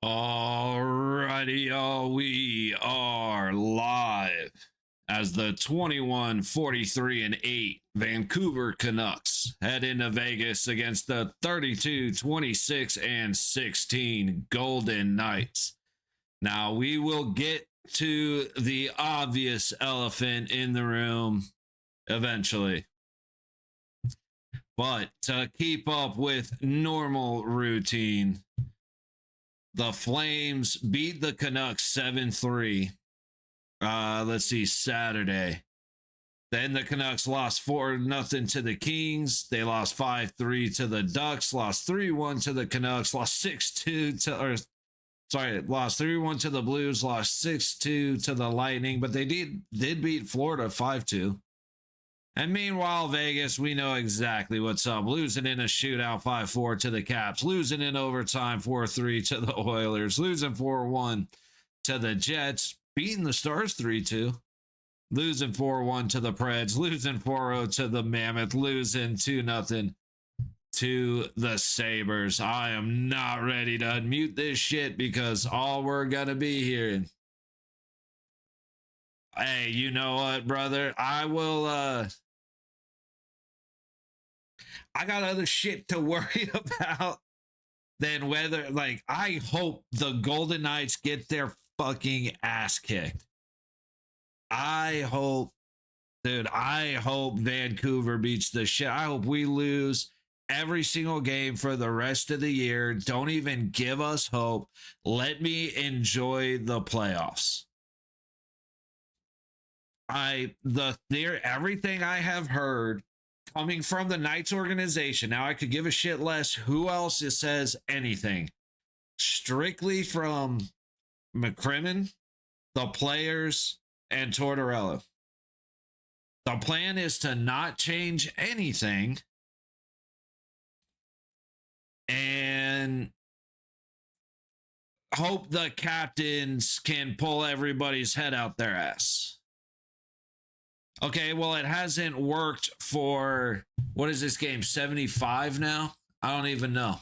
Alrighty, y'all, we are live as the 21-43-8 Vancouver Canucks head into Vegas against the 32-26-16 Golden Knights. Now, we will get to the obvious elephant in the room eventually. But to keep up with normal routine, the Flames beat the Canucks 7-3. Let's see, Saturday. Then the Canucks lost 4-0 to the Kings. They lost 5-3 to the Ducks, lost 3-1 to the Canucks, lost 6-2 to, lost 3-1 to the Blues, lost 6-2 to the Lightning, but they did beat Florida 5-2. And meanwhile, Vegas, we know exactly what's up. Losing in a shootout 5-4 to the Caps. Losing in overtime 4-3 to the Oilers. Losing 4-1 to the Jets. Beating the Stars 3-2. Losing 4-1 to the Preds. Losing 4-0 to the Mammoth. Losing 2-0 to the Sabres. I am not ready to unmute this shit because all we're going to be hearing. Hey, you know what, brother? I got other shit to worry about than whether, like, I hope the Golden Knights get their fucking ass kicked. I hope Vancouver beats the shit. I hope we lose every single game for the rest of the year. Don't even give us hope. Let me enjoy the playoffs. Everything I have heard coming from the Knights organization. Now, I could give a shit less who else it says anything. Strictly from McCrimmon, the players, and Tortorella. The plan is to not change anything and hope the captains can pull everybody's head out their ass. Okay, well, it hasn't worked for, what is this game, 75 now? I don't even know.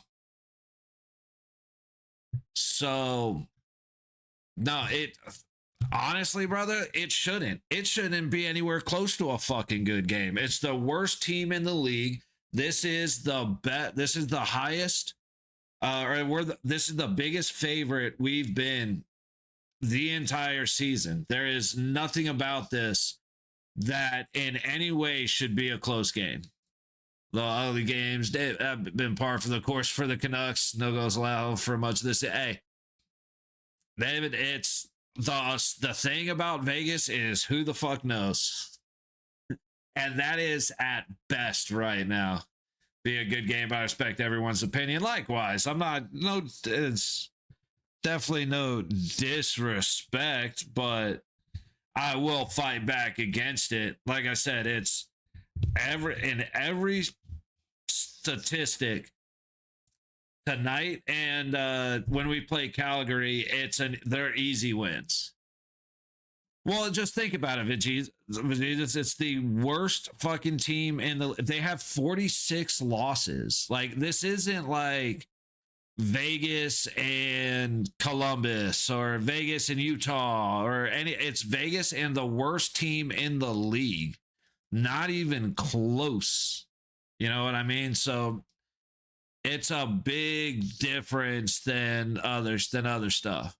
So, no, honestly, brother, it shouldn't. It shouldn't be anywhere close to a fucking good game. It's the worst team in the league. This is the highest, this is the biggest favorite we've been the entire season. There is nothing about this that in any way should be a close game. The other games have been par for the course for the Canucks. No goals allowed for much of this. Hey, David, it's the thing about Vegas is who the fuck knows. And that is at best right now. Be a good game, but I respect everyone's opinion. Likewise, it's definitely no disrespect, but I will fight back against it. Like I said, it's every statistic tonight and when we play Calgary, they're easy wins. Well, just think about it, Vegeta. It's the worst fucking team they have 46 losses. Like, this isn't like Vegas and Columbus or Vegas and Utah or it's Vegas and the worst team in the league. Not even close. You know what I mean? So it's a big difference than other stuff.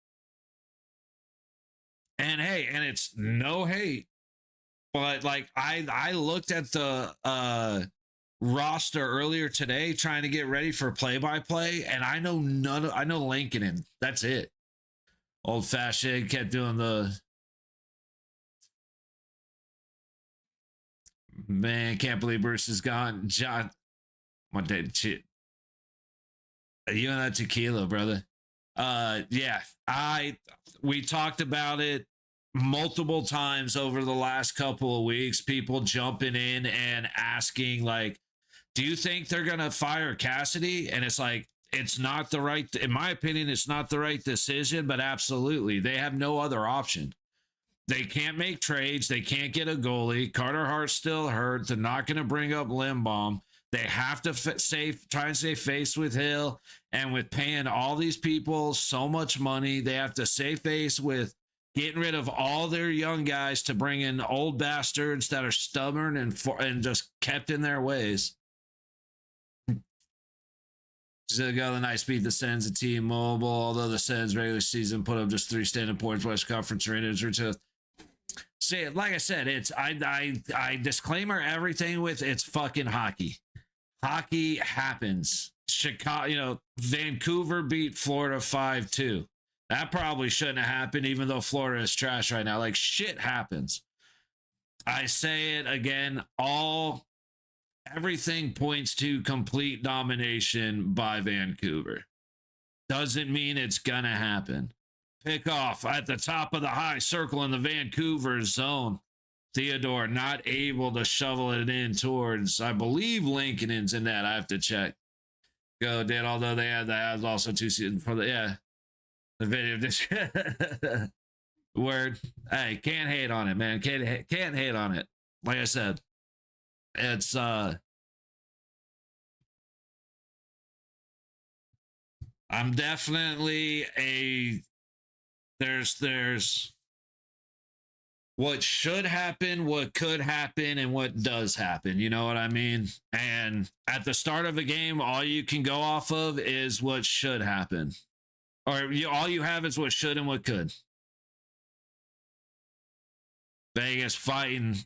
And hey, and it's no hate, but like I looked at the roster earlier today trying to get ready for play-by-play, and I know Lankinen. That's it. Old fashioned, kept doing the man. Can't believe Bruce is gone. John, what day? You and that tequila, brother. Yeah, we talked about it multiple times over the last couple of weeks. People jumping in and asking, like, do you think they're going to fire Cassidy? And it's like, it's not the right, in my opinion, it's not the right decision, but absolutely. They have no other option. They can't make trades. They can't get a goalie. Carter Hart's still hurt. They're not going to bring up Lindbaum. They have to try and save face with Hill, and with paying all these people so much money, they have to save face with getting rid of all their young guys to bring in old bastards that are stubborn and just kept in their ways. So got the nice beat the Sens at T-Mobile, although the Sens regular season put up just 3 standing points, West Conference Raiders or two. See, like I said, it's I disclaimer everything with it's fucking hockey. Hockey happens. Chicago, Vancouver beat Florida 5-2. That probably shouldn't have happened, even though Florida is trash right now. Like, shit happens. I say it again, everything points to complete domination by Vancouver. Doesn't mean it's gonna happen. Pick off at the top of the high circle in the Vancouver zone. Theodore not able to shovel it in towards, I believe Lincoln's in that. I have to check. Go did, although they had that also 2 seasons for the video. Word. Hey, can't hate on it, man. Can't hate on it. Like I said, it's I'm definitely there's what should happen, what could happen, and what does happen. You know what I mean? And at the start of a game, all you can go off of is what should happen. Or all you have is what should and what could. Vegas fighting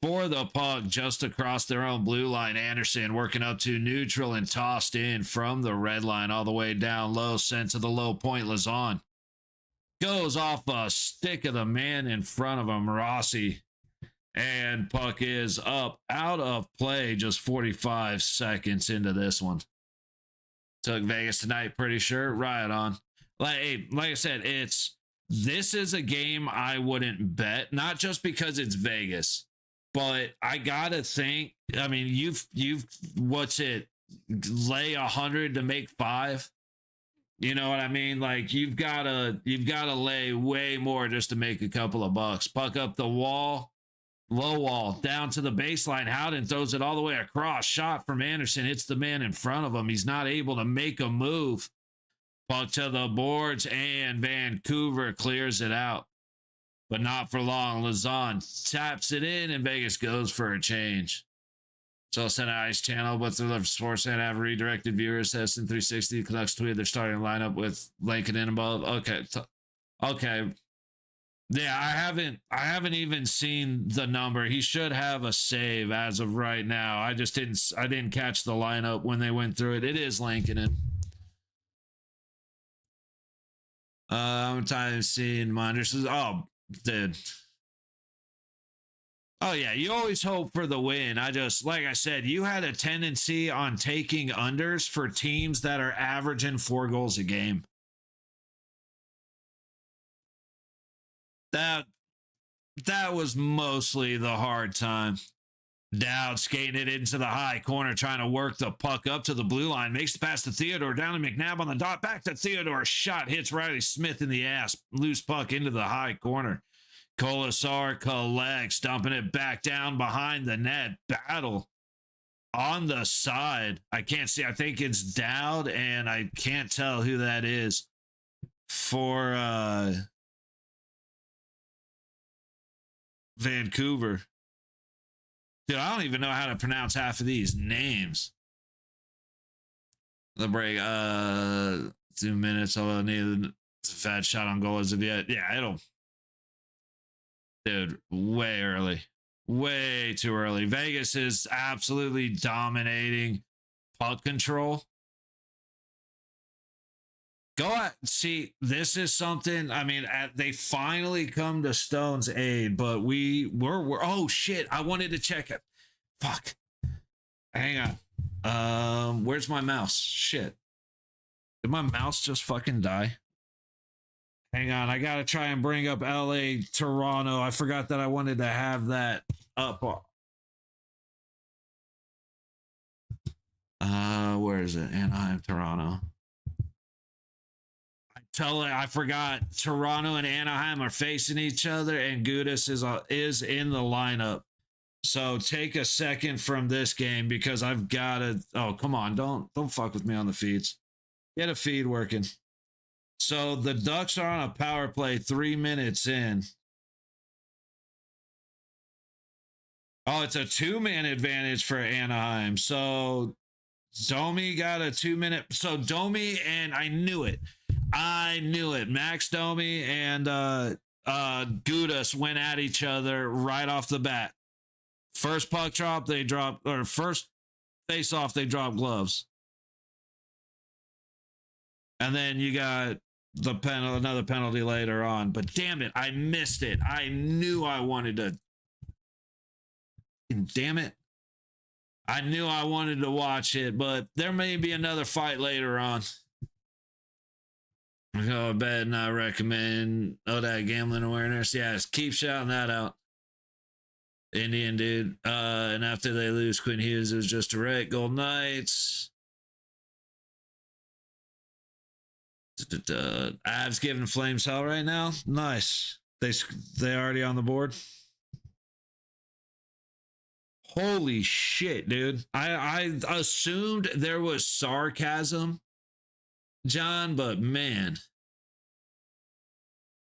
for the puck just across their own blue line. Anderson working up to neutral and tossed in from the red line all the way down low, sent to the low point. Lazon goes off a stick of the man in front of him, Rossi. And puck is up out of play just 45 seconds into this one. Took Vegas tonight, pretty sure. Right on. Like I said, this is a game I wouldn't bet, not just because it's Vegas, but I gotta think. I mean, you've what's it? Lay 100 to make 5. You know what I mean? Like you've gotta lay way more just to make a couple of bucks. Puck up the wall, low wall, down to the baseline. Howden throws it all the way across. Shot from Anderson hits the man in front of him. He's not able to make a move. Puck to the boards, and Vancouver clears it out. But not for long. Lazon taps it in, and Vegas goes for a change. So send an ice channel, but the sports and have redirected viewers. Says in 360, Canucks tweeted their starting lineup with Lincoln in above. Okay. Okay. Yeah, I haven't even seen the number. He should have a save as of right now. I didn't catch the lineup when they went through it. It is Lincoln. I'm tired of seeing Minders. Oh, dude. Oh, yeah, you always hope for the win. Like I said, you had a tendency on taking unders for teams that are averaging 4 goals a game. That was mostly the hard time. Dowd skating it into the high corner, trying to work the puck up to the blue line. Makes the pass to Theodore, down to McNabb on the dot. Back to Theodore. Shot hits Riley Smith in the ass. Loose puck into the high corner. Colasar collects, dumping it back down behind the net. Battle on the side. I can't see. I think it's Dowd, and I can't tell who that is for Vancouver. Dude, I don't even know how to pronounce half of these names. The break, 2 minutes. Although neither it's a fat shot on goal as of yet. Yeah, it'll. Dude, way early. Way too early. Vegas is absolutely dominating puck control. Go out. See, this is something. I mean, they finally come to Stone's aid, but we're oh shit. I wanted to check it. Fuck. Hang on. Where's my mouse? Shit. Did my mouse just fucking die? Hang on. I gotta try and bring up LA Toronto. I forgot that I wanted to have that up. Where is it? Anaheim, Toronto. I forgot Toronto and Anaheim are facing each other, and Gudis is in the lineup. So take a second from this game because I've got to. Oh, come on. Don't fuck with me on the feeds. Get a feed working. So the Ducks are on a power play 3 minutes in. Oh, it's a 2-man advantage for Anaheim. So Domi got a 2-minute. So Domi and I knew it. Max Domi and Gudas went at each other right off the bat. First puck drop, they drop, or first face off, they drop gloves. And then you got the penalty, another penalty later on. But damn it, I missed it. I knew I wanted to. Damn it. I knew I wanted to watch it, but there may be another fight later on. Go to bed and I recommend that gambling awareness. Yes, keep shouting that out. Indian dude. And after they lose, Quinn Hughes, it was just a wreck. Golden Knights. Avs giving Flames hell right now. Nice. They already on the board. Holy shit, dude. I assumed there was sarcasm, John, but man.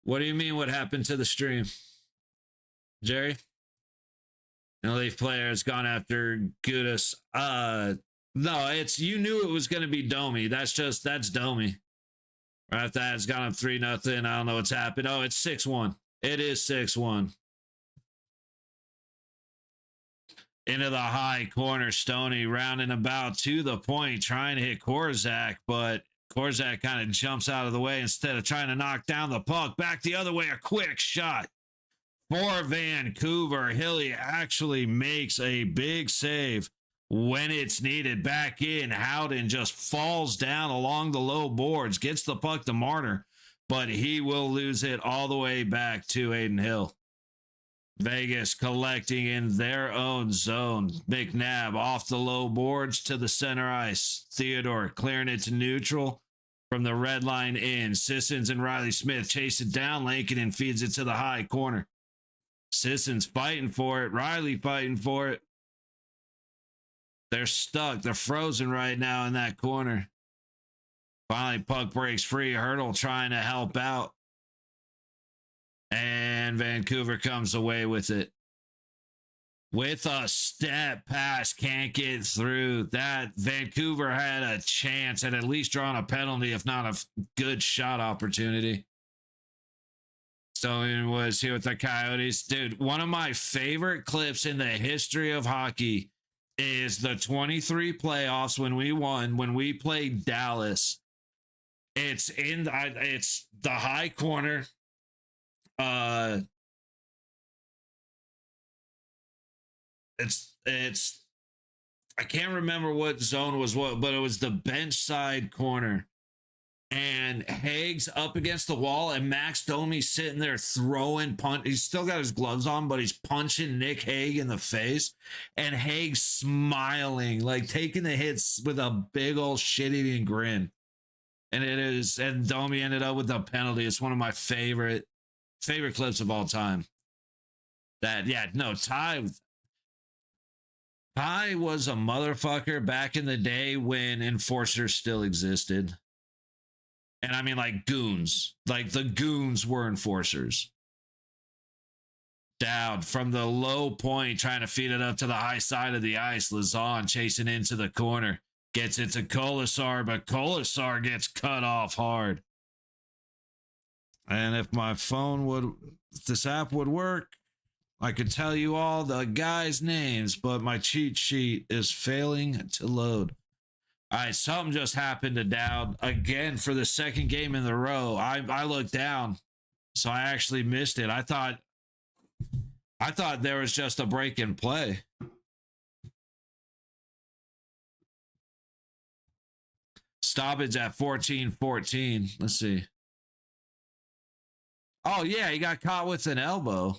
What do you mean what happened to the stream? Jerry? And Leaf player has gone after Gudas. No, it's you knew it was gonna be Domi. That's Domi. Right after that, it's gone up 3-0. I don't know what's happened. Oh, it's 6-1. It is 6-1. Into the high corner, Stoney rounding about to the point, trying to hit Korzak, but Korzak kind of jumps out of the way instead of trying to knock down the puck. Back the other way, a quick shot for Vancouver. Hilly actually makes a big save when it's needed. Back in, Howden just falls down along the low boards, gets the puck to Marner, but he will lose it all the way back to Aiden Hill. Vegas collecting in their own zone. McNabb off the low boards to the center ice. Theodore clearing it to neutral from the red line in. Sissons and Riley Smith chase it down. Lankinen feeds it to the high corner. Sissons fighting for it. Riley fighting for it. They're stuck. They're frozen right now in that corner. Finally, puck breaks free. Hurdle trying to help out. And Vancouver comes away with it. With a step pass, can't get through. That Vancouver had a chance at least drawing a penalty, if not a good shot opportunity. Stone was here with the Coyotes. Dude, one of my favorite clips in the history of hockey is the 23 playoffs when we won, when we played Dallas. It's the high corner. It's I can't remember what zone was what, but it was the bench side corner. And Haig's up against the wall, and Max Domi's sitting there throwing punch. He's still got his gloves on, but he's punching Nick Haig in the face. And Haig's smiling, like taking the hits with a big old shit-eating grin. And Domi ended up with the penalty. It's one of my favorite clips of all time. Ty was a motherfucker back in the day when enforcers still existed. And I mean, like goons. Like the goons were enforcers. Dowd from the low point, trying to feed it up to the high side of the ice. Lazan chasing into the corner. Gets it to Kolasar, but Kolasar gets cut off hard. And if this app would work, I could tell you all the guys' names, but my cheat sheet is failing to load. All right, something just happened to Dowd again for the second game in the row. I looked down, so I actually missed it. I thought there was just a break in play. Stoppage at 14-14. Let's see. Oh, yeah, he got caught with an elbow.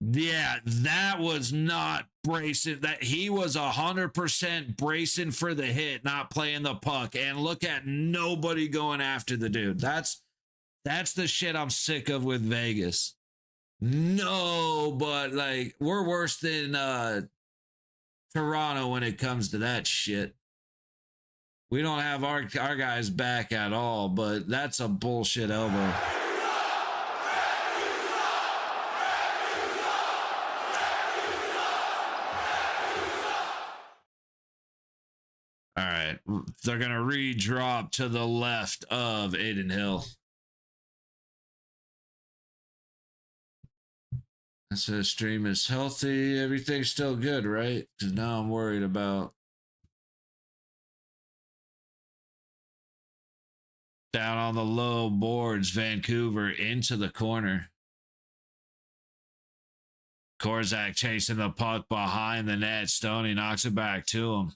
Yeah, that was not bracing. That he was 100% bracing for the hit, not playing the puck. And look at nobody going after the dude. That's That's the shit I'm sick of with Vegas. No, but like we're worse than Toronto when it comes to that shit. We don't have our guys back at all, but that's a bullshit elbow. All right, they're gonna re-drop to the left of Aiden Hill. I said stream is healthy. Everything's still good, right? Because now I'm worried about down on the low boards, Vancouver into the corner. Korzak chasing the puck behind the net. Stoney knocks it back to him.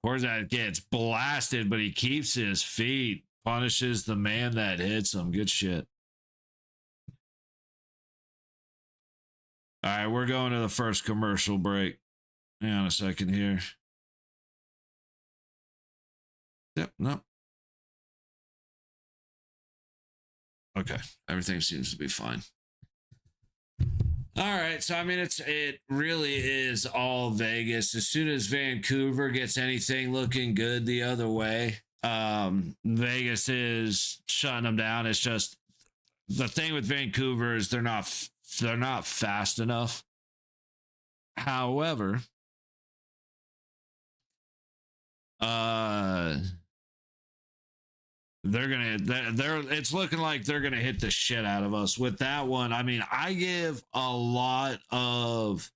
Korzak gets blasted, but he keeps his feet. Punishes the man that hits him. Good shit. All right, we're going to the first commercial break. Hang on a second here. Yep, no. Okay, everything seems to be fine. All right, so I mean, it really is all Vegas. As soon as Vancouver gets anything looking good the other way, Vegas is shutting them down. It's just the thing with Vancouver is they're not fast enough. However, it's looking like they're gonna hit the shit out of us with that one. I mean, I give a lot of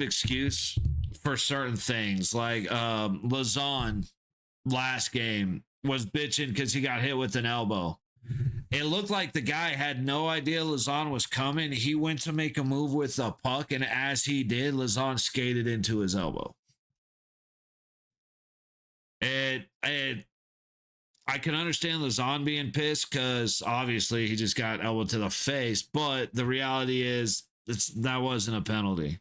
excuse for certain things, like Lazan last game was bitching because he got hit with an elbow. It looked like the guy had no idea Lazan was coming. He went to make a move with the puck, and as he did, Lazan skated into his elbow. I can understand Lazan being pissed because obviously he just got elbowed to the face, but the reality is that wasn't a penalty.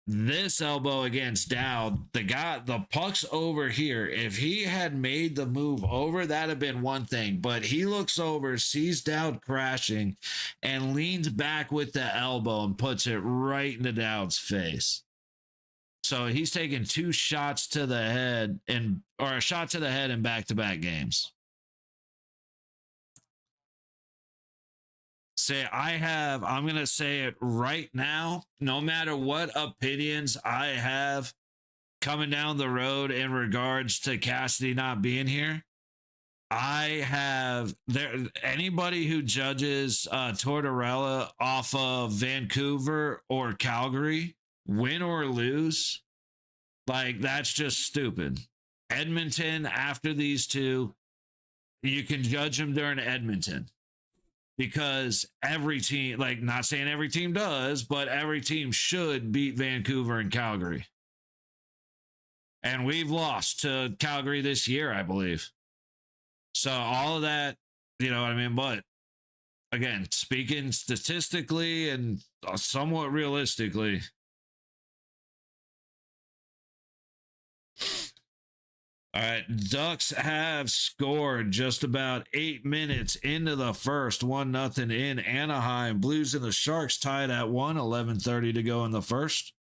This elbow against Dowd, the puck's over here. If he had made the move over, that'd have been one thing. But he looks over, sees Dowd crashing, and leans back with the elbow and puts it right into Dowd's face. So he's taken 2 shots to the head or a shot to the head in back-to-back games. I'm going to say it right now, no matter what opinions I have coming down the road in regards to Cassidy not being here, anybody who judges Tortorella off of Vancouver or Calgary, win or lose, like that's just stupid. Edmonton, after these two, you can judge them during Edmonton because every team, like not saying every team does, but every team should beat Vancouver and Calgary. And we've lost to Calgary this year, I believe. So all of that, you know what I mean? But again, speaking statistically and somewhat realistically, all right, Ducks have scored just about 8 minutes into the first, 1-0 in Anaheim. Blues and the Sharks tied at 1, 11:30 to go in the first.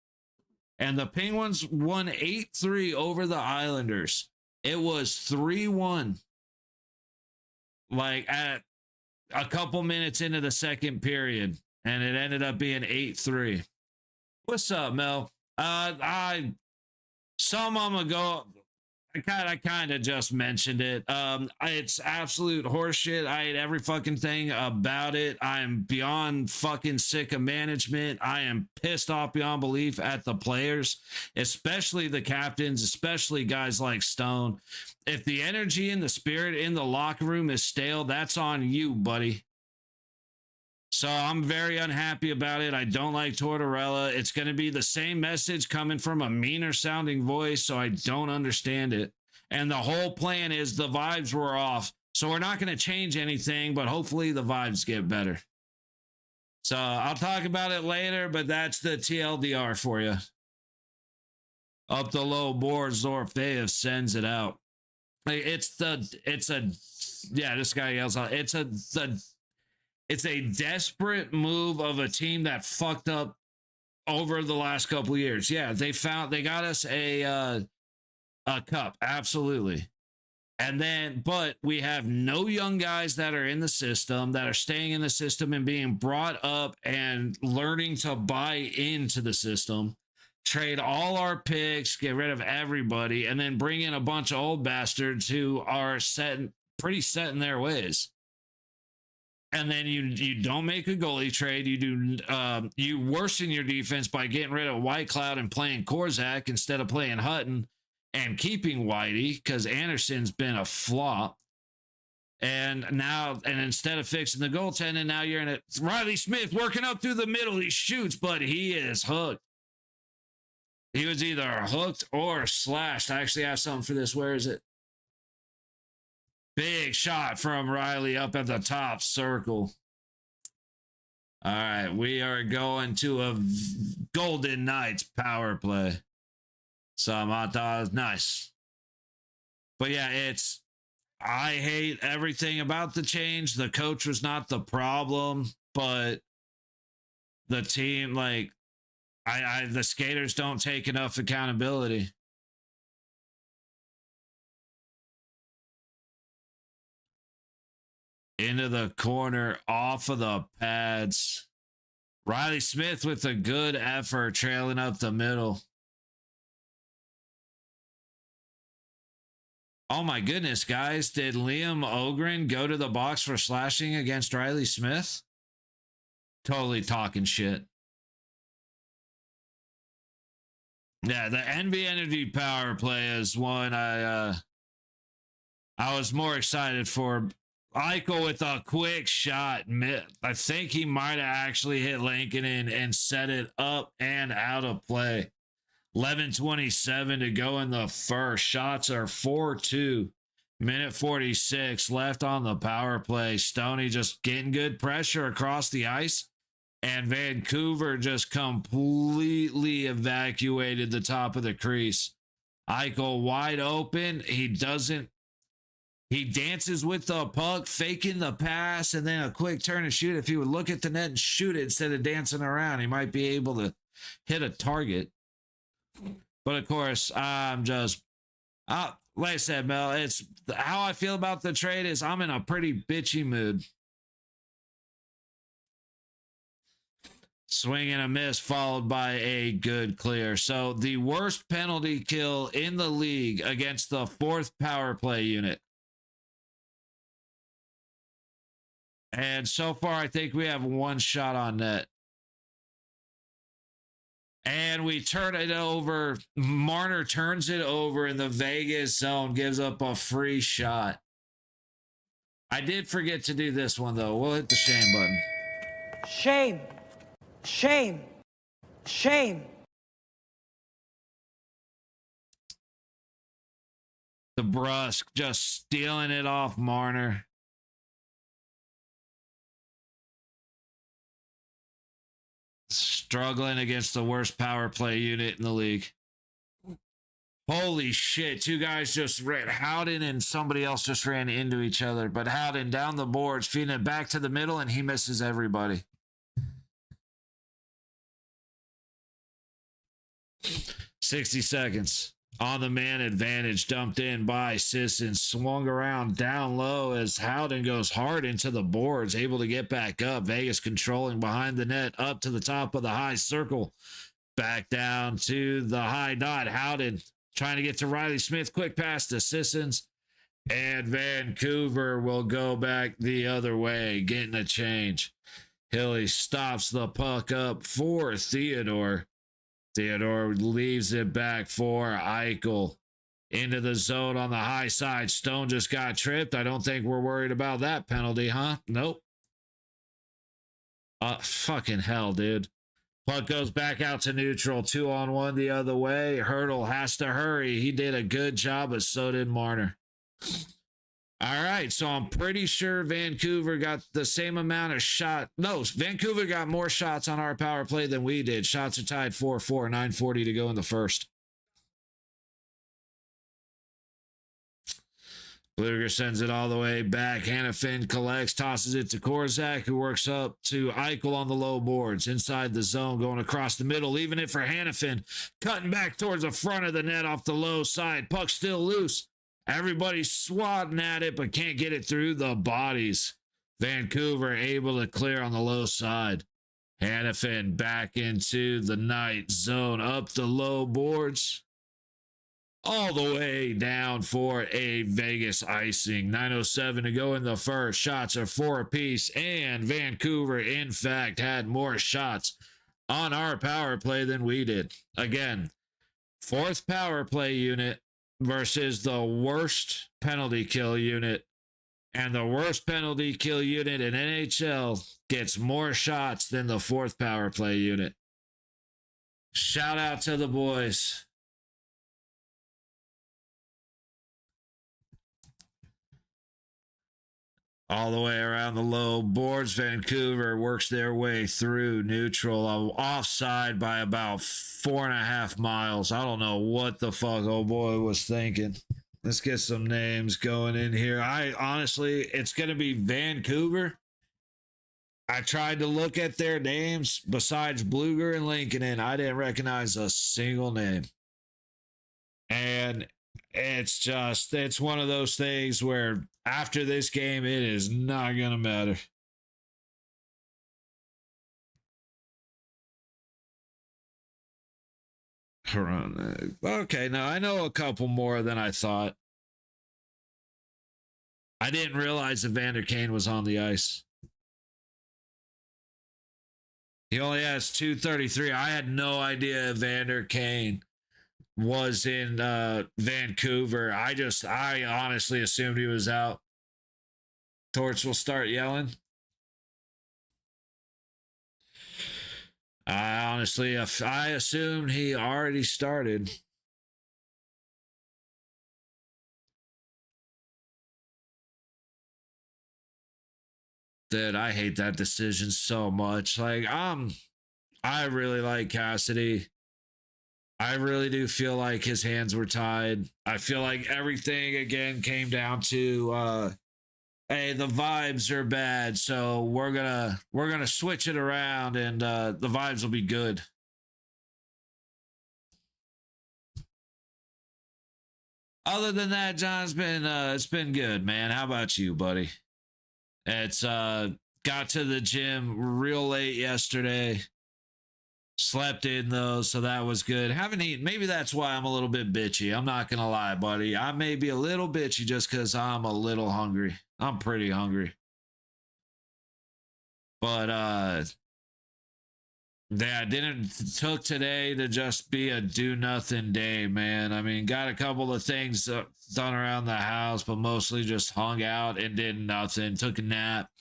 And the Penguins won 8-3 over the Islanders. It was 3-1. Like at a couple minutes into the second period, and it ended up being 8-3. What's up, Mel? Some of them ago, I kind of just mentioned it. It's absolute horseshit. I hate every fucking thing about it. I'm beyond fucking sick of management. I am pissed off beyond belief at the players, especially the captains, especially guys like Stone. If the energy and the spirit in the locker room is stale, that's on you, buddy. So I'm very unhappy about it. I don't like Tortorella. It's going to be the same message coming from a meaner sounding voice, so I don't understand it. And the whole plan is the vibes were off. So we're not going to change anything, but hopefully the vibes get better. So I'll talk about it later, but that's the TLDR for you. Up the low boards, Orfeev sends it out. Like, this guy yells out. It's a desperate move of a team that fucked up over the last couple of years. Yeah, they got us a cup, absolutely. And then, but we have no young guys that are in the system, that are staying in the system and being brought up and learning to buy into the system. Trade all our picks, get rid of everybody, and then bring in a bunch of old bastards who are pretty set in their ways. And then you don't make a goalie trade. You worsen your defense by getting rid of Whitecloud and playing Korzak instead of playing Hutton and keeping Whitey, because Anderson's been a flop. And instead of fixing the goaltending, now you're in it. Riley Smith working up through the middle. He shoots, but he is hooked. He was either hooked or slashed. I actually have something for this. Where is it? Big shot from Riley up at the top circle. All right, we are going to a Golden Knights power play. Samata, nice. But yeah, I hate everything about the change. The coach was not the problem, but the team, like, the skaters don't take enough accountability. Into the corner, off of the pads. Riley Smith with a good effort, trailing up the middle. Oh my goodness, guys. Did Liam Ogren go to the box for slashing against Riley Smith? Totally talking shit. Yeah, the NV Energy power play is one I was more excited for. Eichel with a quick shot. I think he might have actually hit Lincoln and set it up and out of play. 11:27 to go in the first. Shots are 4-2. Minute 46 left on the power play. Stoney just getting good pressure across the ice. And Vancouver just completely evacuated the top of the crease. Eichel wide open. He dances with the puck, faking the pass, and then a quick turn and shoot. If he would look at the net and shoot it instead of dancing around, he might be able to hit a target. But of course, I'm just, like I said, Mel, it's how I feel about the trade is I'm in a pretty bitchy mood. Swing and a miss followed by a good clear. So the worst penalty kill in the league against the fourth power play unit. And so far, I think we have one shot on net. And we turn it over. Marner turns it over in the Vegas zone, gives up a free shot. I did forget to do this one, though. We'll hit the shame button. Shame. Shame. Shame. The Brusque just stealing it off Marner. Struggling against the worst power play unit in the league. Holy shit. Two guys just ran. Howden and somebody else just ran into each other. But Howden down the boards, feeding it back to the middle, and he misses everybody. 60 seconds. On the man advantage, dumped in by Sisson, swung around down low as Howden goes hard into the boards, able to get back up. Vegas controlling behind the net, up to the top of the high circle, back down to the high dot. Howden trying to get to Riley Smith, quick pass to Sissons, and Vancouver will go back the other way, getting a change. Hilly stops the puck up for Theodore. Theodore leaves it back for Eichel. Into the zone on the high side. Stone just got tripped. I don't think we're worried about that penalty, huh? Nope. Fucking hell, dude. Puck goes back out to neutral. 2-on-1 the other way. Hurdle has to hurry. He did a good job, but so did Marner. All right, so I'm pretty sure Vancouver got the same amount of shot. No, Vancouver got more shots on our power play than we did. Shots are tied 4-4, 9:40 to go in the first. Bluger sends it all the way back. Hannafin collects, tosses it to Korzak, who works up to Eichel on the low boards. Inside the zone, going across the middle, leaving it for Hannafin. Cutting back towards the front of the net off the low side. Puck still loose. Everybody's swatting at it, but can't get it through the bodies. Vancouver able to clear on the low side. Hannafin back into the night zone, up the low boards. All the way down for a Vegas icing. 9:07 to go in the first. Shots are 4 apiece, and Vancouver, in fact, had more shots on our power play than we did. Again, 4th power play unit versus the worst penalty kill unit. And the worst penalty kill unit in NHL gets more shots than the 4th power play unit. Shout out to the boys. All the way around the low boards, Vancouver works their way through neutral, offside by about 4.5 miles. I don't know what the fuck old boy was thinking. Let's get some names going in here. It's going to be Vancouver. I tried to look at their names besides Bluger and Lincoln, and I didn't recognize a single name. And it's one of those things where after this game, it is not going to matter. Okay, now I know a couple more than I thought. I didn't realize that Vander Kane was on the ice. He only has 233. I had no idea Vander Kane was in Vancouver. I honestly assumed he was out. Torch will start yelling. I assumed he already started. Dude, I hate that decision so much. Like, I really like Cassidy. I really do feel like his hands were tied. I feel like everything again came down to hey, the vibes are bad, so we're gonna switch it around, and the vibes will be good. Other than that, John, it's been good, man. How about you, buddy? It's got to the gym real late yesterday. Slept in though, so that was good. Haven't eaten. Maybe that's why I'm a little bit bitchy. I'm not gonna lie, buddy. I may be a little bitchy just because I'm a little hungry. I'm pretty hungry. But yeah, took today to just be a do nothing day, man. I mean, got a couple of things done around the house, but mostly just hung out and did nothing. Took a nap.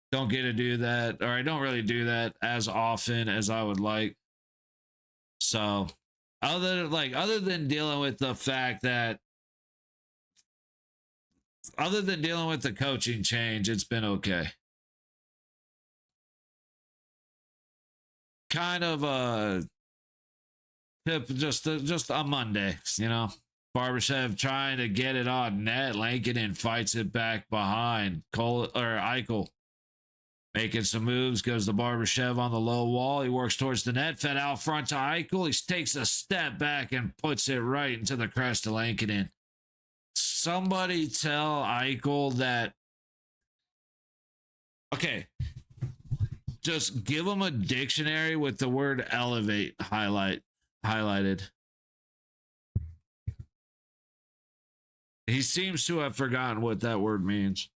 Don't get to do that, or I don't really do that as often as I would like. So, other than dealing with the fact that, other than dealing with the coaching change, it's been okay. Kind of just a Monday, you know. Barbashev trying to get it on net. Lankinen fights it back behind. Eichel making some moves, goes to Barbashev on the low wall. He works towards the net, fed out front to Eichel. He takes a step back and puts it right into the crest of Lankinen. Somebody tell Eichel that. Okay. Just give him a dictionary with the word elevate highlighted. He seems to have forgotten what that word means.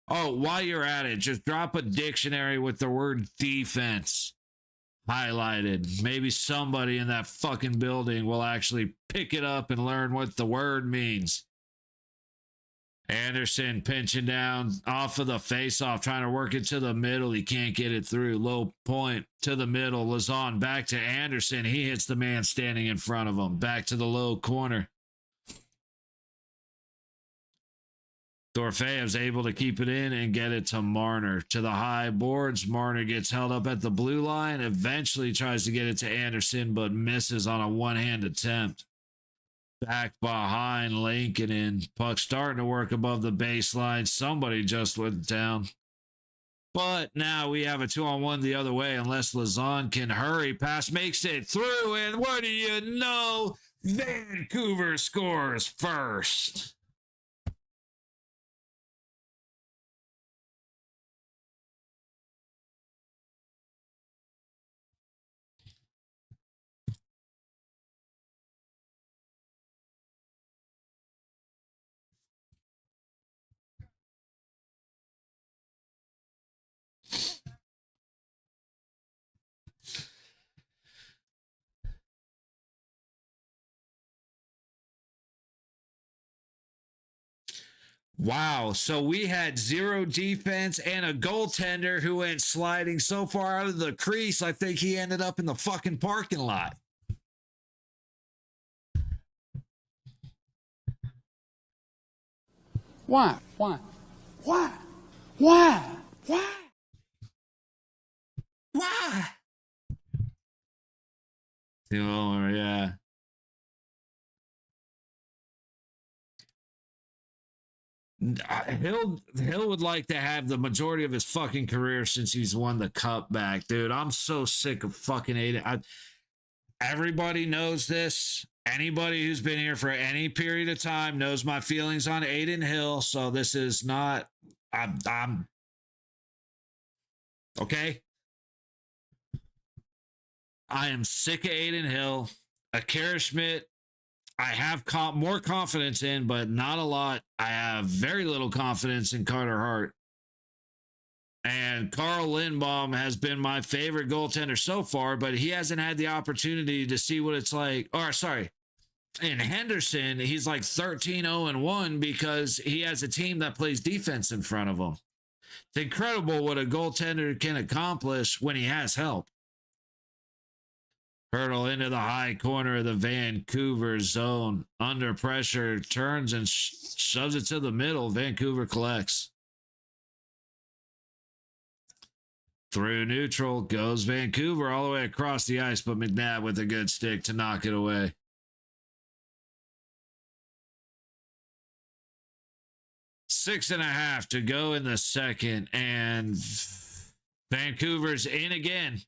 Oh, while you're at it, just drop a dictionary with the word defense highlighted. Maybe somebody in that fucking building will actually pick it up and learn what the word means. Anderson pinching down off of the faceoff, trying to work it to the middle. He can't get it through. Low point to the middle. Lazon back to Anderson. He hits the man standing in front of him. Back to the low corner. Dorofeyev's able to keep it in and get it to Marner. To the high boards. Marner gets held up at the blue line. Eventually tries to get it to Anderson, but misses on a one-hand attempt. Back behind Lincoln, and puck starting to work above the baseline. Somebody just went down. But now we have a 2-on-1 the other way unless Lazan can hurry. Pass makes it through, and what do you know? Vancouver scores first. Wow. So we had zero defense and a goaltender who went sliding so far out of the crease, I think he ended up in the fucking parking lot. Why? Why? Why? Why? Why? Why? Oh, yeah. Hill would like to have the majority of his fucking career since he's won the cup back, dude. I'm so sick of fucking Aiden. Everybody knows this. Anybody who's been here for any period of time knows my feelings on Aiden Hill. So this is not. I'm okay. I am sick of Aiden Hill. Akira Schmidt, I have more confidence in, but not a lot. I have very little confidence in Carter Hart. And Carl Lindbaum has been my favorite goaltender so far, but he hasn't had the opportunity to see what it's like. Or, sorry, in Henderson, he's like 13-0-1 because he has a team that plays defense in front of him. It's incredible what a goaltender can accomplish when he has help. Hurdle into the high corner of the Vancouver zone. Under pressure, turns and shoves it to the middle. Vancouver collects. Through neutral goes Vancouver all the way across the ice, but McNabb with a good stick to knock it away. Six and a half to go in the second, and Vancouver's in again.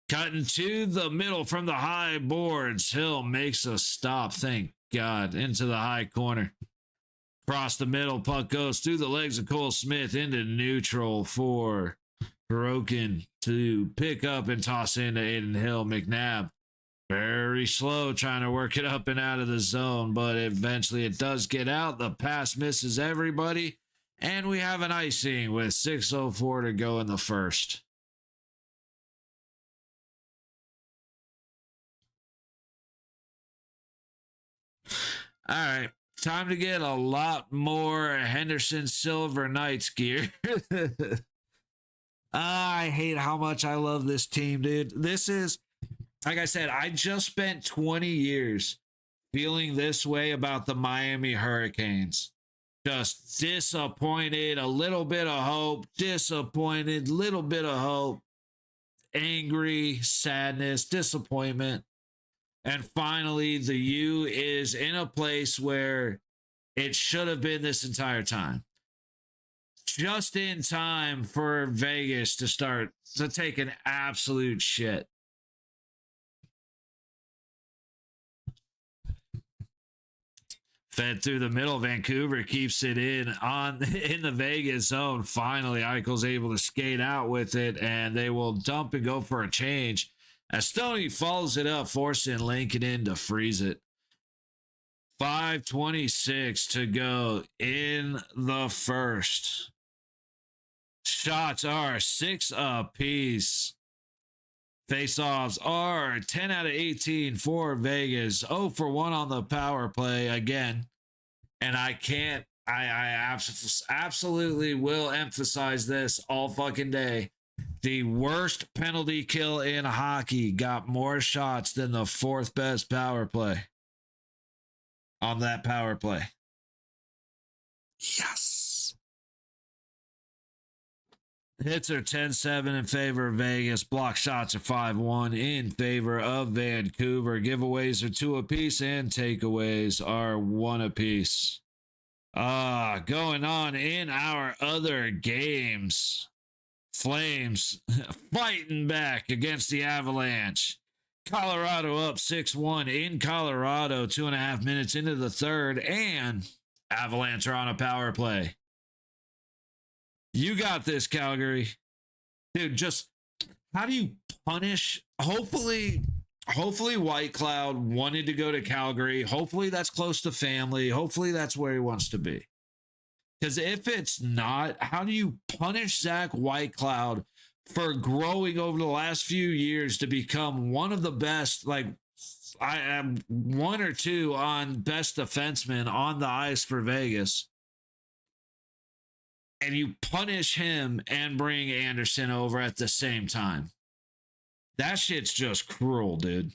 Cutting to the middle from the high boards. Hill makes a stop, thank God, into the high corner. Across the middle, puck goes through the legs of Cole Smith into neutral for Hirokin to pick up and toss into Aiden Hill. McNabb very slow trying to work it up and out of the zone, but eventually it does get out. The pass misses everybody, and we have an icing with 6:04 to go in the first. All right, time to get a lot more Henderson Silver Knights gear. I hate how much I love this team, dude. This is, like I said, I just spent 20 years feeling this way about the Miami Hurricanes. Just disappointed, a little bit of hope, disappointed, little bit of hope, angry, sadness, disappointment. And finally, the U is in a place where it should have been this entire time. Just in time for Vegas to start to take an absolute shit. Fed through the middle, Vancouver keeps it in the Vegas zone. Finally, Eichel's able to skate out with it, and they will dump and go for a change. As Stoney follows it up, forcing Lincoln in to freeze it. 5:26 to go in the first. Shots are 6 apiece. Faceoffs are 10 out of 18 for Vegas. 0 for 1 on the power play again. And I absolutely will emphasize this all fucking day. The worst penalty kill in hockey got more shots than the 4th best power play on that power play. Yes. Hits are 10-7 in favor of Vegas. Block shots are 5-1 in favor of Vancouver. Giveaways are 2 apiece and takeaways are 1 apiece. Going on in our other games. Flames fighting back against the Avalanche. Colorado up 6-1 in Colorado, 2.5 minutes into the third, and Avalanche are on a power play. You got this, Calgary. Dude, just how do you punish? Hopefully White Cloud wanted to go to Calgary. Hopefully that's close to family. Hopefully that's where he wants to be. Because if it's not, how do you punish Zach White Cloud for growing over the last few years to become one of the best, like I am 1 or 2 on best defensemen on the ice for Vegas? And you punish him and bring Anderson over at the same time. That shit's just cruel, dude.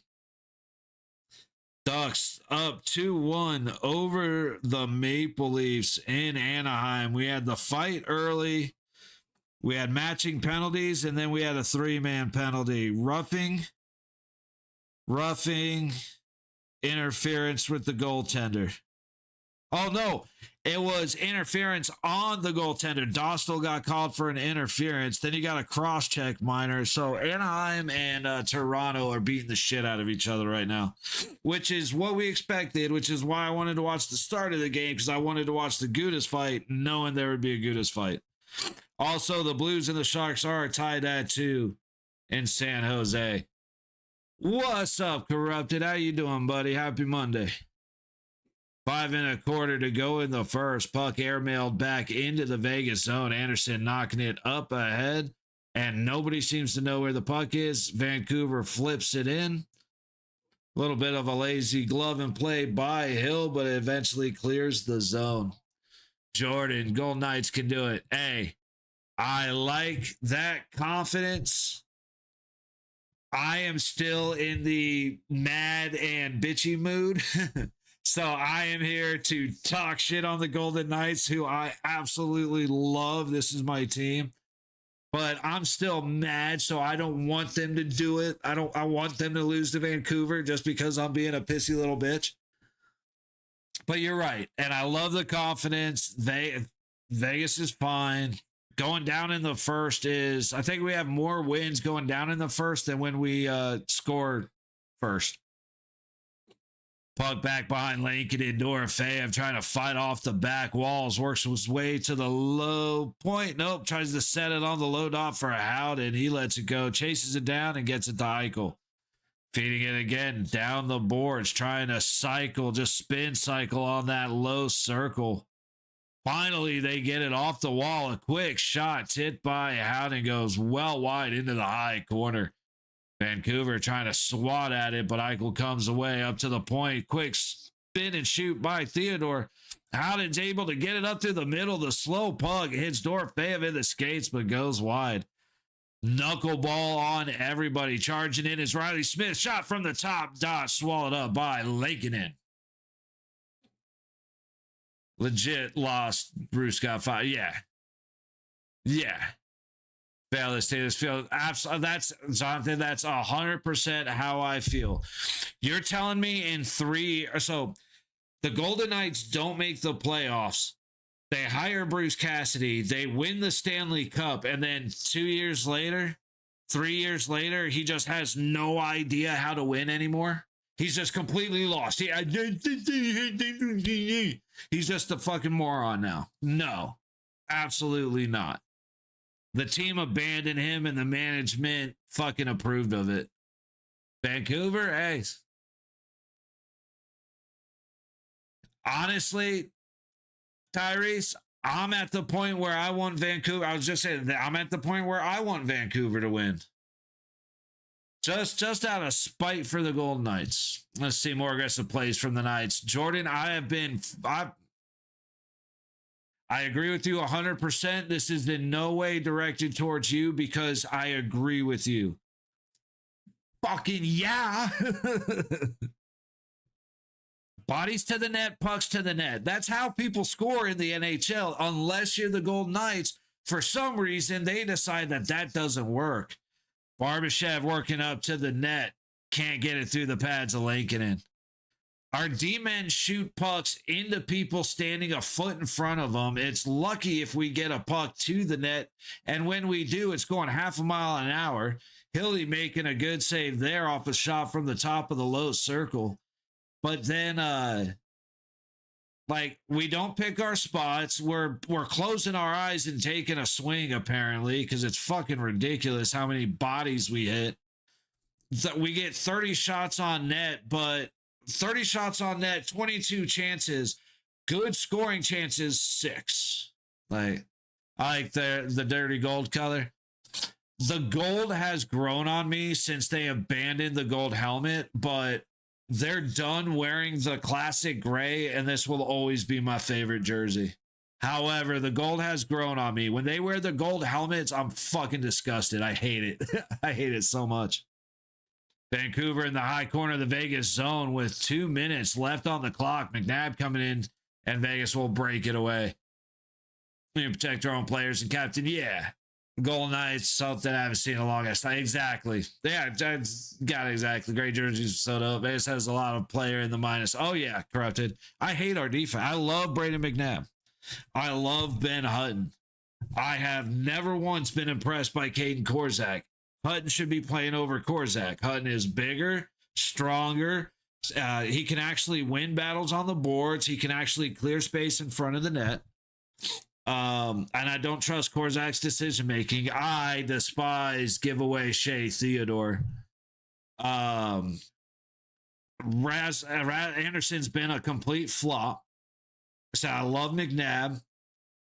Ducks up 2-1 over the Maple Leafs in Anaheim. We had the fight early. We had matching penalties, and then we had a 3-man penalty. Roughing, interference with the goaltender. Oh, no. It was interference on the goaltender. Dostal got called for an interference. Then you got a cross-check minor. So Anaheim and Toronto are beating the shit out of each other right now, which is what we expected, which is why I wanted to watch the start of the game, because I wanted to watch the Gudas fight, knowing there would be a Gudas fight. Also, the Blues and the Sharks are tied at 2 in San Jose. What's up, Corrupted? How you doing, buddy? Happy Monday. 5 1/4 to go in the first. Puck airmailed back into the Vegas zone. Anderson knocking it up ahead, and nobody seems to know where the puck is. Vancouver flips it in. A little bit of a lazy glove and play by Hill, but it eventually clears the zone. Jordan, Golden Knights can do it. Hey, I like that confidence. I am still in the mad and bitchy mood. So I am here to talk shit on the Golden Knights, who I absolutely love. This is my team. But I'm still mad, so I don't want them to do it. I want them to lose to Vancouver just because I'm being a pissy little bitch. But you're right. And I love the confidence. Vegas is fine. Going down in the first is, I think we have more wins going down in the first than when we score first. Puck back behind Lincoln and Dorofeyev trying to fight off the back walls. Works his way to the low point. Nope. Tries to set it on the low dot for Howden. He lets it go. Chases it down and gets it to Eichel. Feeding it again down the boards. Trying to cycle. Just spin cycle on that low circle. Finally, they get it off the wall. A quick shot hit by Howden goes well wide into the high corner. Vancouver trying to swat at it, but Eichel comes away up to the point. Quick spin and shoot by Theodore. Howden's able to get it up through the middle. The slow puck hits Dorofeyev in the skates, but goes wide. Knuckleball on everybody. Charging in is Riley Smith. Shot from the top. Dot swallowed up by Lankinen. Legit lost. Bruce got 5. Yeah. Fail this Taylor's field. Absolutely, that's Jonathan. That's 100% how I feel. You're telling me in 3, so the Golden Knights don't make the playoffs. They hire Bruce Cassidy. They win the Stanley Cup, and then 2 years later, 3 years later, he just has no idea how to win anymore. He's just completely lost. He's just a fucking moron now. No, absolutely not. The team abandoned him and the management fucking approved of it. Vancouver, hey. Honestly, Tyrese, I'm at the point where I want Vancouver. I was just saying that I'm at the point where I want Vancouver to win. Just out of spite for the Golden Knights. Let's see more aggressive plays from the Knights. Jordan, I agree with you 100%. This is in no way directed towards you because I agree with you. Fucking yeah. Bodies to the net, pucks to the net. That's how people score in the NHL, unless you're the Golden Knights, For some reason, they decide that that doesn't work. Barbashev working up to the net. Can't get it through the pads of Lankinen. Our D-men shoot pucks into people standing a foot in front of them. It's lucky if we get a puck to the net. And when we do, it's going half a mile an hour. Hilly making a good save there off a shot from the top of the low circle. But then, we don't pick our spots. We're closing our eyes and taking a swing, apparently, because it's fucking ridiculous how many bodies we hit. We get 30 shots on net, but 30 shots on net, 22 chances, good scoring chances, 6. I like the dirty gold color. The gold has grown on me since they abandoned the gold helmet, but they're done wearing the classic gray, and this will always be my favorite jersey. However, the gold has grown on me. When they wear the gold helmets, I'm fucking disgusted. I hate it. I hate it so much. Vancouver in the high corner of the Vegas zone with 2 minutes left on the clock. McNabb coming in, and Vegas will break it away. We protect our own players and captain. Yeah. Golden Knights, something I haven't seen in a long time. Exactly. Yeah, got it exactly. Great jerseys sewed up. Vegas has a lot of player in the minus. Oh, yeah, corrupted. I hate our defense. I love Braden McNabb. I love Ben Hutton. I have never once been impressed by Caden Korzak. Hutton should be playing over Korzak. Hutton is bigger, stronger. He can actually win battles on the boards. He can actually clear space in front of the net. And I don't trust Korzak's decision making. I despise giveaway Shea Theodore. Anderson's been a complete flop. So I love McNabb.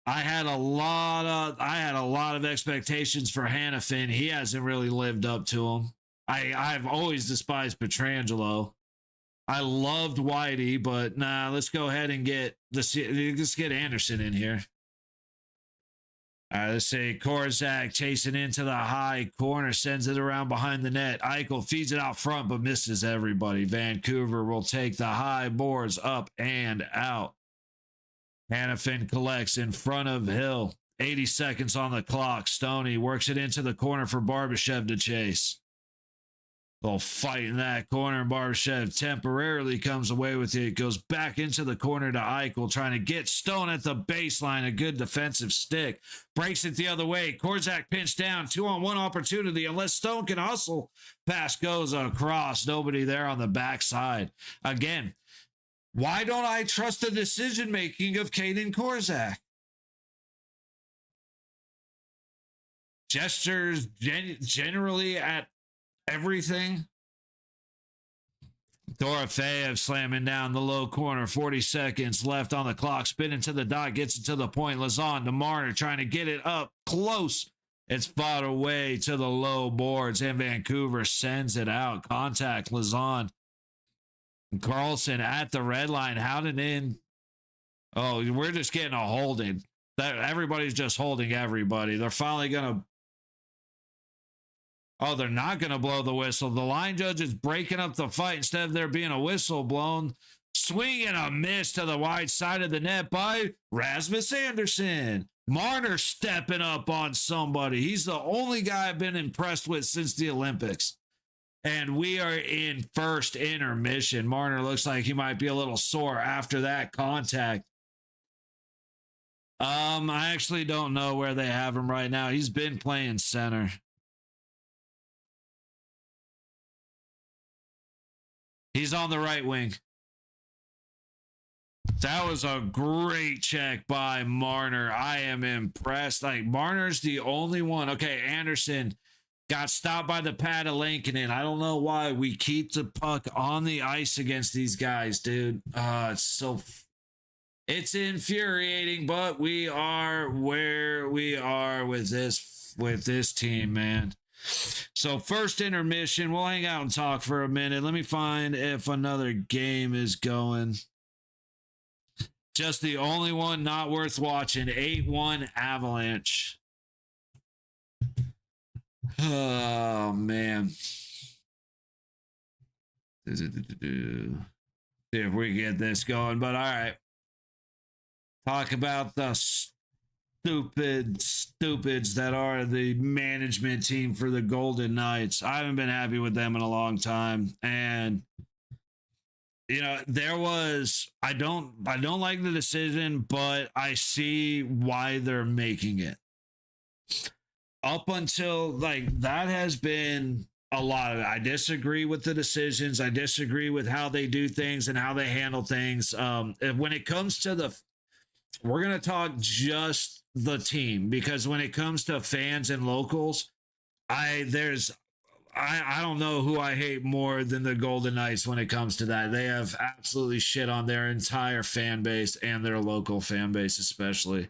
I had a lot of expectations for Hannafin. He hasn't really lived up to them. I've always despised Pietrangelo. I loved Whitey, but nah, let's go ahead and let's get Anderson in here. All right, let's see. Korzak chasing into the high corner, sends it around behind the net. Eichel feeds it out front, but misses everybody. Vancouver will take the high boards up and out. Hannafin collects in front of Hill. 80 seconds on the clock. Stoney works it into the corner for Barbashev to chase. Little fight in that corner. Barbashev temporarily comes away with it. Goes back into the corner to Eichel, trying to get Stone at the baseline. A good defensive stick. Breaks it the other way. Korzak pinched down. 2-on-1 opportunity. Unless Stone can hustle. Pass goes across. Nobody there on the backside. Again, why don't I trust the decision-making of Caden Korzak? Gestures generally at everything. Dorofeyev slamming down the low corner. 40 seconds left on the clock. Spinning to the dot. Gets it to the point. Lazon to Marner trying to get it up close. It's fought away to the low boards, and Vancouver sends it out. Contact Lazon. Carlson at the red line, Howden in. Oh, we're just getting a holding. Everybody's just holding everybody. They're finally going to. Oh, they're not going to blow the whistle. The line judge is breaking up the fight instead of there being a whistle blown. Swing and a miss to the wide side of the net by Rasmus Anderson. Marner stepping up on somebody. He's the only guy I've been impressed with since the Olympics. And we are in first intermission. Marner looks like he might be a little sore after that contact. I actually don't know where they have him right now. He's been playing center. He's on the right wing. That was a great check by Marner. I am impressed. Marner's the only one. Okay, Anderson got stopped by the pad of Lankinen. I don't know why we keep the puck on the ice against these guys, dude. It's infuriating, but we are where we are with this team, man. So first intermission, we'll hang out and talk for a minute. Let me find if another game is going. Just the only one not worth watching. 8-1 Avalanche. Oh, man. See if we get this going. But all right. Talk about the stupids that are the management team for the Golden Knights. I haven't been happy with them in a long time. And there was I don't like the decision, but I see why they're making it. Up until that has been a lot of it. I disagree with the decisions. I disagree with how they do things and how they handle things. When it comes to we're going to talk just the team, because when it comes to fans and locals, I don't know who I hate more than the Golden Knights when it comes to that. They have absolutely shit on their entire fan base and their local fan base, especially.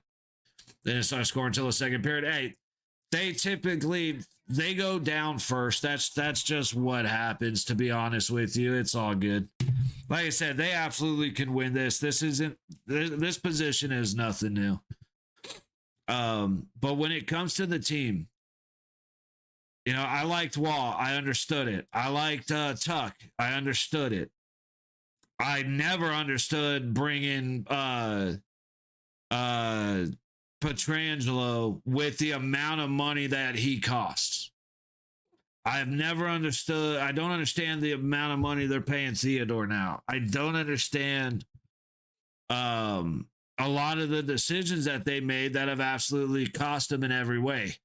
They didn't start scoring until the second period. Hey, they go down first. That's just what happens, to be honest with you. It's all good. Like I said, they absolutely can win this. This position is nothing new. But when it comes to the team, I liked Wall. I understood it. I liked Tuck. I understood it. I never understood bringing Pietrangelo with the amount of money that he costs. I've never understood. I don't understand the amount of money they're paying Theodore now. I don't understand a lot of the decisions that they made that have absolutely cost them in every way.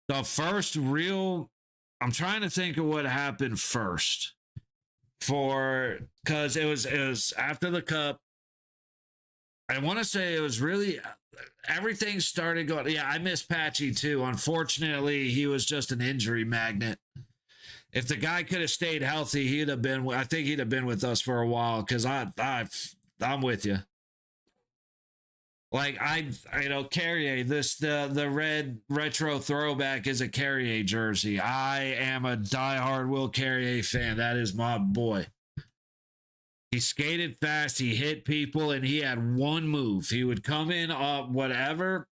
The first I'm trying to think of what happened first, because it was after the Cup. I want to say it was really everything started going. Yeah, I miss Patchy too. Unfortunately, he was just an injury magnet. If the guy could have stayed healthy, I think he'd have been with us for a while, because I'm with you. Carrier, the red retro throwback is a Carrier jersey. I am a diehard Will Carrier fan. That is my boy. He skated fast, he hit people, and he had one move. He would come in whatever.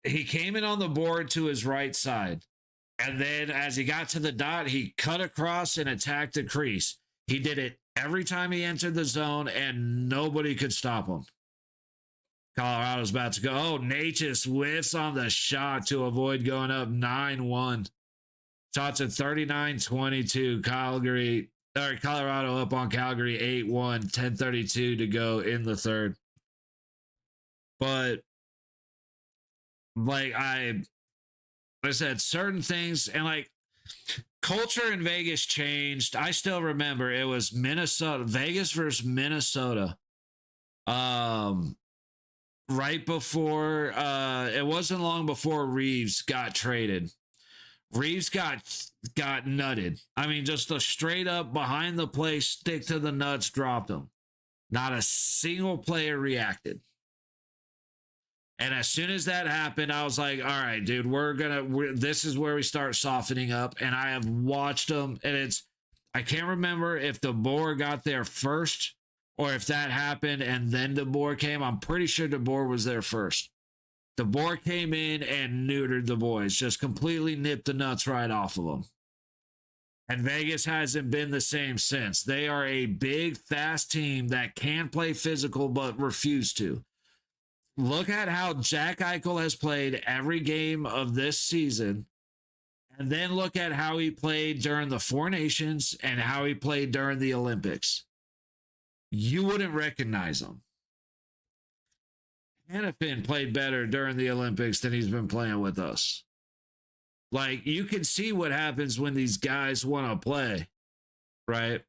He came in on the board to his right side. And then as he got to the dot, he cut across and attacked the crease. He did it every time he entered the zone, and nobody could stop him. Colorado's about to go. Oh, Natchez whiffs on the shot to avoid going up 9-1. Shots at 39-22. Colorado up on Calgary 8-1. 10:32 to go in the third. But I said, certain things, and culture in Vegas changed. I still remember it was Vegas versus Minnesota. Right before it wasn't long before Reeves got traded. Reeves got nutted. I mean, just a straight up behind the play, stick to the nuts, dropped him. Not a single player reacted. And as soon as that happened, I was like, all right, dude, this is where we start softening up. And I have watched them, and I can't remember if DeBoer got there first or if that happened and then DeBoer came. I'm pretty sure DeBoer was there first. DeBoer came in and neutered the boys, just completely nipped the nuts right off of them. And Vegas hasn't been the same since. They are a big, fast team that can play physical but refuse to. Look at how Jack Eichel has played every game of this season, and then look at how he played during the Four Nations and how he played during the Olympics. You wouldn't recognize him. Hannafin played better during the Olympics than he's been playing with us. You can see what happens when these guys want to play, right?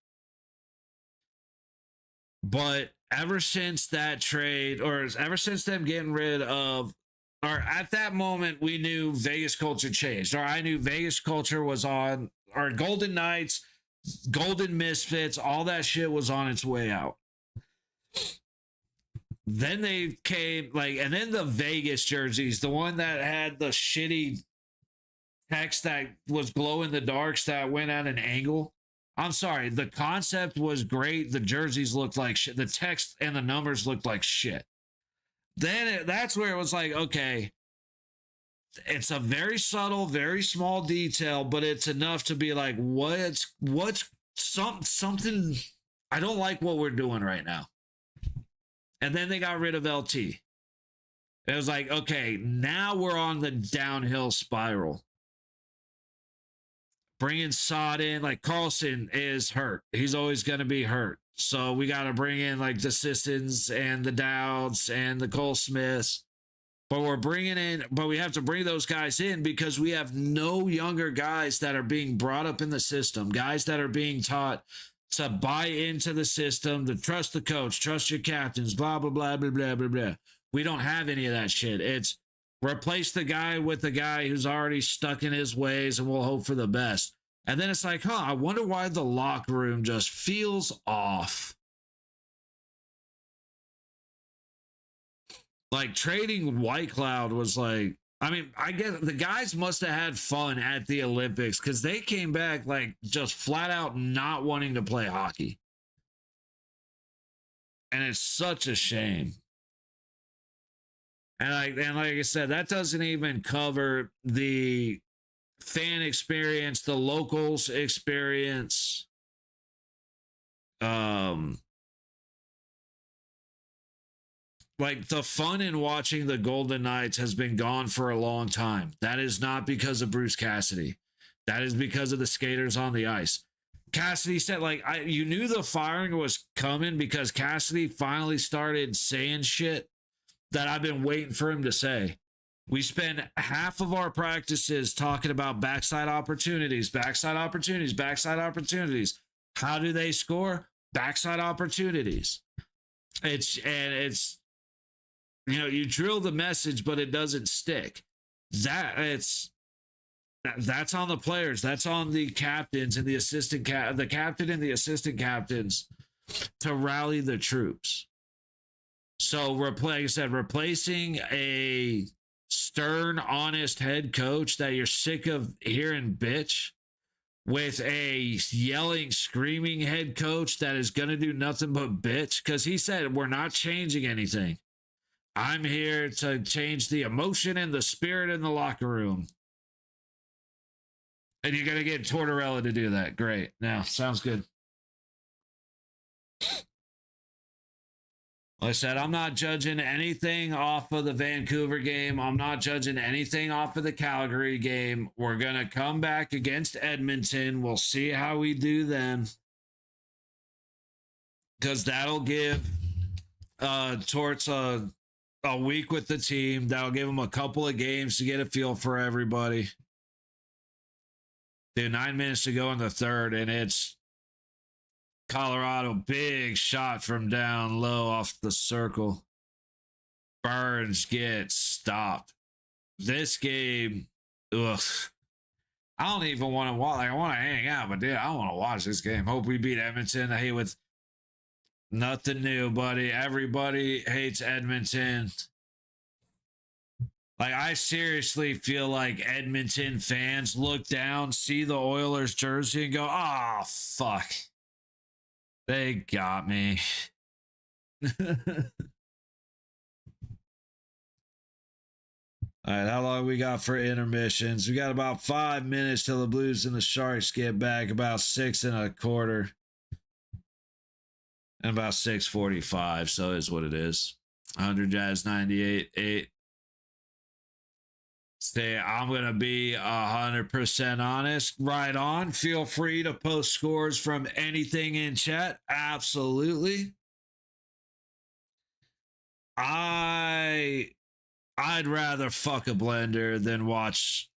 But ever since that trade, or ever since them getting rid of, or at that moment, we knew Vegas culture changed, or I knew Vegas culture was on, our Golden Knights, Golden Misfits, all that shit was on its way out. Then they came, and then the Vegas jerseys, the one that had the shitty text that was glow in the darks that went at an angle. I'm sorry, the concept was great. The jerseys looked like shit. The text and the numbers looked like shit. Then that's where it was like, okay, it's a very subtle, very small detail, but it's enough to be like, what's something, I don't like what we're doing right now. And then they got rid of LT. It was like, okay, now we're on the downhill spiral. Bringing Sod in, like Carlson is hurt. He's always going to be hurt. So we got to bring in like the Sissons and the Dowds and the Cole Smiths. But we have to bring those guys in because we have no younger guys that are being brought up in the system, guys that are being taught to buy into the system, to trust the coach, trust your captains, blah, blah, blah, blah, blah, blah, blah. We don't have any of that shit. It's replace the guy with the guy who's already stuck in his ways and we'll hope for the best. And then it's like, I wonder why the locker room just feels off. Like trading White Cloud was like, I mean, I guess the guys must have had fun at the Olympics because they came back like just flat out not wanting to play hockey. And it's such a shame. And like I said, that doesn't even cover the fan experience, the locals experience. Like the fun in watching the Golden Knights has been gone for a long time. That is not because of Bruce Cassidy. That is because of the skaters on the ice. Cassidy said, like, you knew the firing was coming because Cassidy finally started saying shit that I've been waiting for him to say. We spend half of our practices talking about backside opportunities, backside opportunities, backside opportunities. How do they score? Backside opportunities. It's you drill the message, but it doesn't stick. That's on the players. That's on the captains and the the captain and the assistant captains to rally the troops. So, like I said, replacing a stern, honest head coach that you're sick of hearing bitch with a yelling, screaming head coach that is going to do nothing but bitch. Because he said, we're not changing anything. I'm here to change the emotion and the spirit in the locker room. And you're going to get Tortorella to do that. Great. Now, sounds good. Like I said, I'm not judging anything off of the Vancouver game. I'm not judging anything off of the Calgary game. We're going to come back against Edmonton. We'll see how we do then. Because that'll give Torts a week with the team. That'll give him a couple of games to get a feel for everybody. Dude, 9 minutes to go in the third, and it's Colorado, big shot from down low off the circle. Burns gets stopped. This game, ugh. I don't even want to watch. Like, I want to hang out, but dude, I don't want to watch this game. Hope we beat Edmonton. I hate with nothing new, buddy. Everybody hates Edmonton. Like, I seriously feel like Edmonton fans look down, see the Oilers jersey, and go, "Oh, fuck. They got me." All right, how long we got for intermissions? We got about 5 minutes till the Blues and the Sharks get back, about 6 1/4. And about 6:45, so is what it is. 100 Jazz 98-8. Say, I'm going to be 100% honest. Right on. Feel free to post scores from anything in chat. Absolutely. I'd rather fuck a blender than watch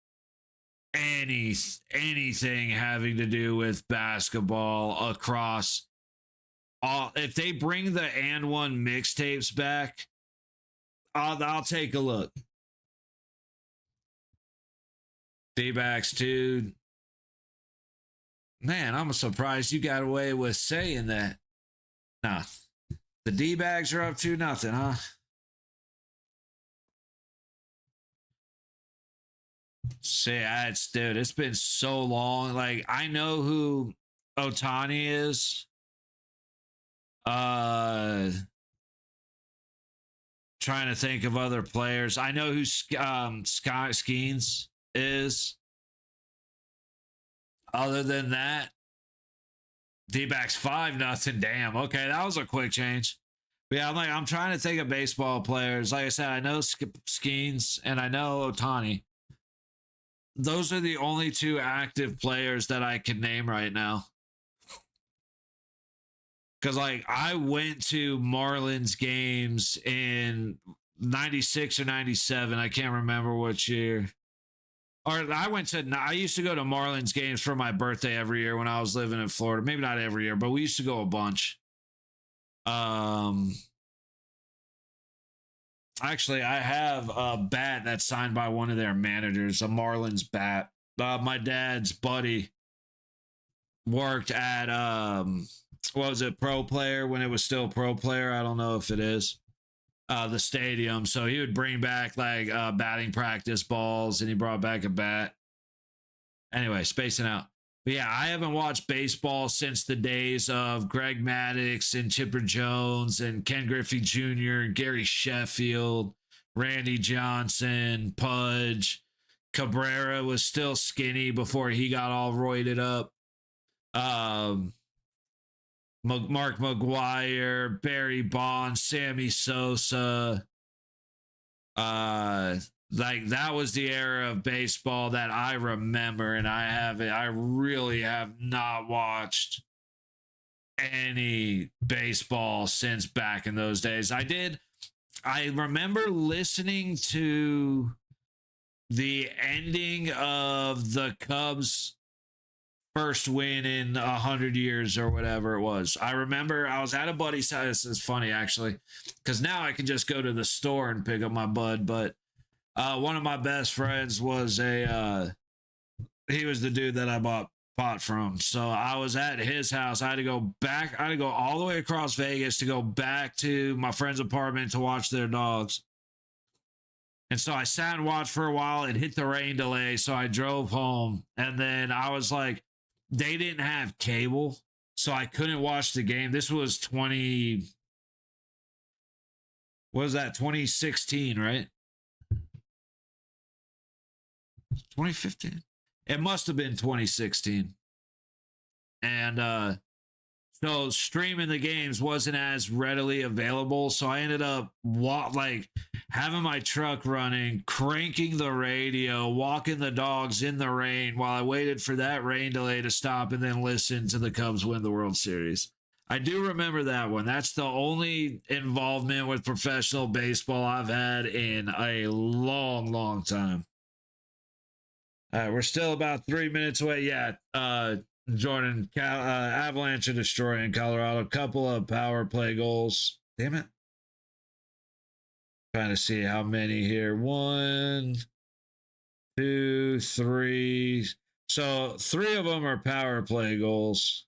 anything having to do with basketball across all. If they bring the And One mixtapes back, I'll take a look. D-backs, dude. Man, I'm surprised you got away with saying that. Nah. The D-bags are up to nothing, huh? See, dude, it's been so long. Like, I know who Otani is. Trying to think of other players. I know who Scott Skeens is. Other than that, D-backs 5-0. Damn. Okay, that was a quick change. Yeah, I'm trying to think of baseball players. Like I said, I know Skeens and I know Otani. Those are the only two active players that I can name right now. Because, like, I went to Marlins games in 96 or 97. I can't remember which year. Or I used to go to Marlins games for my birthday every year when I was living in Florida. Maybe not every year, but we used to go a bunch. Actually, I have a bat that's signed by one of their managers, a Marlins bat. My dad's buddy worked at what was it, Pro Player, when it was still Pro Player. I don't know if it is. The stadium. So he would bring back like batting practice balls, and he brought back a bat. Anyway, spacing out. But yeah, I haven't watched baseball since the days of Greg Maddux and Chipper Jones and Ken Griffey Jr., Gary Sheffield, Randy Johnson, Pudge. Cabrera was still skinny before he got all roided up. Mark McGuire, Barry Bonds, Sammy Sosa. Like that was the era of baseball that I remember, and I really have not watched any baseball since back in those days. I remember listening to the ending of the Cubs' first win in 100 years or whatever it was. I remember I was at a buddy's house. This is funny, actually, because now I can just go to the store and pick up my bud. But one of my best friends was he was the dude that I bought pot from. So I was at his house. I had to go all the way across Vegas to go back to my friend's apartment to watch their dogs. And so I sat and watched for a while. It hit the rain delay, so I drove home. And then I was like, they didn't have cable, so I couldn't watch the game. This was 2016, right? 2015. It must have been 2016. And so streaming the games wasn't as readily available, so I ended up having my truck running, cranking the radio, walking the dogs in the rain while I waited for that rain delay to stop, and then listen to the Cubs win the World Series. I do remember that one. That's the only involvement with professional baseball I've had in a long, long time. All right, we're still about 3 minutes away. Yeah, Jordan, Avalanche are destroying Colorado. Couple of power play goals. Damn it. Trying to see how many here. 1, 2, 3. So 3 of them are power play goals.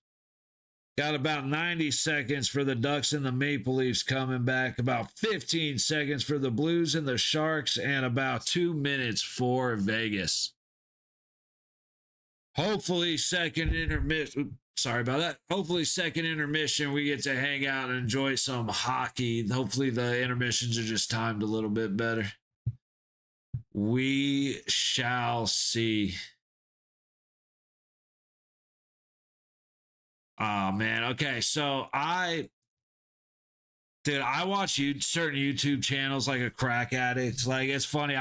Got about 90 seconds for the Ducks and the Maple Leafs coming back. About 15 seconds for the Blues and the Sharks. And about 2 minutes for Vegas. Hopefully second intermission. Sorry about that. Hopefully second intermission, we get to hang out and enjoy some hockey. Hopefully the intermissions are just timed a little bit better. We shall see. Oh, man. Okay, so I watch certain YouTube channels like a crack addict. Like, it's funny.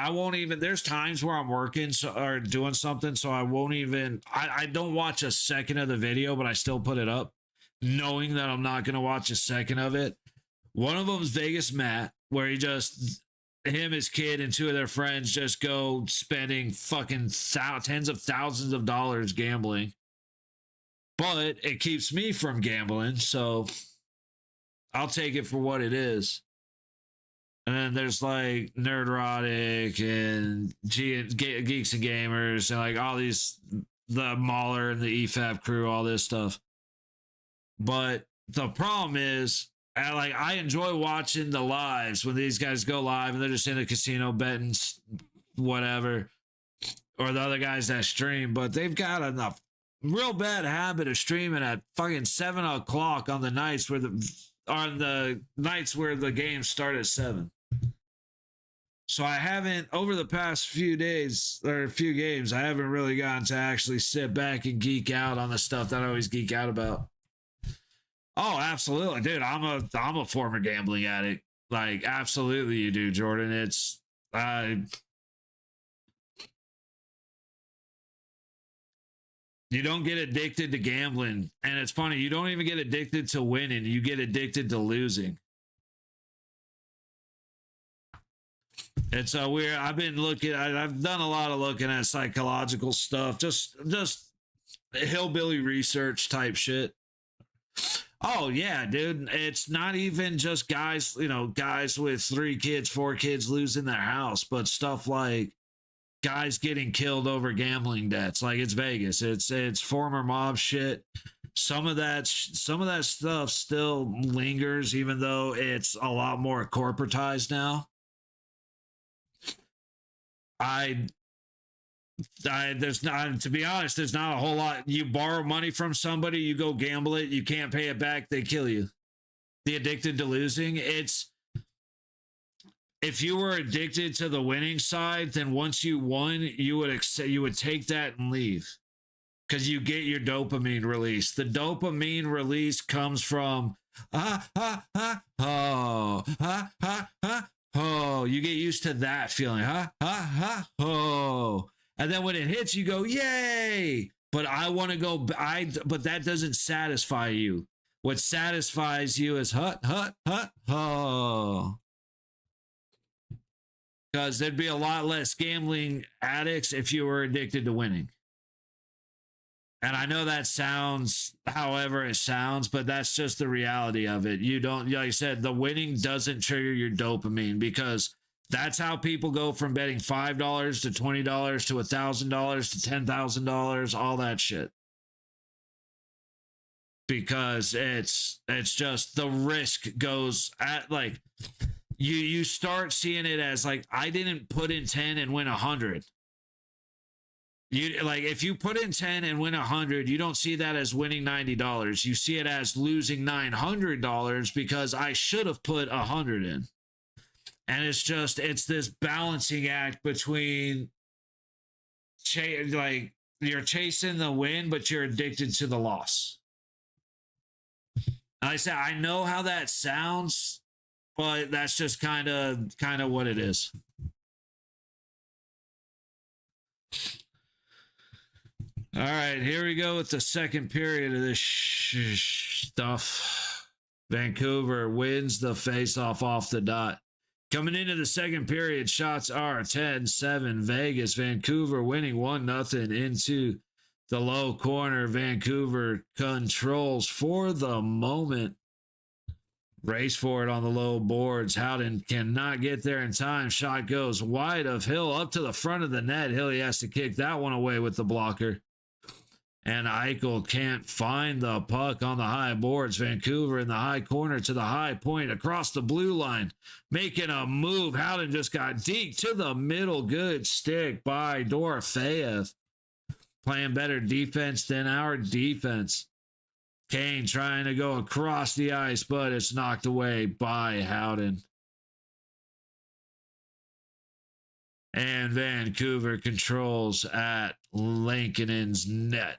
There's times where I'm working or doing something, so I won't even, I don't watch a second of the video, but I still put it up, knowing that I'm not going to watch a second of it. One of them is Vegas Matt, where him, his kid, and 2 of their friends just go spending fucking tens of thousands of dollars gambling. But it keeps me from gambling, so I'll take it for what it is. And then there's like Nerdrotic and Geeks and Gamers and like all these, the Mahler and the EFAB crew, all this stuff. But the problem is, I enjoy watching the lives when these guys go live and they're just in a casino betting whatever, or the other guys that stream, but they've got a real bad habit of streaming at fucking 7 o'clock on the nights where the games start at 7. So I haven't, over the past few days or a few games, I haven't really gotten to actually sit back and geek out on the stuff that I always geek out about. Oh, absolutely, dude. I'm a former gambling addict. Like, absolutely, you do, Jordan. It's you don't get addicted to gambling, and it's funny. You don't even get addicted to winning. You get addicted to losing. It's weird. I've been looking. I've done a lot of looking at psychological stuff. Just hillbilly research type shit. Oh yeah, dude. It's not even just guys, guys with 3 kids, 4 kids losing their house, but stuff like guys getting killed over gambling debts. Like, it's Vegas. It's former mob shit. Some of that stuff still lingers, even though it's a lot more corporatized now. There's not, to be honest, there's not a whole lot. You borrow money from somebody, you go gamble it, you can't pay it back, they kill you. The addicted to losing, if you were addicted to the winning side, then once you won, you would take that and leave, because you get your dopamine release. The dopamine release comes from oh, you get used to that feeling, oh. And then when it hits, you go, yay! But I want to go. But that doesn't satisfy you. What satisfies you is oh. Because there'd be a lot less gambling addicts if you were addicted to winning. And I know that sounds however it sounds, but that's just the reality of it. You don't, like I said, the winning doesn't trigger your dopamine, because that's how people go from betting $5 to $20 to $1,000 to $10,000, all that shit. Because it's just the risk goes at, like, you start seeing it as like, I didn't put in 10 and win 100. You, like, if you put in 10 and win 100, you don't see that as winning $90. You see it as losing $900 because I should have put 100 in. And it's this balancing act between like, you're chasing the win, but you're addicted to the loss. Like I said, I know how that sounds, but that's just kind of what it is. All right, here we go with the second period of this stuff. Vancouver wins the faceoff off the dot. Coming into the second period, shots are 10-7 Vegas. Vancouver winning 1-0 into the low corner. Vancouver controls for the moment. Race for it on the low boards. Howden cannot get there in time. Shot goes wide of Hill up to the front of the net. Hill, he has to kick that one away with the blocker. And Eichel can't find the puck on the high boards. Vancouver in the high corner to the high point across the blue line. Making a move. Howden just got deep to the middle. Good stick by Dorofeyev. Playing better defense than our defense. Kane trying to go across the ice, but it's knocked away by Howden. And Vancouver controls at Lankinen's net.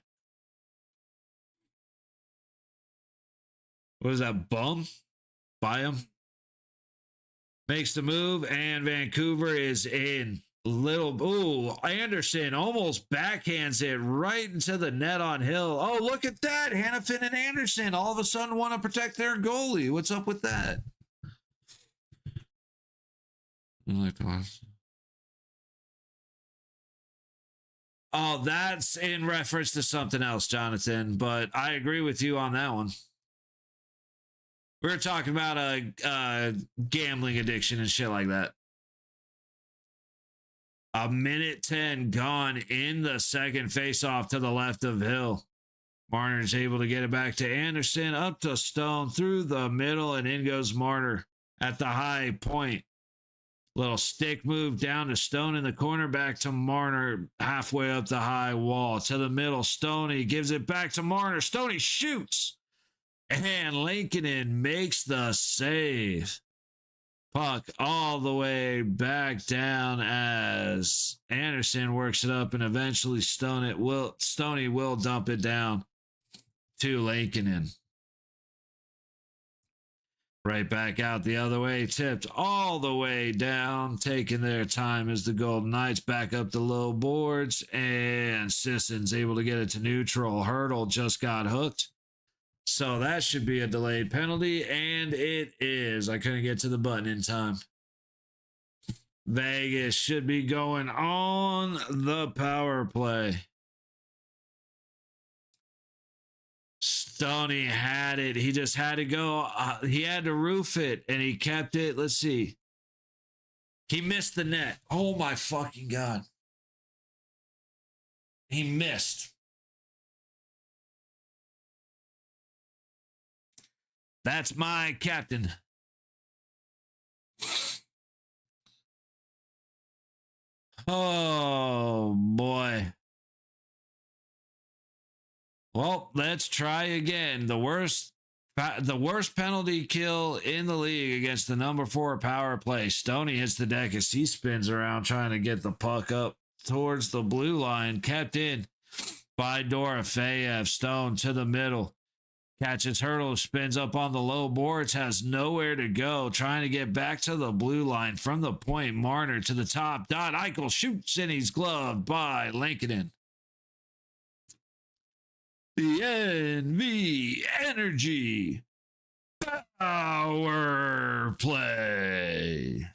What is that, bum? By him? Makes the move, and Vancouver is in. Anderson almost backhands it right into the net on Hill. Oh, look at that. Hannafin and Anderson all of a sudden want to protect their goalie. What's up with that? Oh, that's in reference to something else, Jonathan, but I agree with you on that one. We're talking about a gambling addiction and shit like that. A minute 10 gone in the second faceoff to the left of Hill. Marner's able to get it back to Anderson, up to Stone, through the middle, and in goes Marner at the high point. Little stick move down to Stone in the corner, back to Marner halfway up the high wall. To the middle, Stoney gives it back to Marner. Stoney shoots, and Lankinen makes the save. Puck all the way back down as Anderson works it up, and eventually Stoney will dump it down to Lankinen. Right back out the other way, tipped all the way down, taking their time as the Golden Knights back up the low boards, and Sisson's able to get it to neutral. Hurdle just got hooked. So that should be a delayed penalty, and it is. I couldn't get to the button in time. Vegas should be going on the power play. Stoney had it. He just had to go. He had to roof it, and he kept it. Let's see. He missed the net. Oh, my fucking God. He missed. That's my captain. Oh, boy. Well, let's try again. The worst penalty kill in the league against the number 4 power play. Stoney hits the deck as he spins around trying to get the puck up towards the blue line. Kept in by Dorofeyev. Stone to the middle. Catches Hurdle, spins up on the low boards, has nowhere to go, trying to get back to the blue line from the point. Marner to the top dot. Eichel shoots and he's gloved by Lankinen. The NV Energy Power Play.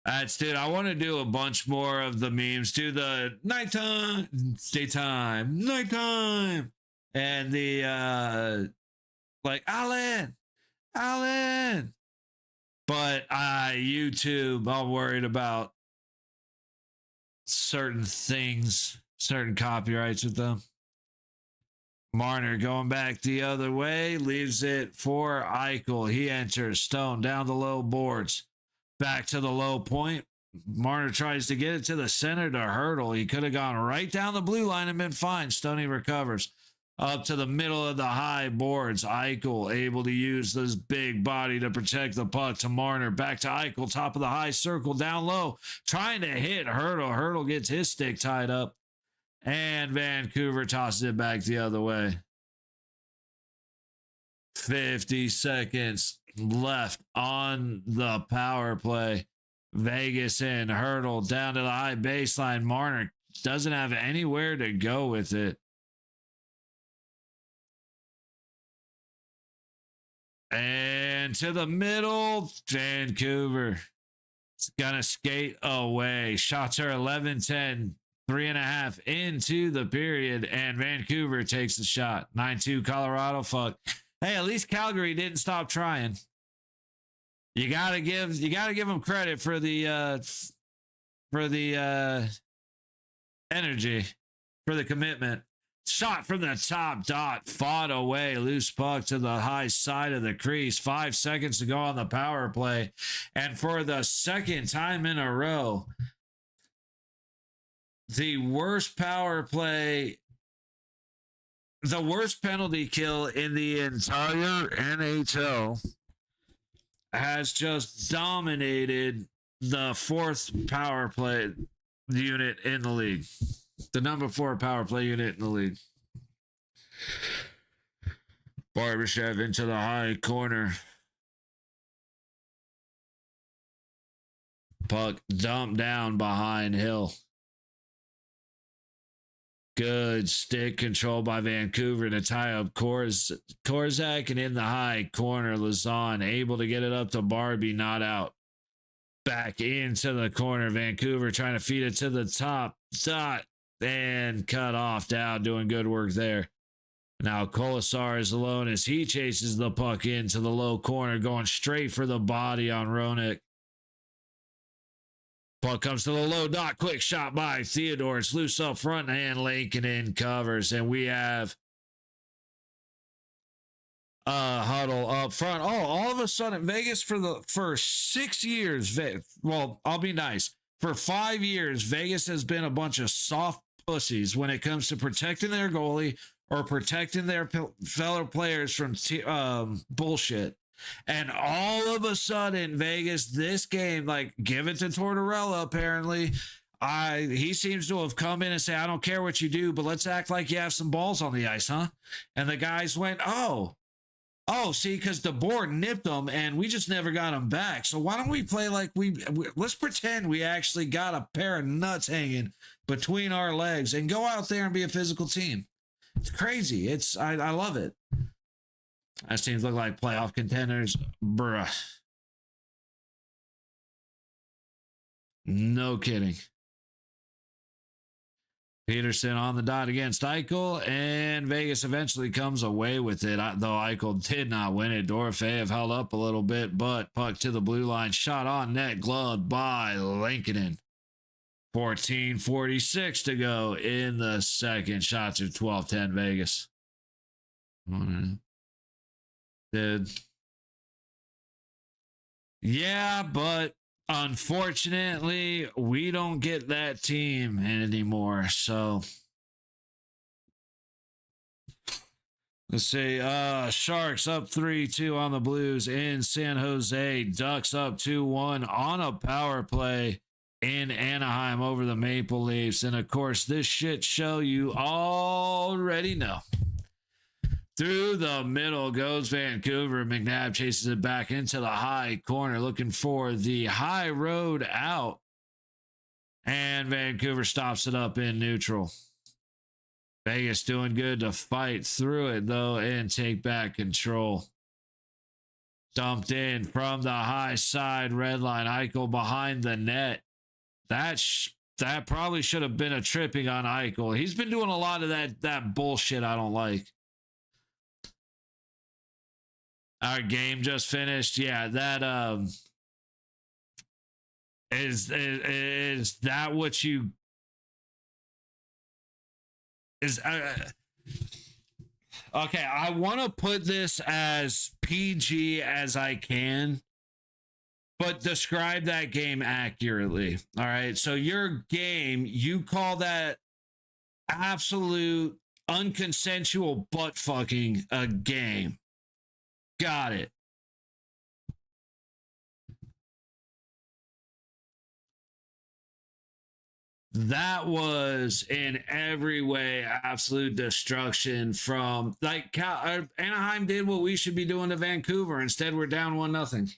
That's dude. I want to do a bunch more of the memes. Do the nighttime, daytime, nighttime, and the like Alan. But YouTube, I'm worried about certain things, certain copyrights with them. Marner going back the other way, leaves it for Eichel. He enters. Stone down the low boards. Back to the low point. Marner tries to get it to the center to Hurdle. He could have gone right down the blue line and been fine. Stoney recovers. Up to the middle of the high boards. Eichel able to use this big body to protect the puck to Marner. Back to Eichel. Top of the high circle. Down low. Trying to hit Hurdle. Hurdle gets his stick tied up. And Vancouver tosses it back the other way. 50 seconds left on the power play. Vegas in. Hurdle down to the high baseline. Marner doesn't have anywhere to go with it. And to the middle, Vancouver. It's gonna skate away. Shots are 11-10, 3.5 into the period, and Vancouver takes the shot. 9-2 Colorado. Fuck. Hey, at least Calgary didn't stop trying. You gotta give them credit for the energy, for the commitment. Shot from the top dot, fought away, loose puck to the high side of the crease. 5 seconds to go on the power play, and for the second time in a row, the worst power play. The worst penalty kill in the entire NHL has just dominated the 4th power play unit in the league. The number 4 power play unit in the league. Barbashev into the high corner. Puck dumped down behind Hill. Good stick control by Vancouver to tie up Korzak, and in the high corner, Lazon able to get it up to Barbie, not out. Back into the corner, Vancouver trying to feed it to the top dot and cut off. Down doing good work there. Now Kolasar is alone as he chases the puck into the low corner, going straight for the body on Roenick. Puck comes to the low dot. Quick shot by Theodore. It's loose up front, and Lankinen covers. And we have Huddle up front. Oh, all of a sudden, Vegas for 6 years. Well, I'll be nice. For 5 years, Vegas has been a bunch of soft pussies when it comes to protecting their goalie or protecting their fellow players from bullshit. And all of a sudden, Vegas, this game, like, give it to Tortorella, apparently. He seems to have come in and say, I don't care what you do, but let's act like you have some balls on the ice, huh? And the guys went, oh, see, because the board nipped them and we just never got them back. So why don't we play like let's pretend we actually got a pair of nuts hanging between our legs and go out there and be a physical team. It's crazy. I love it. That teams look like playoff contenders. Bruh. No kidding. Peterson on the dot against Eichel, and Vegas eventually comes away with it, though Eichel did not win it. Dorofeyev held up a little bit, but puck to the blue line, shot on net, gloved by Lankinen. 14:46 to go in the second. Shots are 12-10 Vegas. Did. Yeah, but unfortunately, we don't get that team anymore. So let's see. Sharks up 3-2 on the Blues in San Jose. Ducks up 2-1 on a power play in Anaheim over the Maple Leafs. And of course, this shit show you already know. Through the middle goes Vancouver. McNabb chases it back into the high corner, looking for the high road out. And Vancouver stops it up in neutral. Vegas doing good to fight through it, though, and take back control. Dumped in from the high side, red line. Eichel behind the net. That probably should have been a tripping on Eichel. He's been doing a lot of that bullshit I don't like. Our game just finished. Yeah, that is that what you is okay, I want to put this as PG as I can, but describe that game accurately. All right, so your game, you call that absolute unconsensual butt fucking a game. Got it. That was in every way absolute destruction from like Anaheim did what we should be doing to Vancouver. Instead, we're down 1-0.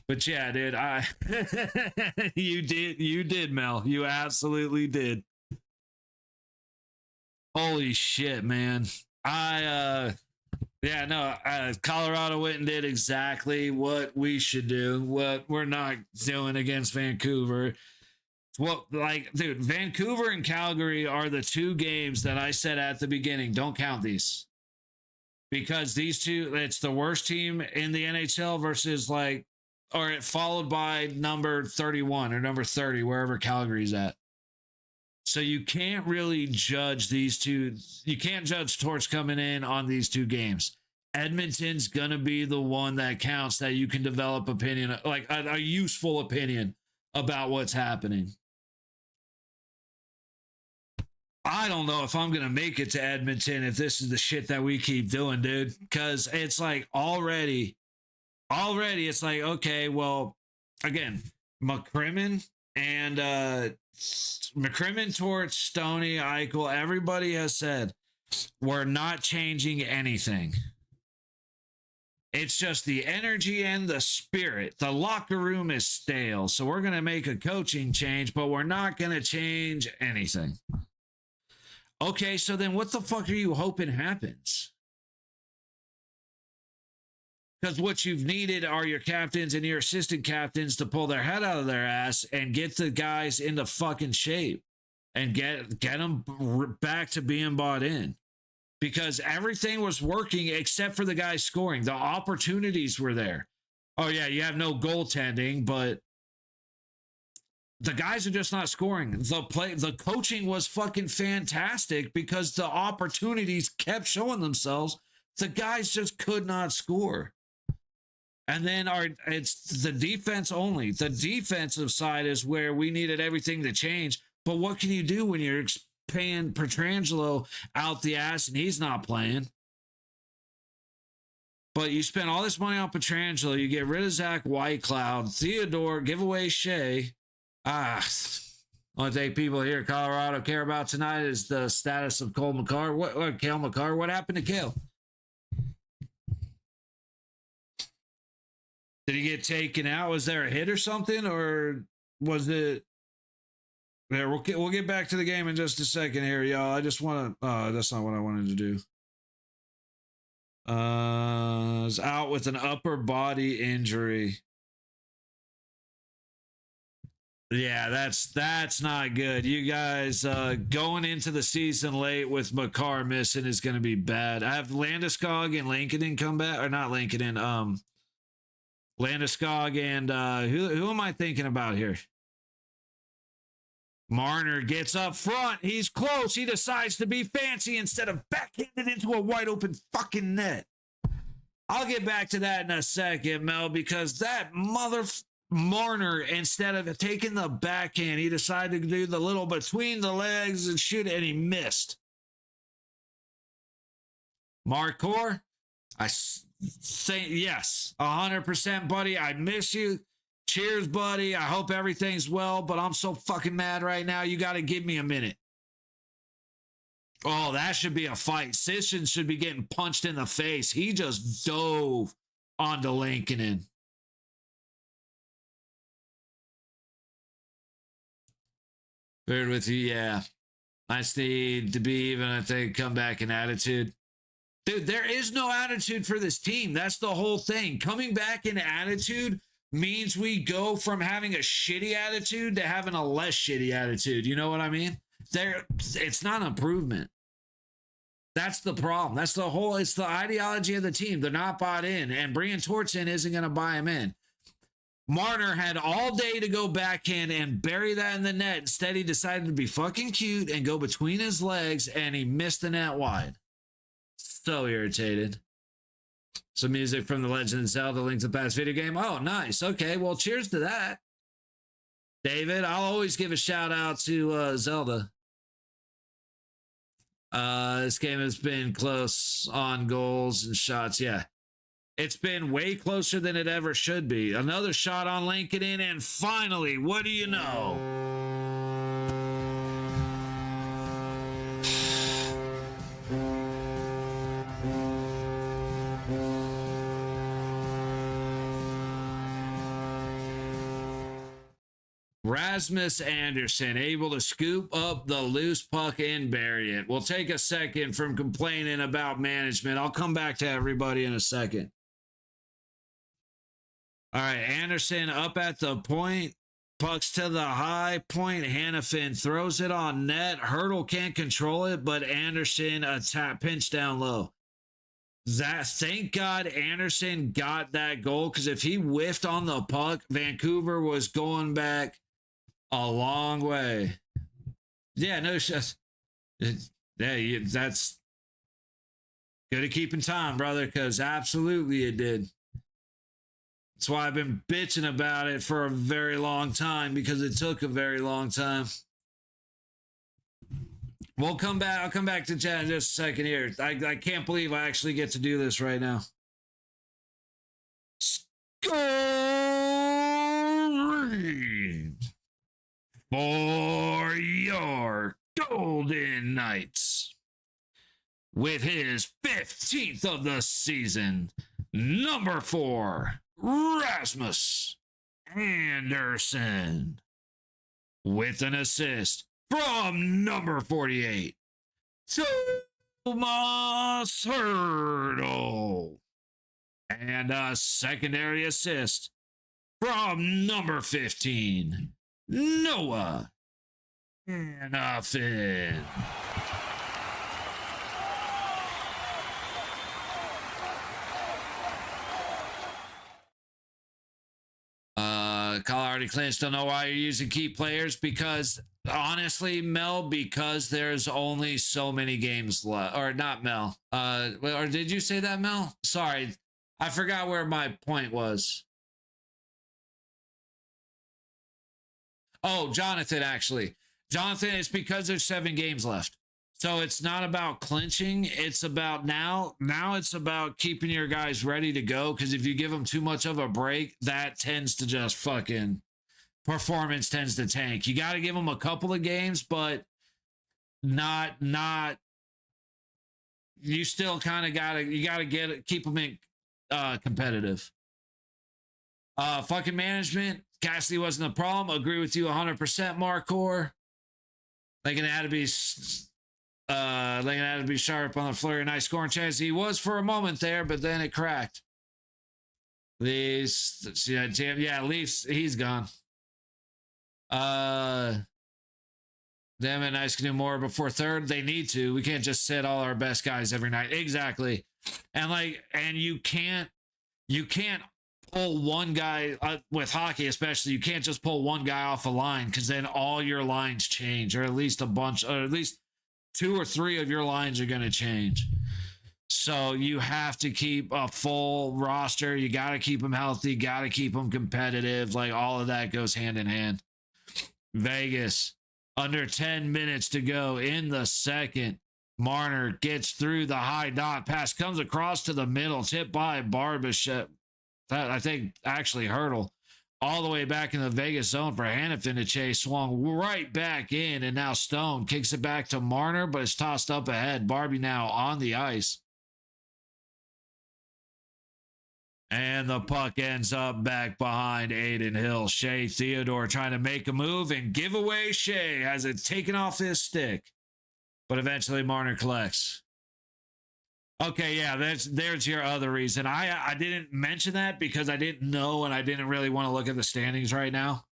But yeah, dude, you did, Mel. You absolutely did. Holy shit, man. Colorado went and did exactly what we should do, what we're not doing against Vancouver. Dude, Vancouver and Calgary are the two games that I said at the beginning, don't count these. Because these two, it's the worst team in the NHL versus followed by number 31 or number 30, wherever Calgary's at. So you can't really judge these two. You can't judge Torch coming in on these two games. Edmonton's going to be the one that counts, that you can develop opinion, like a useful opinion about what's happening. I don't know if I'm going to make it to Edmonton if this is the shit that we keep doing, dude. Because it's like already it's like, okay, well, again, McCrimmon and McCrimmon, Torch, Stoney, Eichel, everybody has said we're not changing anything. It's just the energy and the spirit. The locker room is stale, so we're going to make a coaching change, but we're not going to change anything. Okay, so then what the fuck are you hoping happens? Because what you've needed are your captains and your assistant captains to pull their head out of their ass and get the guys into fucking shape and get them back to being bought in. Because everything was working except for the guys scoring. The opportunities were there. Oh, yeah, you have no goaltending, but the guys are just not scoring. The coaching was fucking fantastic because the opportunities kept showing themselves. The guys just could not score. And then it's the defense only. The defensive side is where we needed everything to change. But what can you do when you're paying Pietrangelo out the ass and he's not playing? But you spend all this money on Pietrangelo. You get rid of Zach Whitecloud, Theodore, give away Shea. Only thing people here in Colorado care about tonight is the status of Cole McCarr. What Cale McCarr? What happened to Cale? Did he get taken out? Was there a hit or something, or was it? Yeah, we'll get back to the game in just a second here, y'all. I just want to. That's not what I wanted to do. Is out with an upper body injury. Yeah, that's not good. You guys going into the season late with McCarr missing is going to be bad. I have Landeskog and Lankinen come back, or not Lankinen. Landeskog and who am I thinking about here? Marner gets up front. He's close. He decides to be fancy instead of backhanded into a wide open fucking net. I'll get back to that in a second, Mel, because that Marner, instead of taking the backhand, he decided to do the little between the legs and shoot it, and he missed. Marcour, I say yes, 100%, buddy. I miss you. Cheers, buddy. I hope everything's well, but I'm so fucking mad right now. You got to give me a minute. Oh, that should be a fight. Sisson should be getting punched in the face. He just dove onto Lankinen. Paired with you, yeah. Nice need to be even, I think, comeback and attitude. Dude, there is no attitude for this team. That's the whole thing. Coming back in attitude means we go from having a shitty attitude to having a less shitty attitude. You know what I mean? It's not an improvement. That's the problem. It's the ideology of the team. They're not bought in, and Brian Tortson isn't going to buy him in. Marner had all day to go backhand and bury that in the net. Instead, he decided to be fucking cute and go between his legs, and he missed the net wide. So irritated. Some music from The Legend of Zelda: Link to the Past video game. Oh, nice. Okay, well, cheers to that. David, I'll always give a shout out to Zelda. This game has been close on goals and shots. Yeah. It's been way closer than it ever should be. Another shot on Lankinen, and finally, what do you know? Rasmus Anderson able to scoop up the loose puck and bury it. We'll take a second from complaining about management. I'll come back to everybody in a second. All right, Anderson up at the point. Pucks to the high point. Hannafin throws it on net. Hurdle can't control it, but Anderson pinch down low. Thank God Anderson got that goal, because if he whiffed on the puck, Vancouver was going back a long way. Yeah, no shit. Yeah, that's good at keeping time, brother, because absolutely it did. That's why I've been bitching about it for a very long time, because it took a very long time. We'll come back. I'll come back to chat in just a second here. I can't believe I actually get to do this right now. Scoring for your Golden Knights with his 15th of the season, number 4, Rasmus Anderson, with an assist from number 48, Thomas Hurdle, and a secondary assist from number 15, Noah Hannafin. Call already clinched. Don't know why you're using key players, because honestly, Mel, because there's only so many games left. Or not Mel. Or did you say that, Mel? Sorry, I forgot where my point was. Oh, Jonathan, actually. Jonathan, it's because there's 7 games left. So it's not about clinching. It's about now it's about keeping your guys ready to go. Because if you give them too much of a break, that tends to just fucking performance tends to tank. You got to give them a couple of games, but not you still kind of gotta keep them in competitive. Fucking management. Cassidy wasn't a problem. Agree with you 100%, Marcor. Lincoln had to be sharp on the flurry. Nice scoring chance. He was for a moment there, but then it cracked. Leafs, yeah, Leafs, he's gone. Them and Ice can do more before third. They need to. We can't just sit all our best guys every night. Exactly. And you can't pull one guy with hockey, especially. You can't just pull one guy off a line, because then all your lines change, or at least a bunch, or at least 2 or 3 of your lines are going to change. So you have to keep a full roster. You got to keep them healthy, got to keep them competitive. Like, all of that goes hand in hand. Vegas, under 10 minutes to go in the second. Marner gets through the high dot. Pass comes across to the middle. Tipped by Barbashev. That, I think, actually Hurdle. All the way back in the Vegas zone for Hannafin to chase. Swung right back in. And now Stone kicks it back to Marner, but it's tossed up ahead. Barbie now on the ice. And the puck ends up back behind Aiden Hill. Shea Theodore trying to make a move and give away Shea. Has it taken off his stick. But eventually Marner collects. Okay, yeah, there's your other reason. I didn't mention that because I didn't know and I didn't really want to look at the standings right now.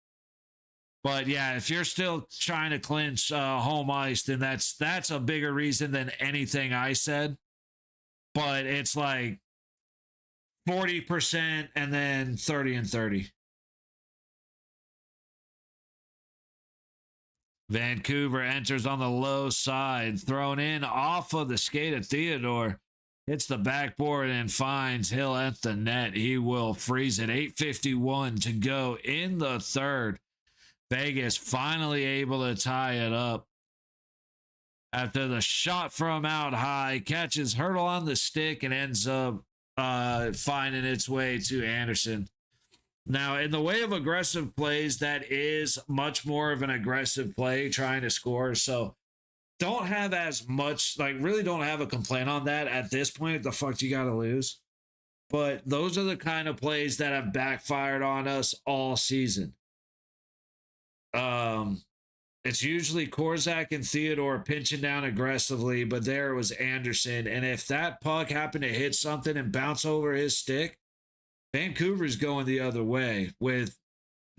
But yeah, if you're still trying to clinch home ice, then that's a bigger reason than anything I said. But it's like 40% and then 30 and 30. Vancouver enters on the low side, thrown in off of the skate of Theodore. Hits the backboard and finds Hill at the net. He will freeze it. 8:51 to go in the third. Vegas finally able to tie it up. After the shot from out high, catches Hurdle on the stick and ends up finding its way to Anderson. Now, in the way of aggressive plays, that is much more of an aggressive play, trying to score. So don't have as much, really don't have a complaint on that at this point. The fuck you got to lose. But those are the kind of plays that have backfired on us all season. It's usually Korzak and Theodore pinching down aggressively, but there was Anderson. And if that puck happened to hit something and bounce over his stick, Vancouver's going the other way with,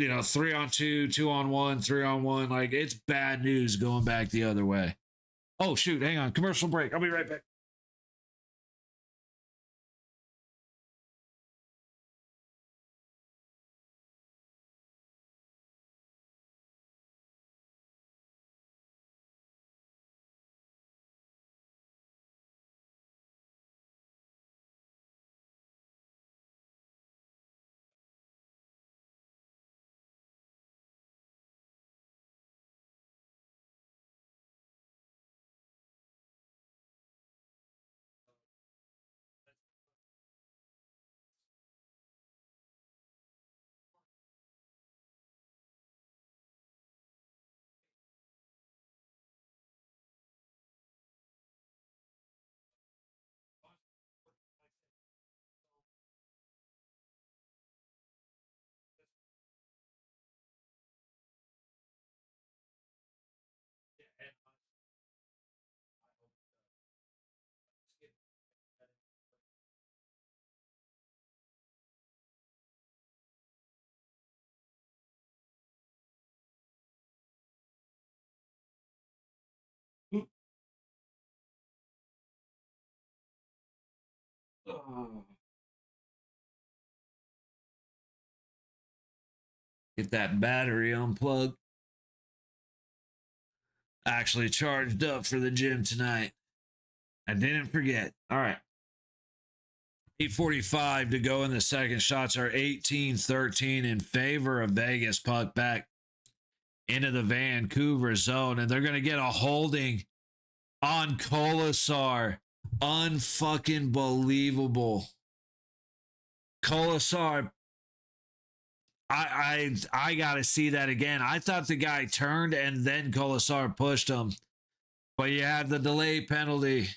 3-on-2, 2-on-1, 3-on-1. Like, it's bad news going back the other way. Oh, shoot. Hang on. Commercial break. I'll be right back. Get that battery unplugged. Actually charged up for the gym tonight. I didn't forget. All right. 8:45 to go in the second. Shots are 18-13 in favor of Vegas. Puck back into the Vancouver zone, and they're going to get a holding on Kolasar. Unfucking believable. Kolasar. I gotta see that again. I thought the guy turned and then Kolasar pushed him. But you have the delay penalty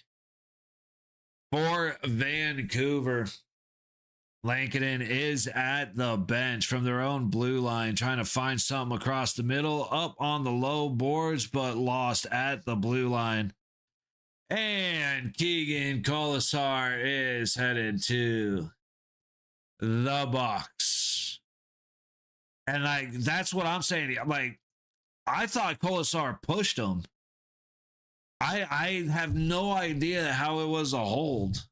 for Vancouver. Lankinen is at the bench from their own blue line, trying to find something across the middle, up on the low boards, but lost at the blue line. And Keegan Kolasar is headed to the box. And that's what I'm saying. Like, I thought Kolasar pushed him. I have no idea how it was a hold.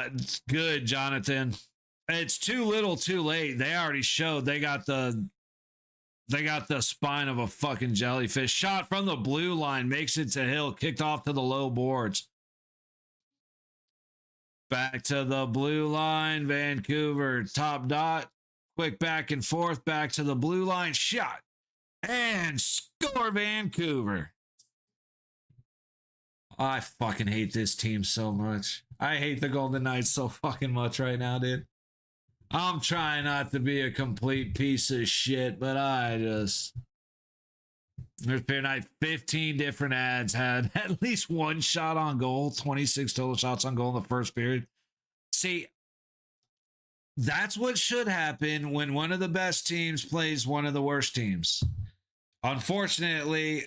It's good, Jonathan. It's too little, too late. They already showed they got the spine of a fucking jellyfish. Shot from the blue line, makes it to Hill, kicked off to the low boards. Back to the blue line, Vancouver, top dot. Quick back and forth, back to the blue line, shot. And score, Vancouver. I fucking hate this team so much. I hate the Golden Knights so fucking much right now, dude. I'm trying not to be a complete piece of shit, but there's been like 15 different ads had at least one shot on goal, 26 total shots on goal in the first period. See, that's what should happen when one of the best teams plays one of the worst teams. Unfortunately,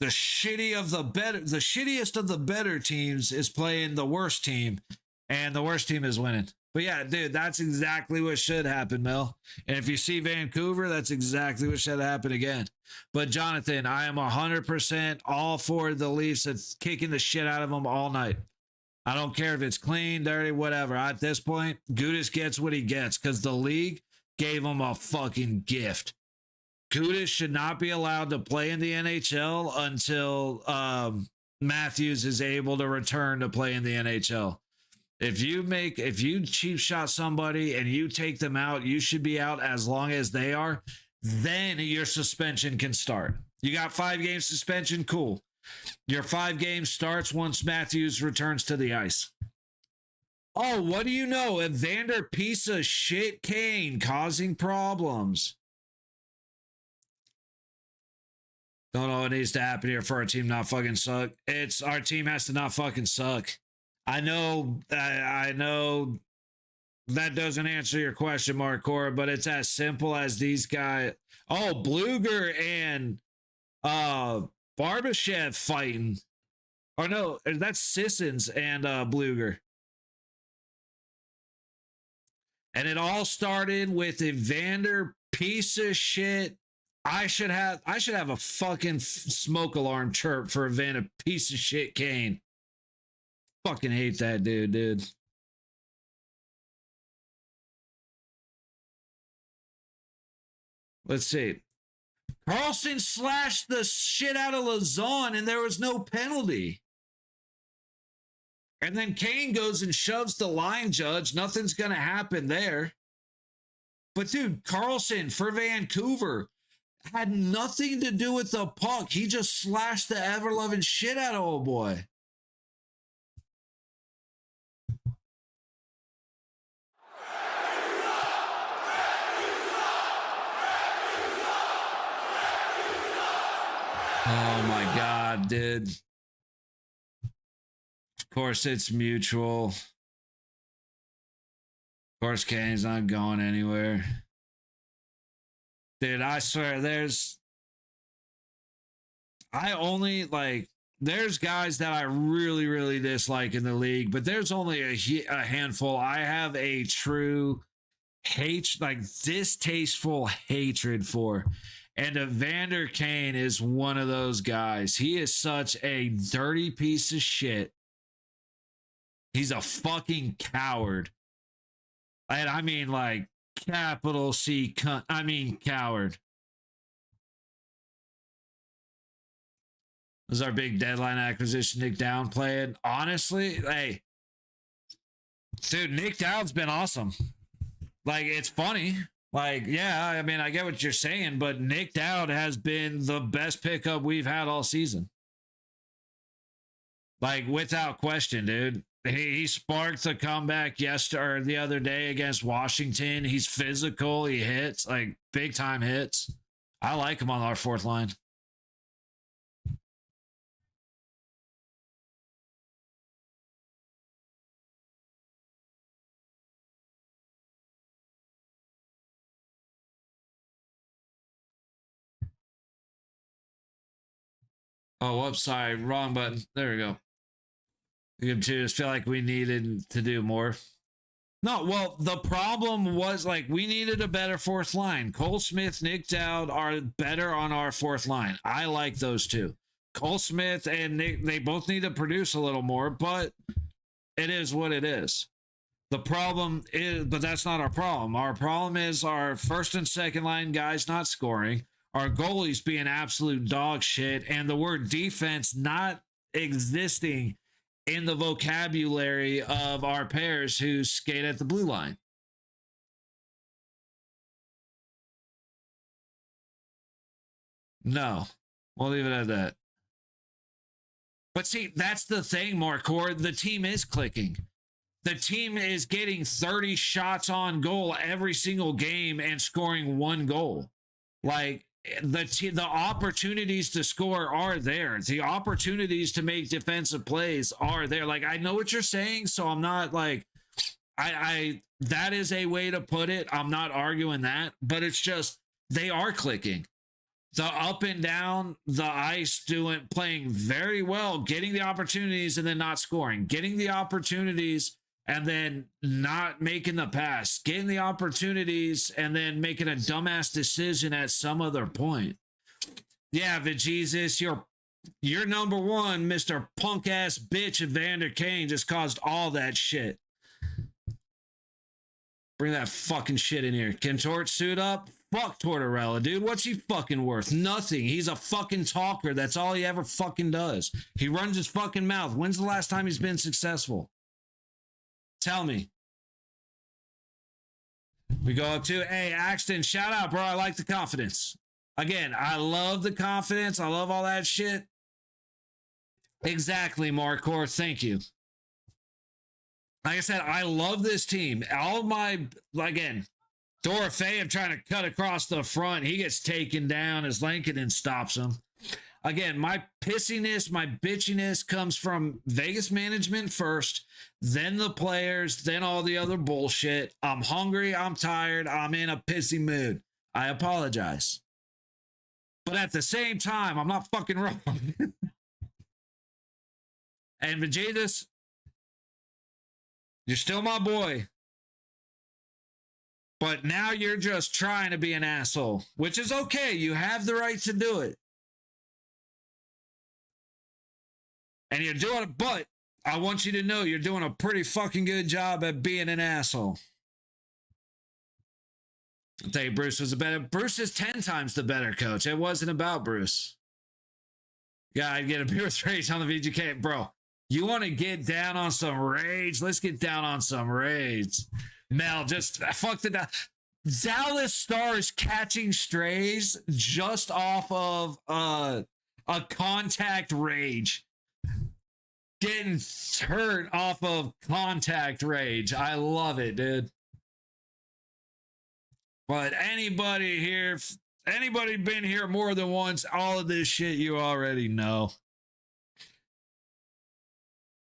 the shittiest of the better teams is playing the worst team, and the worst team is winning. But yeah, dude, that's exactly what should happen, Mel. And if you see Vancouver, that's exactly what should happen again. But Jonathan, I am 100% all for the Leafs and kicking the shit out of them all night. I don't care if it's clean, dirty, whatever. At this point, Gudas gets what he gets because the league gave him a fucking gift. Gudas should not be allowed to play in the NHL until Matthews is able to return to play in the NHL. If you cheap shot somebody and you take them out, you should be out as long as they are. Then your suspension can start. You got 5 game suspension, cool. Your 5 games starts once Matthews returns to the ice. Oh, what do you know? Evander piece of shit Kane causing problems. Don't know what needs to happen here for our team not fucking suck. It's our team has to not fucking suck. I know that doesn't answer your question, Mark Cora, but it's as simple as these guys. Oh, Bluger and Barbashev fighting. Or no, that's Sissons and Bluger. And it all started with Evander piece of shit. I should have a fucking smoke alarm chirp for Evander piece of shit Kane. Fucking hate that dude. Let's see. Carlson slashed the shit out of Lazon and there was no penalty. And then Kane goes and shoves the line judge. Nothing's going to happen there. But dude, Carlson for Vancouver had nothing to do with the puck. He just slashed the ever-loving shit out of old boy. Oh my God, dude. Of course, it's mutual. Of course, Kane's not going anywhere. Dude, I swear, there's guys that I really, really dislike in the league, but there's only a handful. I have a true distasteful hatred for. And Evander Kane is one of those guys. He is such a dirty piece of shit. He's a fucking coward. And I mean like capital C, I mean coward. This is our big deadline acquisition, Nick Down playing. Honestly, hey, dude, Nick Dowd's been awesome. Like, it's funny. Like, yeah, I mean, I get what you're saying, but Nick Dowd has been the best pickup we've had all season. Like, without question, dude. He sparked the comeback yesterday or the other day against Washington. He's physical. He hits, like, big time hits. I like him on our fourth line. Oh, whoops, sorry, wrong button. There we go. You just feel like we needed to do more. No, well, the problem was like we needed a better fourth line. Cole Smith, Nick Dowd are better on our fourth line. I like those two. Cole Smith and Nick, they both need to produce a little more, but it is what it is. The problem is, but that's not our problem. Our problem is our first and second line guys not scoring, our goalies being absolute dog shit, and the word defense not existing in the vocabulary of our pairs who skate at the blue line. No, we'll leave it at that. But see, that's the thing, Marcor. The team is clicking. The team is getting 30 shots on goal every single game and scoring one goal. Like, the opportunities to score are there. The opportunities to make defensive plays are there. Like, I know what you're saying, so I'm not like, I that is a way to put it. I'm not arguing that, but it's just they are clicking. The up and down the ice playing very well, getting the opportunities and then not scoring, getting the opportunities and then not making the pass, getting the opportunities and then making a dumbass decision at some other point. Yeah, Jesus, you're number one, Mr. Punk ass bitch Evander Kane just caused all that shit. Bring that fucking shit in here. Can Tort suit up? Fuck Tortorella, dude. What's he fucking worth? Nothing. He's a fucking talker. That's all he ever fucking does. He runs his fucking mouth. When's the last time he's been successful? Tell me. We go up to, hey, Axton, shout out, bro. I like the confidence. Again, I love the confidence. I love all that shit. Exactly, Marcor. Thank you. Like I said, I love this team. All my, again, Dorofeyev trying to cut across the front. He gets taken down as Lankinen stops him. Again, my pissiness, my bitchiness comes from Vegas management first, then the players, then all the other bullshit. I'm hungry. I'm tired. I'm in a pissy mood. I apologize. But at the same time, I'm not fucking wrong. And Vajitas, you're still my boy. But now you're just trying to be an asshole, which is okay. You have the right to do it. And you're doing it, but I want you to know you're doing a pretty fucking good job at being an asshole. I'll tell you, Bruce was Bruce is 10 times the better coach. It wasn't about Bruce. Yeah, I'd get a beer with rage on the VGK. Bro, you want to get down on some rage? Let's get down on some rage. Mel, just fuck the Dallas Stars catching strays just off of a contact rage. Getting hurt off of contact rage. I love it, dude. But anybody here, anybody been here more than once, all of this shit you already know.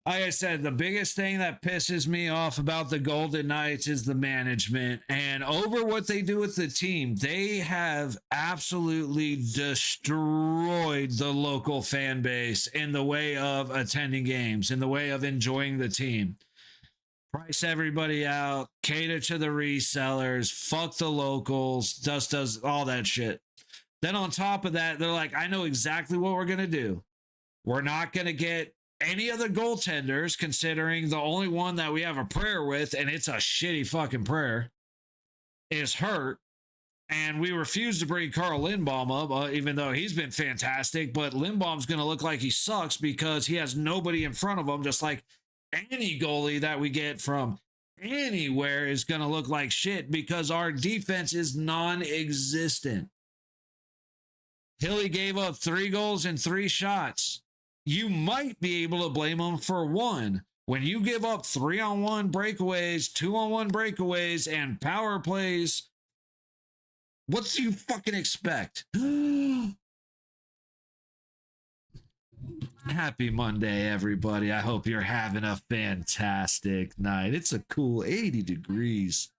Like I said, the biggest thing that pisses me off about the Golden Knights is the management. And over what they do with the team, they have absolutely destroyed the local fan base in the way of attending games, in the way of enjoying the team. Price everybody out, cater to the resellers, fuck the locals, does all that shit. Then on top of that, they're like, I know exactly what we're going to do. We're not going to get any other goaltenders, considering the only one that we have a prayer with, and it's a shitty fucking prayer, is hurt. And we refuse to bring Carl Lindbaum up, even though he's been fantastic. But Lindbaum's going to look like he sucks because he has nobody in front of him, just like any goalie that we get from anywhere is going to look like shit because our defense is non-existent. Hilly gave up 3 goals and 3 shots. You might be able to blame him for 1. When you give up 3-on-1 breakaways, 2-on-1 breakaways, and power plays, what do you fucking expect? Happy Monday, everybody. I hope you're having a fantastic night. It's a cool 80 degrees.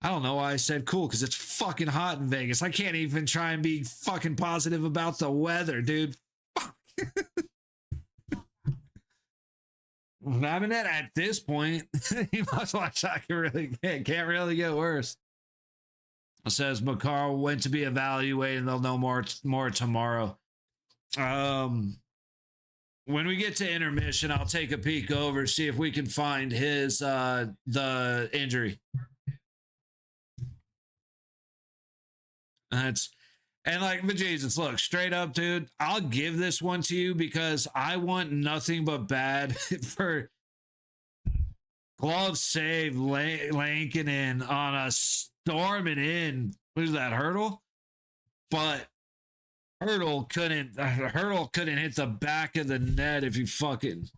I don't know why I said cool, because it's fucking hot in Vegas. I can't even try and be fucking positive about the weather, dude. Fuck. I mean, at this point, you must watch. I can't really get worse. It says McCarl went to be evaluated, and they'll know more tomorrow. When we get to intermission, I'll take a peek over, see if we can find his the injury. And like, but Jesus, look, straight up, dude, I'll give this one to you because I want nothing but bad for glove save Lankinen on a storming in. Who's that, Hurdle? But Hurdle couldn't hit the back of the net if you fucking.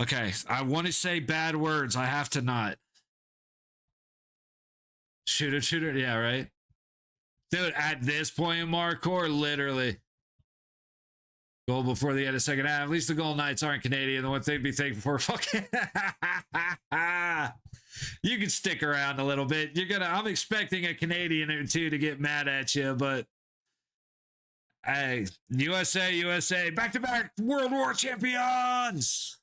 Okay, I want to say bad words. I have to not. Shooter, yeah, right? Dude, at this point in Marcor, literally. Goal before the end of second half. At least the Golden Knights aren't Canadian. The one they'd be thankful for. Fucking. You can stick around a little bit. I'm expecting a Canadian or two to get mad at you, but hey, USA, back-to-back World War champions.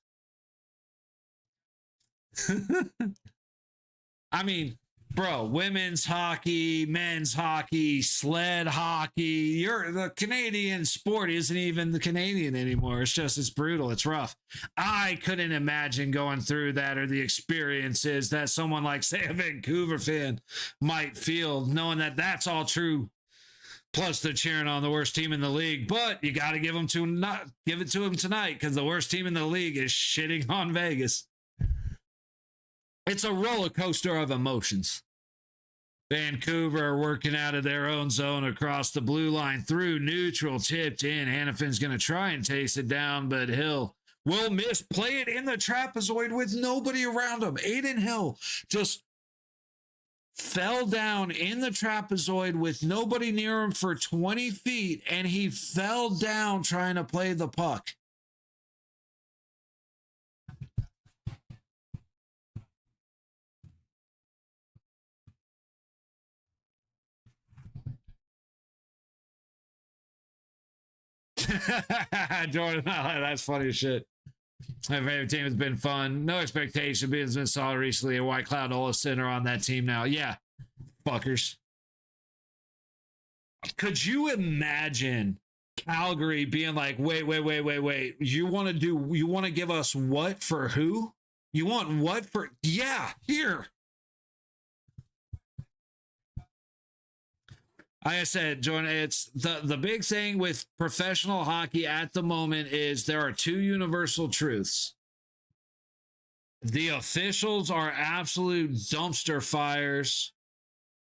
I mean, bro, women's hockey, men's hockey, sled hockey. The Canadian sport isn't even the Canadian anymore. It's brutal. It's rough. I couldn't imagine going through that or the experiences that someone like, say, a Vancouver fan might feel, knowing that that's all true. Plus, they're cheering on the worst team in the league. But you got to give it to them tonight because the worst team in the league is shitting on Vegas. It's a roller coaster of emotions. Vancouver working out of their own zone across the blue line through neutral, tipped in. Hannafin's going to try and chase it down, but Hill will miss. Play it in the trapezoid with nobody around him. Aiden Hill just fell down in the trapezoid with nobody near him for 20 feet, and he fell down trying to play the puck. Jordan, that's funny as shit. My favorite team has been fun. No expectation, but it's been solid recently. And White Cloud Olsen are on that team now. Yeah, fuckers. Could you imagine Calgary being like, wait. You want to give us what for who? You want what for? Yeah, here. Like I said, Jordan, it's the big thing with professional hockey at the moment is there are 2 universal truths. The officials are absolute dumpster fires.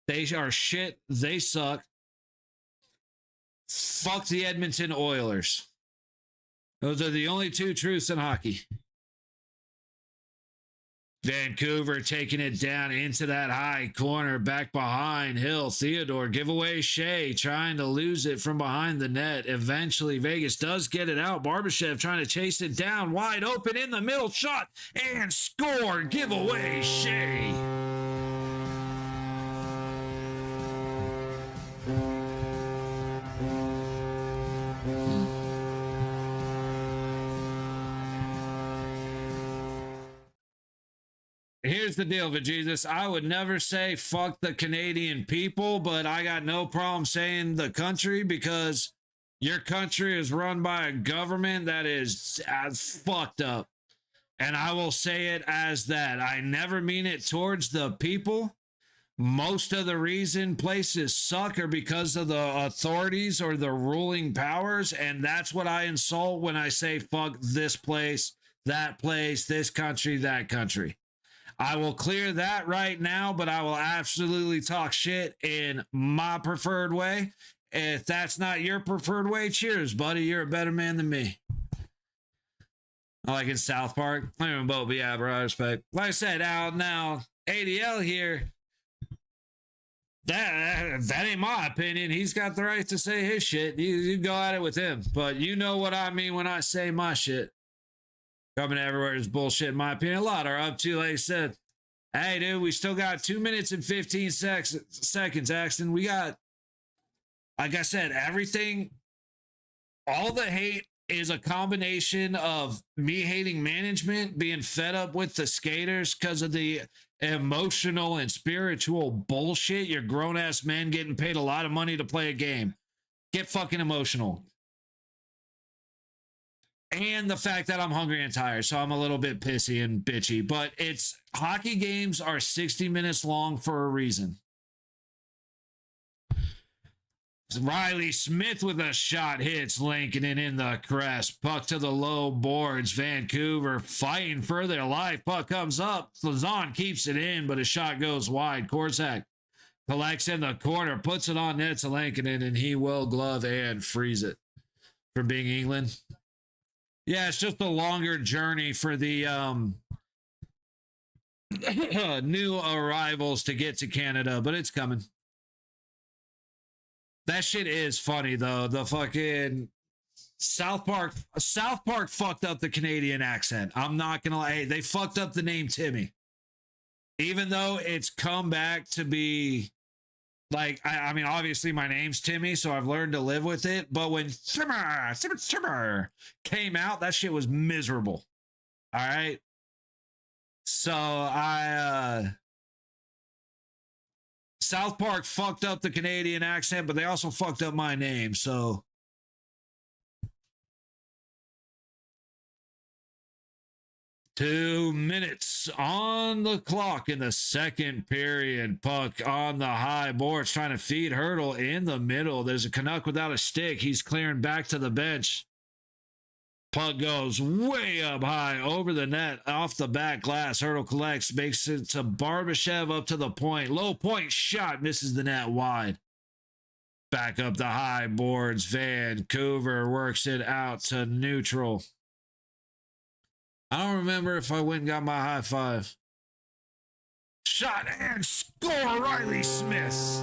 They are shit. They suck. Fuck the Edmonton Oilers. Those are the only 2 truths in hockey. Vancouver taking it down into that high corner, back behind Hill. Theodore, giveaway Shea, trying to lose it from behind the net. Eventually, Vegas does get it out. Barbashev trying to chase it down, wide open in the middle, shot, and score. Giveaway Shea. Here's the deal, Jesus. I would never say fuck the Canadian people, but I got no problem saying the country because Your country is run by a government that is fucked up. And I will say it as that. I never mean it towards the people. Most of the reason places suck are because of the authorities or the ruling powers. And that's what I insult when I say fuck this place, this country, that country. I will clear that right now, but I will absolutely talk shit in my preferred way. If that's not your preferred way, cheers, buddy. You're a better man than me. Like in South Park. I don't even vote, but yeah, bro, I respect. Like I said, now ADL here, that ain't my opinion. He's got the right to say his shit. You go at it with him. But you know what I mean when I say my shit. Coming everywhere is bullshit, in my opinion. A lot are up to, like I said. Hey, dude, we still got 2 minutes and 15 seconds, Axton. We got, like I said, everything, all the hate is a combination of me hating management, being fed up with the skaters because of the emotional and spiritual bullshit. You're grown-ass men getting paid a lot of money to play a game. Get fucking emotional. And the fact that I'm hungry and tired, so I'm a little bit pissy and bitchy. But it's hockey games are 60 minutes long for a reason. Riley Smith with a shot hits Lankinen in the crest. Puck to the low boards. Vancouver fighting for their life. Puck comes up. Lazon keeps it in, but a shot goes wide. Korczak collects in the corner, puts it on net to Lankinen, and he will glove and freeze it. From being England. Yeah, it's just a longer journey for the new arrivals to get to Canada, but it's coming. That shit is funny though. The fucking South Park fucked up the Canadian accent. I'm not gonna lie. Hey, they fucked up the name Timmy. Even though it's come back to be like, I mean, obviously my name's Timmy, so I've learned to live with it. But when Timmer came out, that shit was miserable. All right. So South Park fucked up the Canadian accent, but they also fucked up my name. So 2 minutes on the clock in the second period. Puck on the high boards, trying to feed Hurdle in the middle. There's a Canuck without a stick. He's clearing back to the bench. Puck goes way up high over the net, off the back glass. Hurdle collects, makes it to Barbashev up to the point. Low point shot, misses the net wide. Back up the high boards. Vancouver works it out to neutral. I don't remember if I went and got my high five. Shot and score, Riley Smith.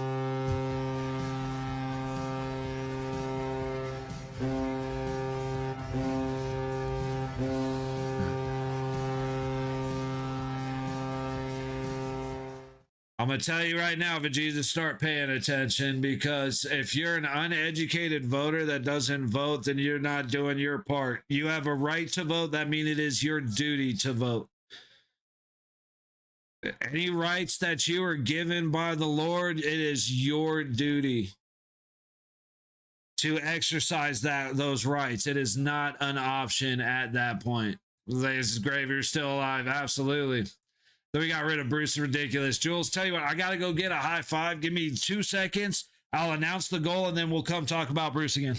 I'm going to tell you right now, Vegeta, start paying attention, because if you're an uneducated voter that doesn't vote, then you're not doing your part. You have a right to vote. That means it is your duty to vote. Any rights that you are given by the Lord, it is your duty to exercise those rights. It is not an option at that point. This is great if you're still alive. Absolutely. Then we got rid of Bruce Ridiculous. Jules, tell you what, I got to go get a high five. Give me 2 seconds. I'll announce the goal, and then we'll come talk about Bruce again.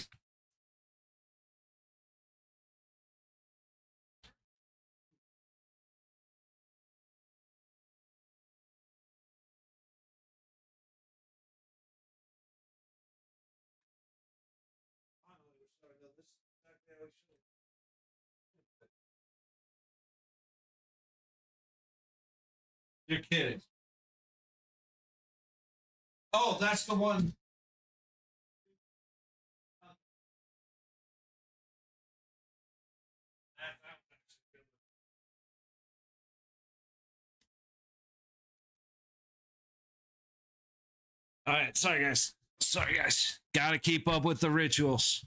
You're kidding. Oh, that's the one. All right. Sorry, guys. Got to keep up with the rituals.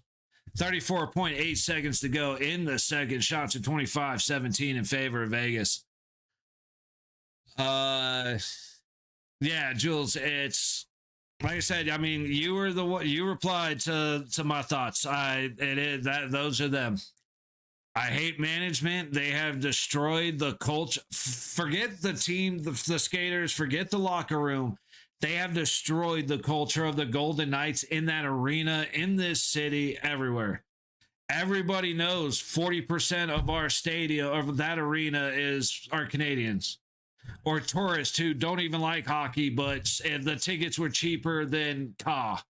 34.8 seconds to go in the second. Shots at 25-17 in favor of Vegas. Yeah, Jules, it's like I said, I mean, you were the one, you replied to my thoughts. Those are them. I hate management. They have destroyed the culture. Forget the team, the skaters, forget the locker room. They have destroyed the culture of the Golden Knights in that arena, in this city, everywhere. Everybody knows 40% of our stadium, of that arena, are Canadians or tourists who don't even like hockey, but the tickets were cheaper than Ka.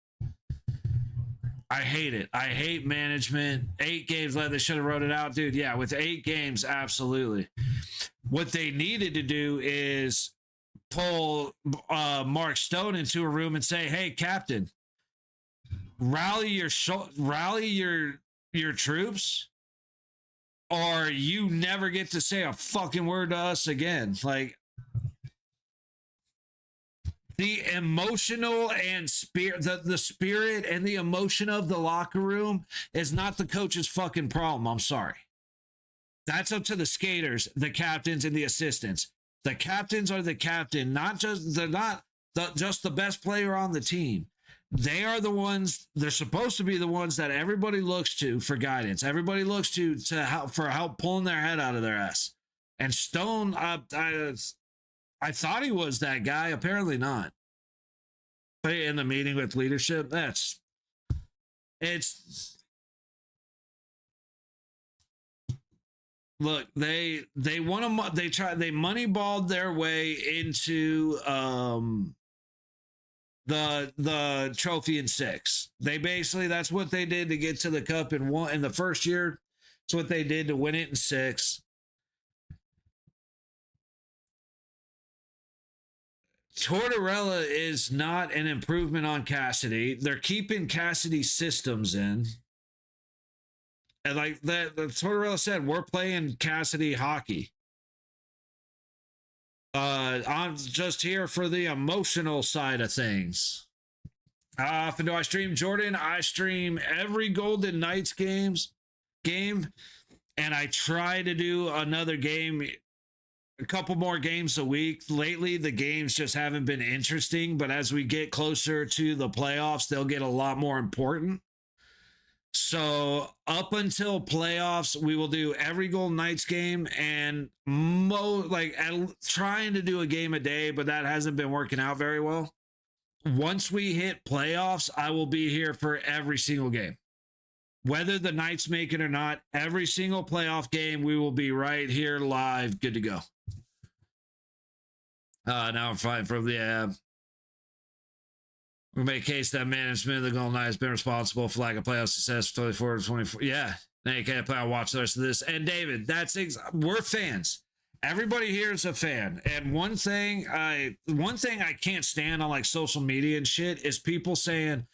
I hate it. I hate management. 8 games left. They should have wrote it out, dude. Yeah, with 8 games, absolutely. What they needed to do is pull Mark Stone into a room and say, "Hey, Captain, rally your troops, or you never get to say a fucking word to us again." Like, the emotional and spirit, the spirit and the emotion of the locker room is not the coach's fucking problem. I'm sorry. That's up to the skaters, the captains, and the assistants. The captains are the captain, they're not just the best player on the team. They are the ones, they're supposed to be the ones that everybody looks to for guidance. Everybody looks to help pulling their head out of their ass. And Stone, I thought he was that guy. Apparently not. But in the meeting with leadership, look, they moneyballed their way into the trophy in 6. They basically, that's what they did to get to the cup in the first year. That's what they did to win it in 6. Tortorella is not an improvement on Cassidy. They're keeping Cassidy's systems in. And like that, Tortorella said, we're playing Cassidy hockey. I'm just here for the emotional side of things. How often do I stream, Jordan? I stream every Golden Knights game, and I try to do another game, a couple more games a week. Lately, the games just haven't been interesting, but as we get closer to the playoffs, they'll get a lot more important. So up until playoffs, we will do every Golden Knights game and trying to do a game a day, but that hasn't been working out very well. Once we hit playoffs, I will be here for every single game. Whether the Knights make it or not, every single playoff game, we will be right here live, good to go. Now I'm fine from the we make a case that management of the Golden Knights has been responsible for lack of playoff success for 24 to 24. Yeah, now you can't play. I'll watch the rest of this. And David, we're fans. Everybody here is a fan. And one thing I can't stand on like social media and shit is people saying,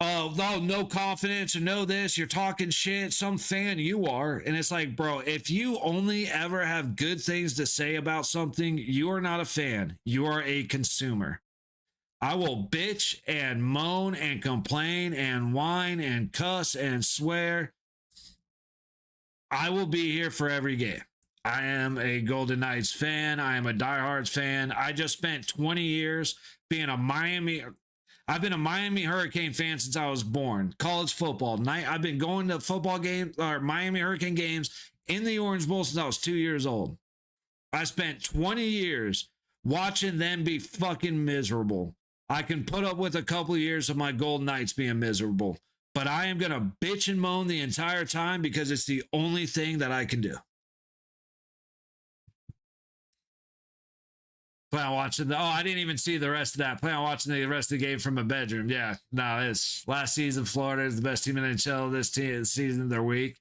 "Oh, no confidence or no this, you're talking shit. Some fan you are." And it's like, bro, if you only ever have good things to say about something, you are not a fan. You are a consumer. I will bitch and moan and complain and whine and cuss and swear. I will be here for every game. I am a Golden Knights fan. I am a diehards fan. I just spent 20 years being I've been a Miami Hurricane fan since I was born. College football. I've been going to football games or Miami Hurricane games in the Orange Bowl since I was 2 years old. I spent 20 years watching them be fucking miserable. I can put up with a couple of years of my Golden Knights being miserable, but I am going to bitch and moan the entire time because it's the only thing that I can do. Plan on watching I didn't even see the rest of that. Plan on watching the rest of the game from my bedroom. Yeah, no, it's last season. Florida is the best team in the NHL. This season, they're weak.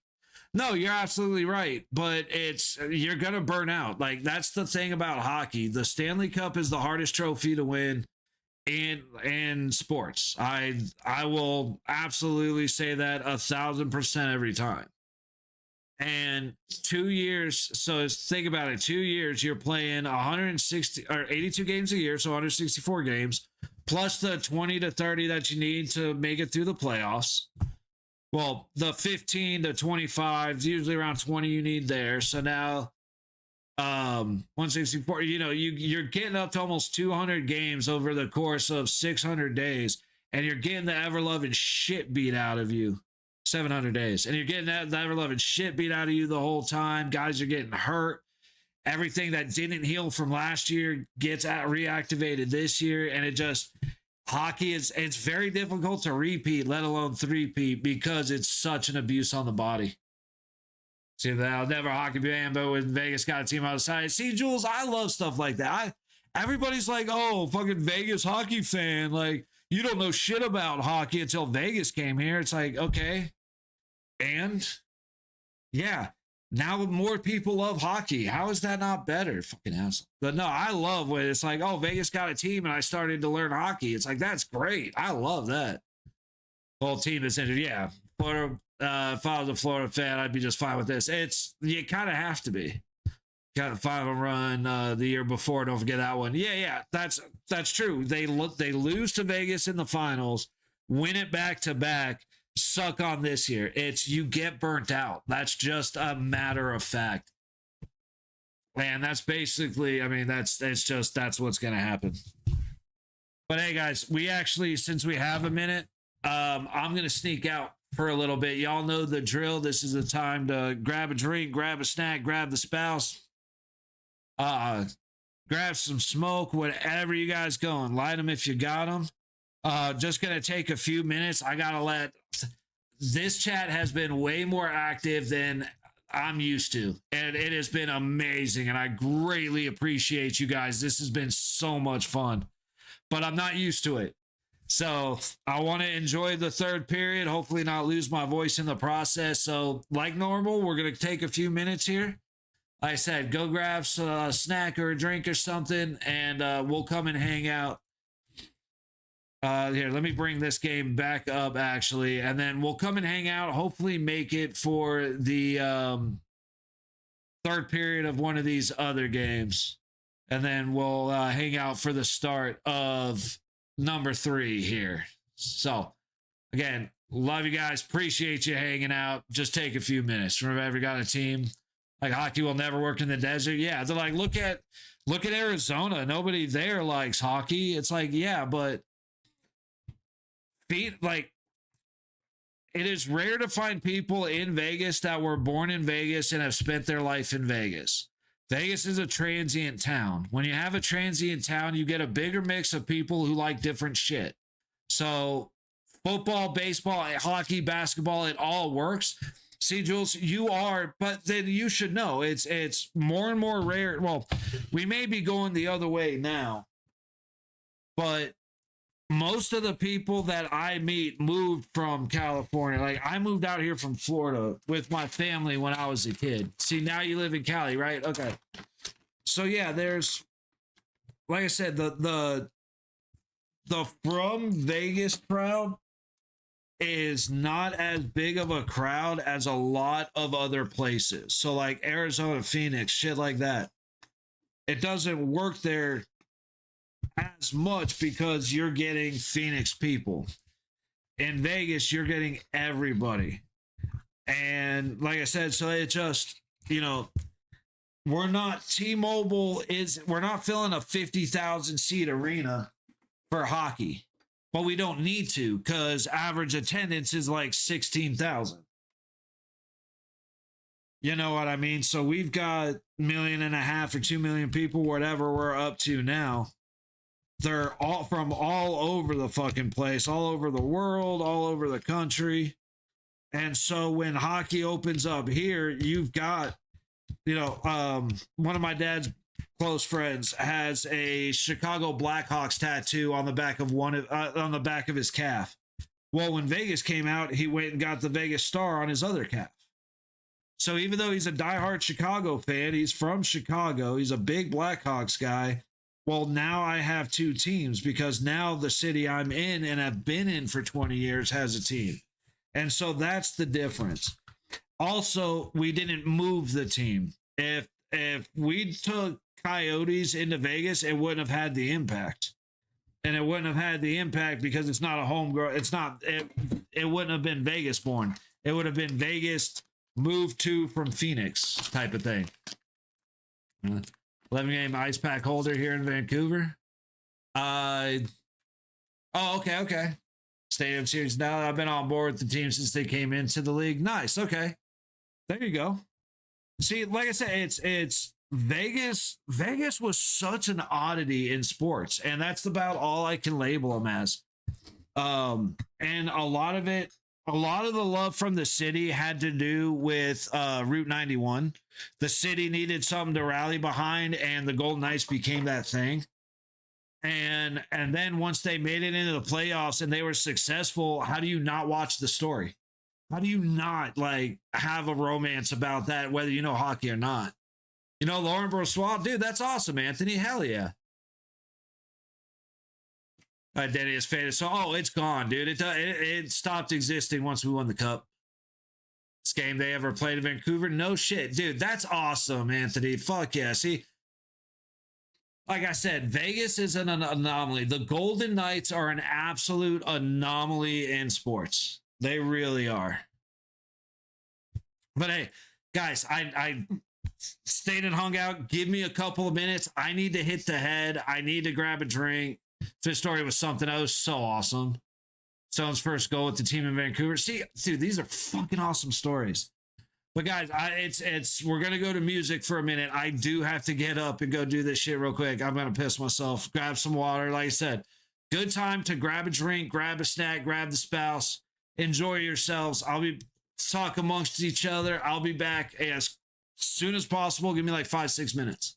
No, you're absolutely right, but you're going to burn out. Like, that's the thing about hockey. The Stanley Cup is the hardest trophy to win in sports. I will absolutely say that 1,000% every time. And 2 years, so think about it, 2 years, you're playing 160 or 82 games a year, so 164 games, plus the 20 to 30 that you need to make it through the playoffs. Well, the 15 to 25, usually around 20 you need there. So now 164, you're getting up to almost 200 games over the course of 600 days, and you're getting the ever-loving shit beat out of you. 700 days, and you're getting that ever-loving shit beat out of you the whole time. Guys are getting hurt. Everything that didn't heal from last year gets reactivated this year, and hockey it's very difficult to repeat, let alone three-peat, because it's such an abuse on the body. See, I'll never hockey fan, but when Vegas got a team outside. See, Jules, I love stuff like that. Everybody's like, oh, fucking Vegas hockey fan. Like, you don't know shit about hockey until Vegas came here. It's like, okay. And, yeah, now more people love hockey. How is that not better? Fucking asshole. But no, I love when it's like, oh, Vegas got a team and I started to learn hockey. It's like, that's great. I love that. Whole team is injured. Yeah. Florida, if I was a Florida fan, I'd be just fine with this. You kind of have to be. Got a 5 run the year before. Don't forget that one. Yeah, that's true. They lose to Vegas in the finals, win it back to back, suck on this year. You get burnt out. That's just a matter of fact. And that's basically, that's what's gonna happen. But hey guys, we actually, since we have a minute, I'm gonna sneak out for a little bit. Y'all know the drill. This is the time to grab a drink, grab a snack, grab the spouse, grab some smoke, whatever you guys going. Light them if you got them. Just gonna take a few minutes. I gotta let this chat has been way more active than I'm used to, and it has been amazing, and I greatly appreciate you guys. This has been so much fun, but I'm not used to it. So I want to enjoy the third period, hopefully not lose my voice in the process. So like normal, we're going to take a few minutes here. Like I said, go grab a snack or a drink or something, and we'll come and hang out. Here, let me bring this game back up, actually, and then we'll come and hang out, hopefully make it for the third period of one of these other games. And then we'll hang out for the start of number 3 here. So again, love you guys, appreciate you hanging out. Just take a few minutes. Remember, you got a team like hockey will never work in the desert. Yeah, they're like, look at Arizona, nobody there likes hockey. It's like, yeah, but it is rare to find people in Vegas that were born in Vegas and have spent their life in Vegas. Vegas is a transient town. When you have a transient town, you get a bigger mix of people who like different shit. So football, baseball, hockey, basketball, it all works. See, Jules, but then you should know it's more and more rare. Well, we may be going the other way now, but most of the people that I meet moved from California. Like, I moved out here from Florida with my family when I was a kid. See, now you live in Cali, right? Okay. So yeah, there's, like I said, the from Vegas crowd is not as big of a crowd as a lot of other places. So like Arizona, Phoenix, shit like that. It doesn't work there as much because you're getting Phoenix people. In Vegas, you're getting everybody. And like I said, so it just, we're not we're not filling a 50,000 seat arena for hockey, but we don't need to because average attendance is like 16,000. You know what I mean? So we've got 1.5 million or 2 million people, whatever we're up to now. They're all from all over the fucking place, all over the world, all over the country. And so when hockey opens up here, you've got, one of my dad's close friends has a Chicago Blackhawks tattoo on the back of his calf. Well, when Vegas came out, he went and got the Vegas Star on his other calf. So even though he's a diehard Chicago fan, he's from Chicago, he's a big Blackhawks guy. Well, now I have 2 teams because now the city I'm in and have been in for 20 years has a team. And so that's the difference. Also, we didn't move the team. If we took Coyotes into Vegas, it wouldn't have had the impact. And it wouldn't have had the impact because it's not a homegrown, it wouldn't have been Vegas born. It would have been Vegas moved to from Phoenix type of thing. 11 game ice pack holder here in Vancouver. Oh, okay. Stadium series. Now I've been on board with the team since they came into the league. Nice. Okay. There you go. See, like I said, it's Vegas. Vegas was such an oddity in sports, and that's about all I can label them as. And a lot of the love from the city had to do with Route 91. The city needed something to rally behind, and the Golden Knights became that thing. And then once they made it into the playoffs and they were successful, how do you not watch the story? How do you not like have a romance about that, whether you know hockey or not? You know, Lauren Brossois, dude, that's awesome, Anthony. Hell yeah. Denny is faded. So, it's gone, dude. It stopped existing once we won the cup. This game they ever played in Vancouver? No shit, dude. That's awesome, Anthony. Fuck yeah. See, like I said, Vegas is an anomaly. The Golden Knights are an absolute anomaly in sports. They really are. But hey, guys, I stayed and hung out. Give me a couple of minutes. I need to hit the head. I need to grab a drink. This story was something that was so awesome. Stone's first goal with the team in Vancouver. See, dude, these are fucking awesome stories. But guys, we're gonna go to music for a minute. I do have to get up and go do this shit real quick. I'm gonna piss myself. Grab some water. Like I said, good time to grab a drink, grab a snack, grab the spouse, enjoy yourselves. I'll be talk amongst each other. I'll be back as soon as possible. Give me like 5-6 minutes.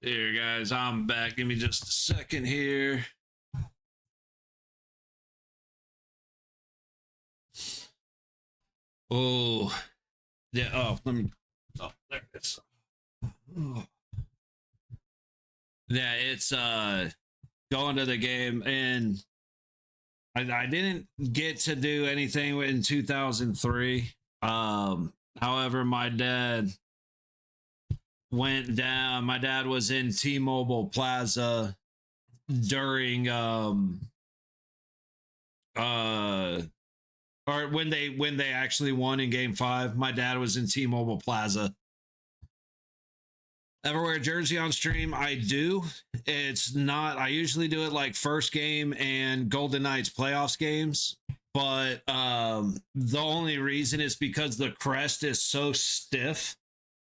Here, guys, I'm back. Give me just a second here. Oh, yeah. Oh, let me. Oh, there it is. Oh. Yeah, it's going to the game, and I didn't get to do anything in 2003. However, my dad went down. My dad was in T-Mobile Plaza during or when they actually won in game 5. My dad was in T-Mobile Plaza. Ever wear a jersey on stream? I do. It's not, I usually do it like first game and Golden Knights playoffs games. But the only reason is because the crest is so stiff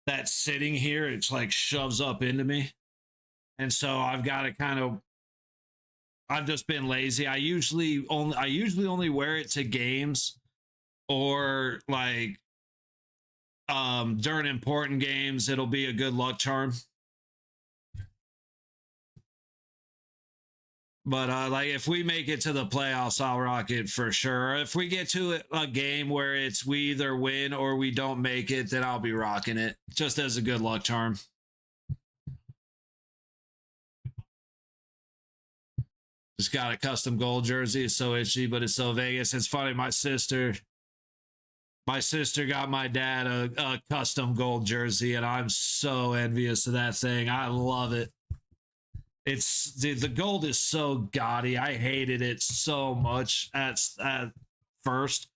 that sitting here, it's like shoves up into me. And so I've got to kind of, I've just been lazy. I usually only wear it to games or like during important games. It'll be a good luck charm. But like if we make it to the playoffs, I'll rock it for sure. If we get to a game where it's we either win or we don't make it, then I'll be rocking it just as a good luck charm. Just got a custom gold jersey. It's so itchy, but it's so Vegas. It's funny. My sister got my dad a custom gold jersey, and I'm so envious of that thing. I love it. It's the gold is so gaudy. I hated it so much at first,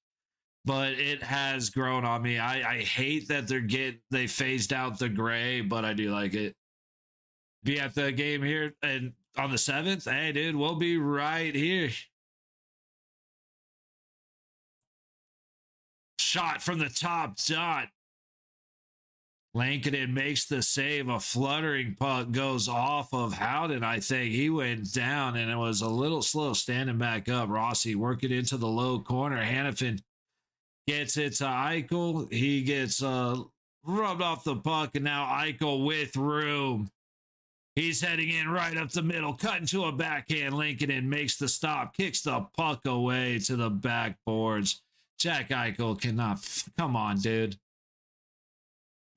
but it has grown on me. I hate that they phased out the gray, but I do like it. Be at the game here and on the 7th. Hey, dude, we'll be right here. Shot from the top dot. Lankinen makes the save. A fluttering puck goes off of Howden. I think he went down, and it was a little slow standing back up. Rossi working into the low corner. Hannafin gets it to Eichel. He gets rubbed off the puck, and now Eichel with room. He's heading in right up the middle, cutting to a backhand. Lankinen makes the stop, kicks the puck away to the backboards. Jack Eichel cannot. Come on, dude.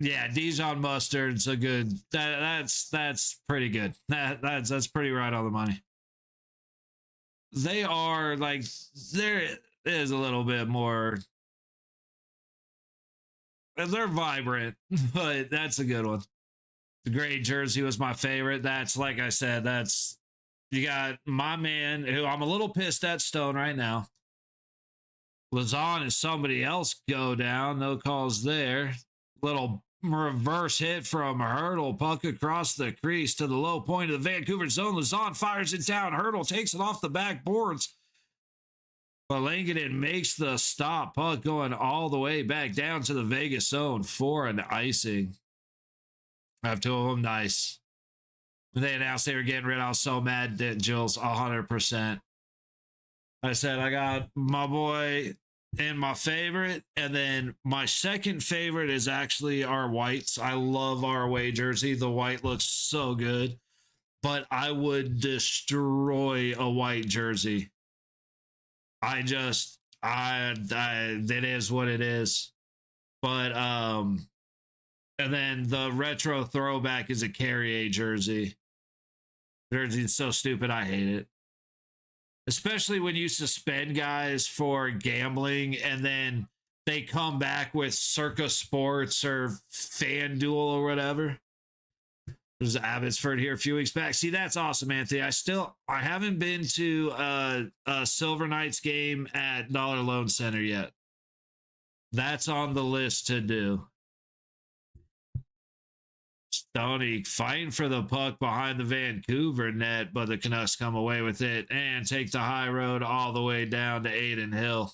Yeah, Dijon Mustard's a good. That's pretty good. That's pretty right on the money. They are like, there is a little bit more. They're vibrant, but that's a good one. The gray jersey was my favorite. That's, like I said, that's, you got my man who I'm a little pissed at Stone right now. Lazon is somebody else go down. No calls there. Little reverse hit from Hurdle. Puck across the crease to the low point of the Vancouver zone. Lazon fires it down. Hurdle takes it off the backboards. But Lankinen makes the stop. Puck going all the way back down to the Vegas zone for an icing. I have two of them. Nice. When they announced they were getting rid, I was so mad that Jill's 100%. I said, I got my boy and my favorite, and then my second favorite is actually our whites. I love our away jersey. The white looks so good, but I would destroy a white jersey. It is what it is. But and then the retro throwback is a Carrier jersey. Jersey's so stupid, I hate it. Especially when you suspend guys for gambling and then they come back with Circa Sports or FanDuel or whatever. There's Abbotsford here a few weeks back. See, that's awesome, Anthony. I haven't been to a Silver Knights game at Dollar Loan Center yet. That's on the list to do. Stoney fighting for the puck behind the Vancouver net, but the Canucks come away with it and take the high road all the way down to Aiden Hill.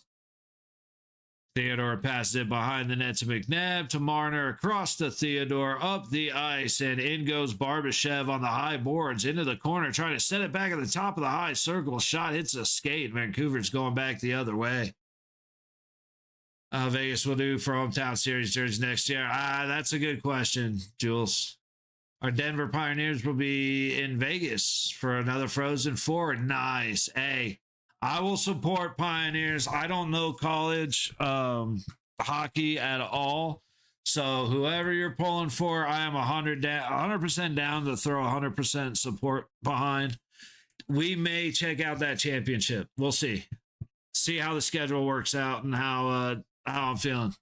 Theodore passes it behind the net to McNabb, to Marner, across to Theodore, up the ice, and in goes Barbashev on the high boards, into the corner, trying to set it back at the top of the high circle. Shot hits a skate. Vancouver's going back the other way. Vegas will do for hometown series jersey next year. That's a good question, Jules. Our Denver Pioneers will be in Vegas for another Frozen Four. Nice. Hey, I will support Pioneers. I don't know college hockey at all. So whoever you're pulling for, I am 100% down to throw 100% support behind. We may check out that championship. We'll see. See how the schedule works out and how I'm feeling.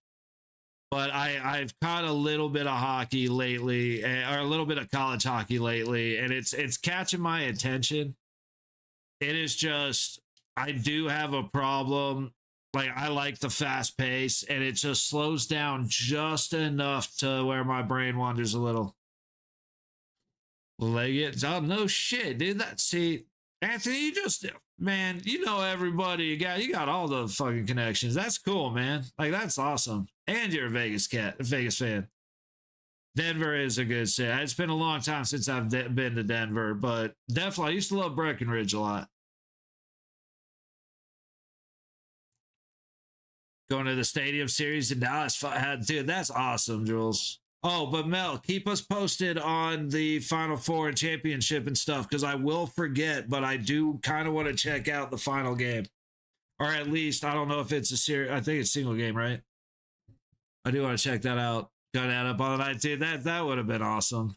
But I've caught a little bit of hockey lately, or a little bit of college hockey lately, and it's catching my attention. It is just, I do have a problem. Like, I like the fast pace, and it just slows down just enough to where my brain wanders a little. Oh, no shit, dude. See, Anthony, you just, man, you know everybody. You got all the fucking connections. That's cool, man. Like, that's awesome. And you're a Vegas fan. Denver is a good city. It's been a long time since I've been to Denver, but definitely I used to love Breckenridge a lot. Going to the Stadium Series in Dallas, dude, that's awesome, Jules. Oh, but Mel, keep us posted on the Final Four and championship and stuff, because I will forget, but I do kind of want to check out the final game. Or at least, I don't know if it's a series. I think it's single game, right? I do want to check that out. Got that up on the night, dude. That would have been awesome.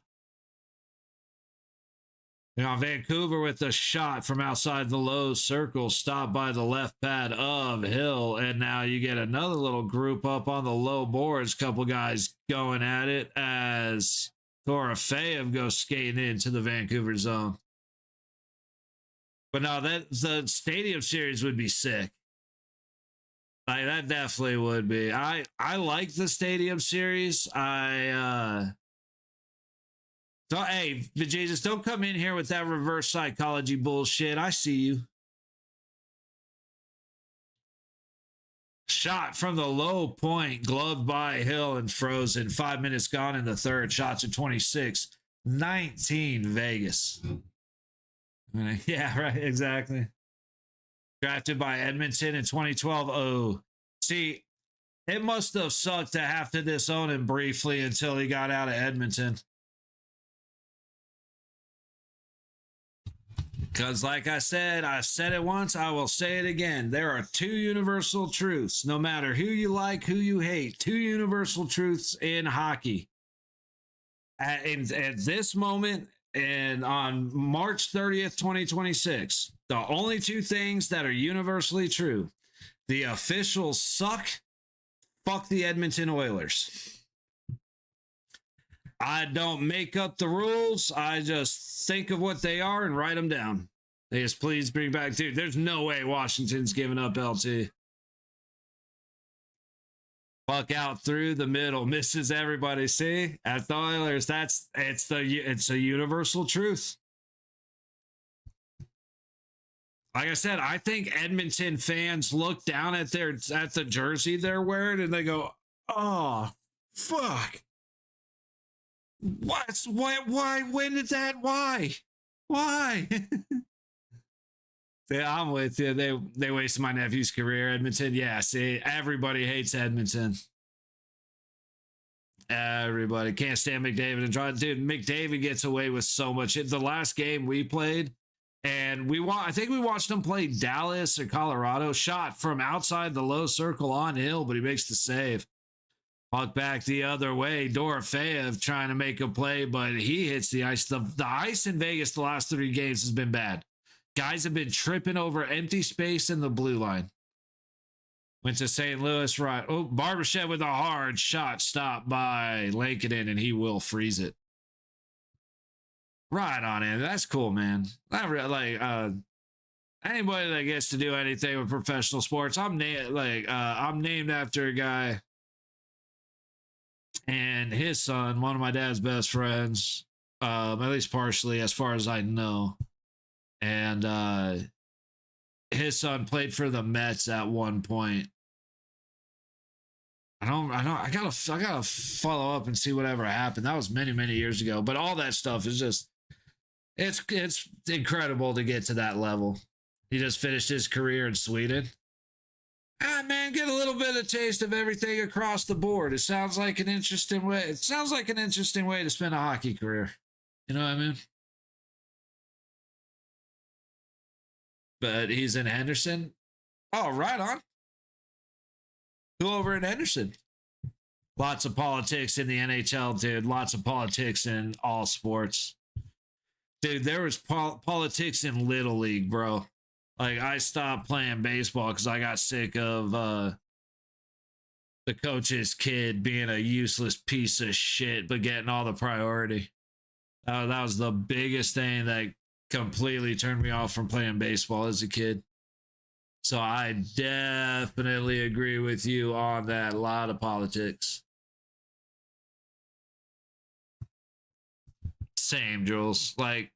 You know, Vancouver with a shot from outside the low circle, stopped by the left pad of Hill, and now you get another little group up on the low boards. Couple guys going at it as Dorofeyev goes skating into the Vancouver zone. But no, the Stadium Series would be sick. Like, that definitely would be. I like the Stadium Series. Hey, Jesus, don't come in here with that reverse psychology bullshit. I see you. Shot from the low point, gloved by Hill and frozen. 5 minutes gone in the third. Shots at 26-19 Vegas. Yeah, right, exactly. Drafted by Edmonton in 2012. Oh, see, it must have sucked to have to disown him briefly until he got out of Edmonton. Because, like I said it once, I will say it again. There are two universal truths, no matter who you like, who you hate. Two universal truths in hockey. At this moment, and on March 30th, 2026, the only two things that are universally true: the officials suck, fuck the Edmonton Oilers. I don't make up the rules. I just think of what they are and write them down. They just please bring back, dude. There's no way Washington's giving up LT. Fuck out through the middle, misses everybody. See, at the Oilers, it's a universal truth. Like I said, I think Edmonton fans look down at the jersey they're wearing and they go, "Oh, fuck. Why? When did that? Why? Yeah, I'm with you. They wasted my nephew's career, Edmonton. Yeah, see, everybody hates Edmonton. Everybody can't stand McDavid and John. Dude, McDavid gets away with so much. The last game we played, and I think we watched him play Dallas or Colorado. Shot from outside the low circle on Hill, but he makes the save. Puck back the other way. Dorofeyev trying to make a play, but he hits the ice. The ice in Vegas the last 3 games has been bad. Guys have been tripping over empty space in the blue line. Went to St. Louis, right. Oh, Barbashev with a hard shot stopped by Lankinen, and he will freeze it. Right on in. That's cool, man. Anybody that gets to do anything with professional sports, I'm named after a guy. And his son, one of my dad's best friends, at least partially, as far as I know. And his son played for the Mets at one point. I gotta follow up and see whatever happened. That was many, many years ago. But all that stuff is just, it's incredible to get to that level. He just finished his career in Sweden. Man, get a little bit of taste of everything across the board. It sounds like an interesting way. It sounds like an interesting way to spend a hockey career. You know what I mean? But he's in Henderson. Oh, right on. Who over in Henderson? Lots of politics in the NHL, dude. Lots of politics in all sports. Dude, there was politics in Little League, bro. Like, I stopped playing baseball because I got sick of the coach's kid being a useless piece of shit, but getting all the priority. That was the biggest thing that completely turned me off from playing baseball as a kid. So I definitely agree with you on that. A lot of politics. Same, Jules. Like,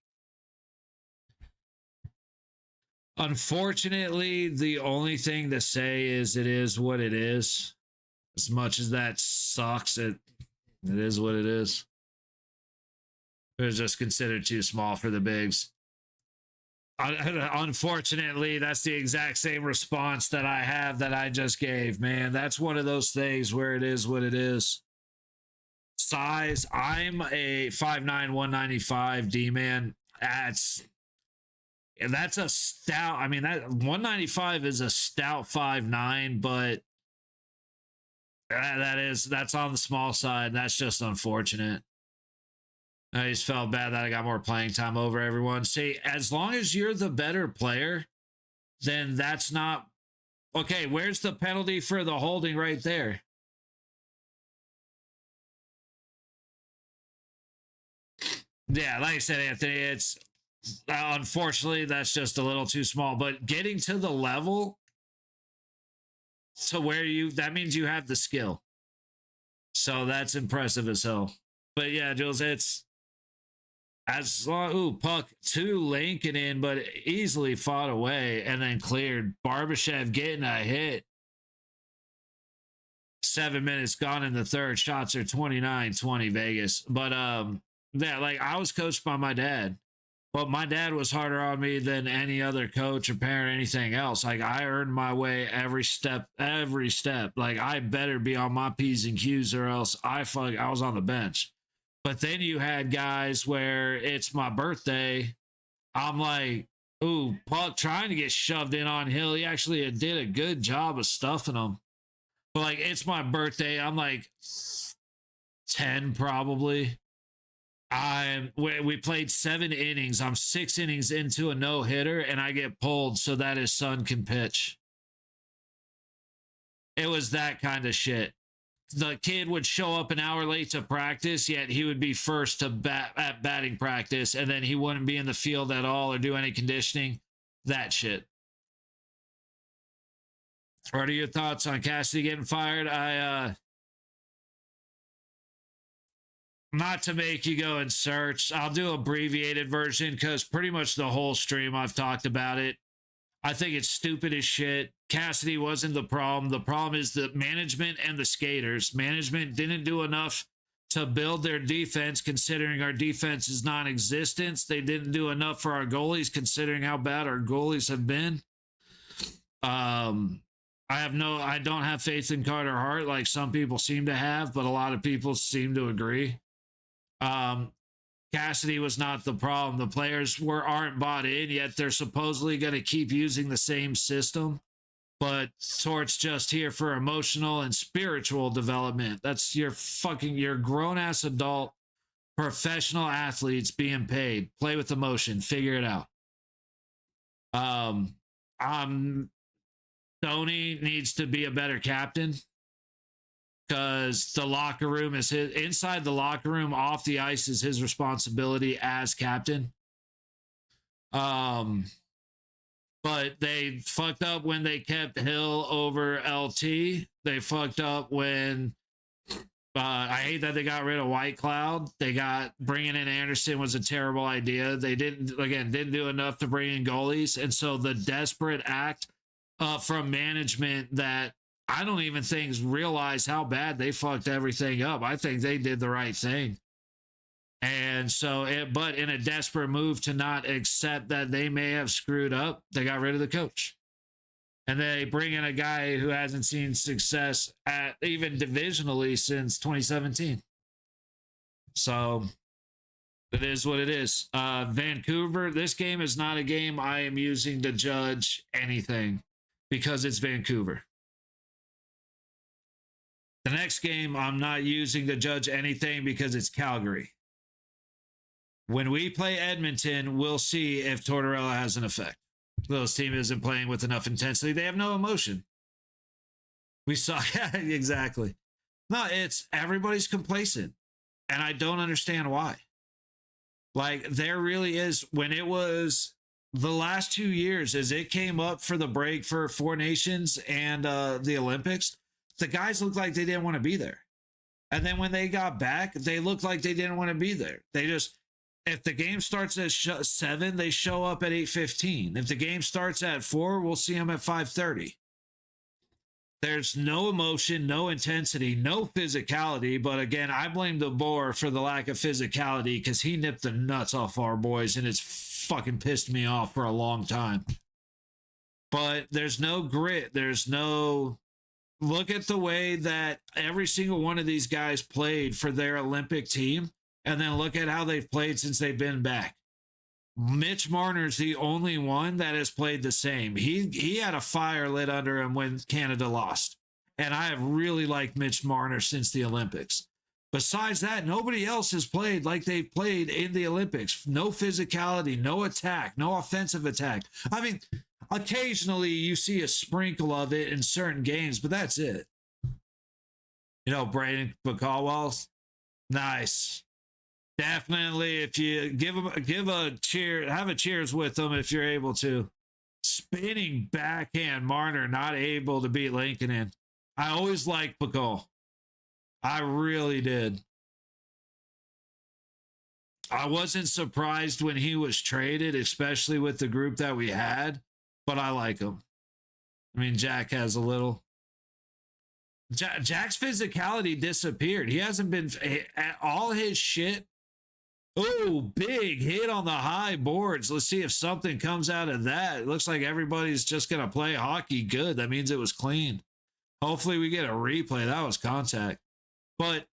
unfortunately, the only thing to say is it is what it is. As much as that sucks, it is what it is. It was just considered too small for the bigs. Unfortunately, that's the exact same response that I have that I just gave, man. That's one of those things where it is what it is. Size, I'm a 5'9", 195 D-man. That's a stout. I mean, that 195 is a stout 5'9", but that's on the small side. That's just unfortunate. I just felt bad that I got more playing time over everyone. See, as long as you're the better player, then that's not okay. Where's the penalty for the holding right there? Yeah, like I said, Anthony, it's unfortunately that's just a little too small. But getting to the level to where that means you have the skill. So that's impressive as hell. But yeah, Jules, it's as long, ooh, puck to Lincoln in, but easily fought away and then cleared. Barbashev getting a hit. 7 minutes gone in the third. Shots are 29-20 Vegas. But yeah, like I was coached by my dad. But my dad was harder on me than any other coach or parent, anything else. Like I earned my way every step. Like I better be on my P's and Q's or else I was on the bench. But then you had guys where it's my birthday. I'm like, ooh, puck trying to get shoved in on Hill. He actually did a good job of stuffing him. But like, it's my birthday. I'm like 10 probably. We played 7 innings. I'm 6 innings into a no-hitter, and I get pulled so that his son can pitch. It was that kind of shit. The kid would show up an hour late to practice, yet he would be first to bat at batting practice, and then he wouldn't be in the field at all or do any conditioning. That shit. What are your thoughts on Cassidy getting fired? Not to make you go and search. I'll do abbreviated version because pretty much the whole stream I've talked about it. I think it's stupid as shit. Cassidy wasn't the problem. The problem is the management and the skaters. Management didn't do enough to build their defense, considering our defense is non-existent. They didn't do enough for our goalies, considering how bad our goalies have been. I don't have faith in Carter Hart like some people seem to have, but a lot of people seem to agree. Cassidy was not the problem. The players aren't bought in, yet they're supposedly going to keep using the same system. But Tort's just here for emotional and spiritual development. That's your grown-ass adult professional athletes being paid. Play with emotion. Figure it out. Tony needs to be a better captain. Because the locker room is inside the locker room, off the ice is his responsibility as captain. But they fucked up when they kept Hill over LT. They fucked up when I hate that they got rid of White Cloud. Bringing in Anderson was a terrible idea. They didn't do enough to bring in goalies. And so the desperate act from management that I don't even think realize how bad they fucked everything up. I think they did the right thing. And so, but in a desperate move to not accept that they may have screwed up, they got rid of the coach. And they bring in a guy who hasn't seen success at even divisionally since 2017. So It is what it is. Vancouver, this game is not a game I am using to judge anything because it's Vancouver. The next game I'm not using to judge anything because it's Calgary. When we play Edmonton, we'll see if Tortorella has an effect. This team isn't playing with enough intensity. They have no emotion. We saw, yeah, exactly. No, it's everybody's complacent. And I don't understand why. Like, there really is, when it was the last 2 years, as it came up for the break for Four Nations and the Olympics, the guys looked like they didn't want to be there. And then when they got back, they looked like they didn't want to be there. They just, if the game starts at 7, they show up at 8:15. If the game starts at 4, we'll see them at 5:30. There's no emotion, no intensity, no physicality. But again, I blame the Boer for the lack of physicality because he nipped the nuts off our boys and it's fucking pissed me off for a long time. But there's no grit. There's no... Look at the way that every single one of these guys played for their Olympic team, and then look at how they've played since they've been back. Mitch Marner's the only one that has played the same. He had a fire lit under him when Canada lost. And I have really liked Mitch Marner since the Olympics. Besides that, nobody else has played like they've played in the Olympics. No physicality, no attack, no offensive attack. I mean, occasionally you see a sprinkle of it in certain games, but that's it. You know, Braden McCallwell, nice. Definitely, if you give a cheer, have a cheers with them if you're able to. Spinning backhand, Marner not able to beat Lincoln. I always liked Bacall. I really did. I wasn't surprised when he was traded, especially with the group that we had, but I like him. I mean, Jack has a little. Jack's physicality disappeared. He hasn't been all his shit. Oh, big hit on the high boards. Let's see if something comes out of that. It looks like everybody's just going to play hockey good. That means it was clean. Hopefully we get a replay. That was contact. But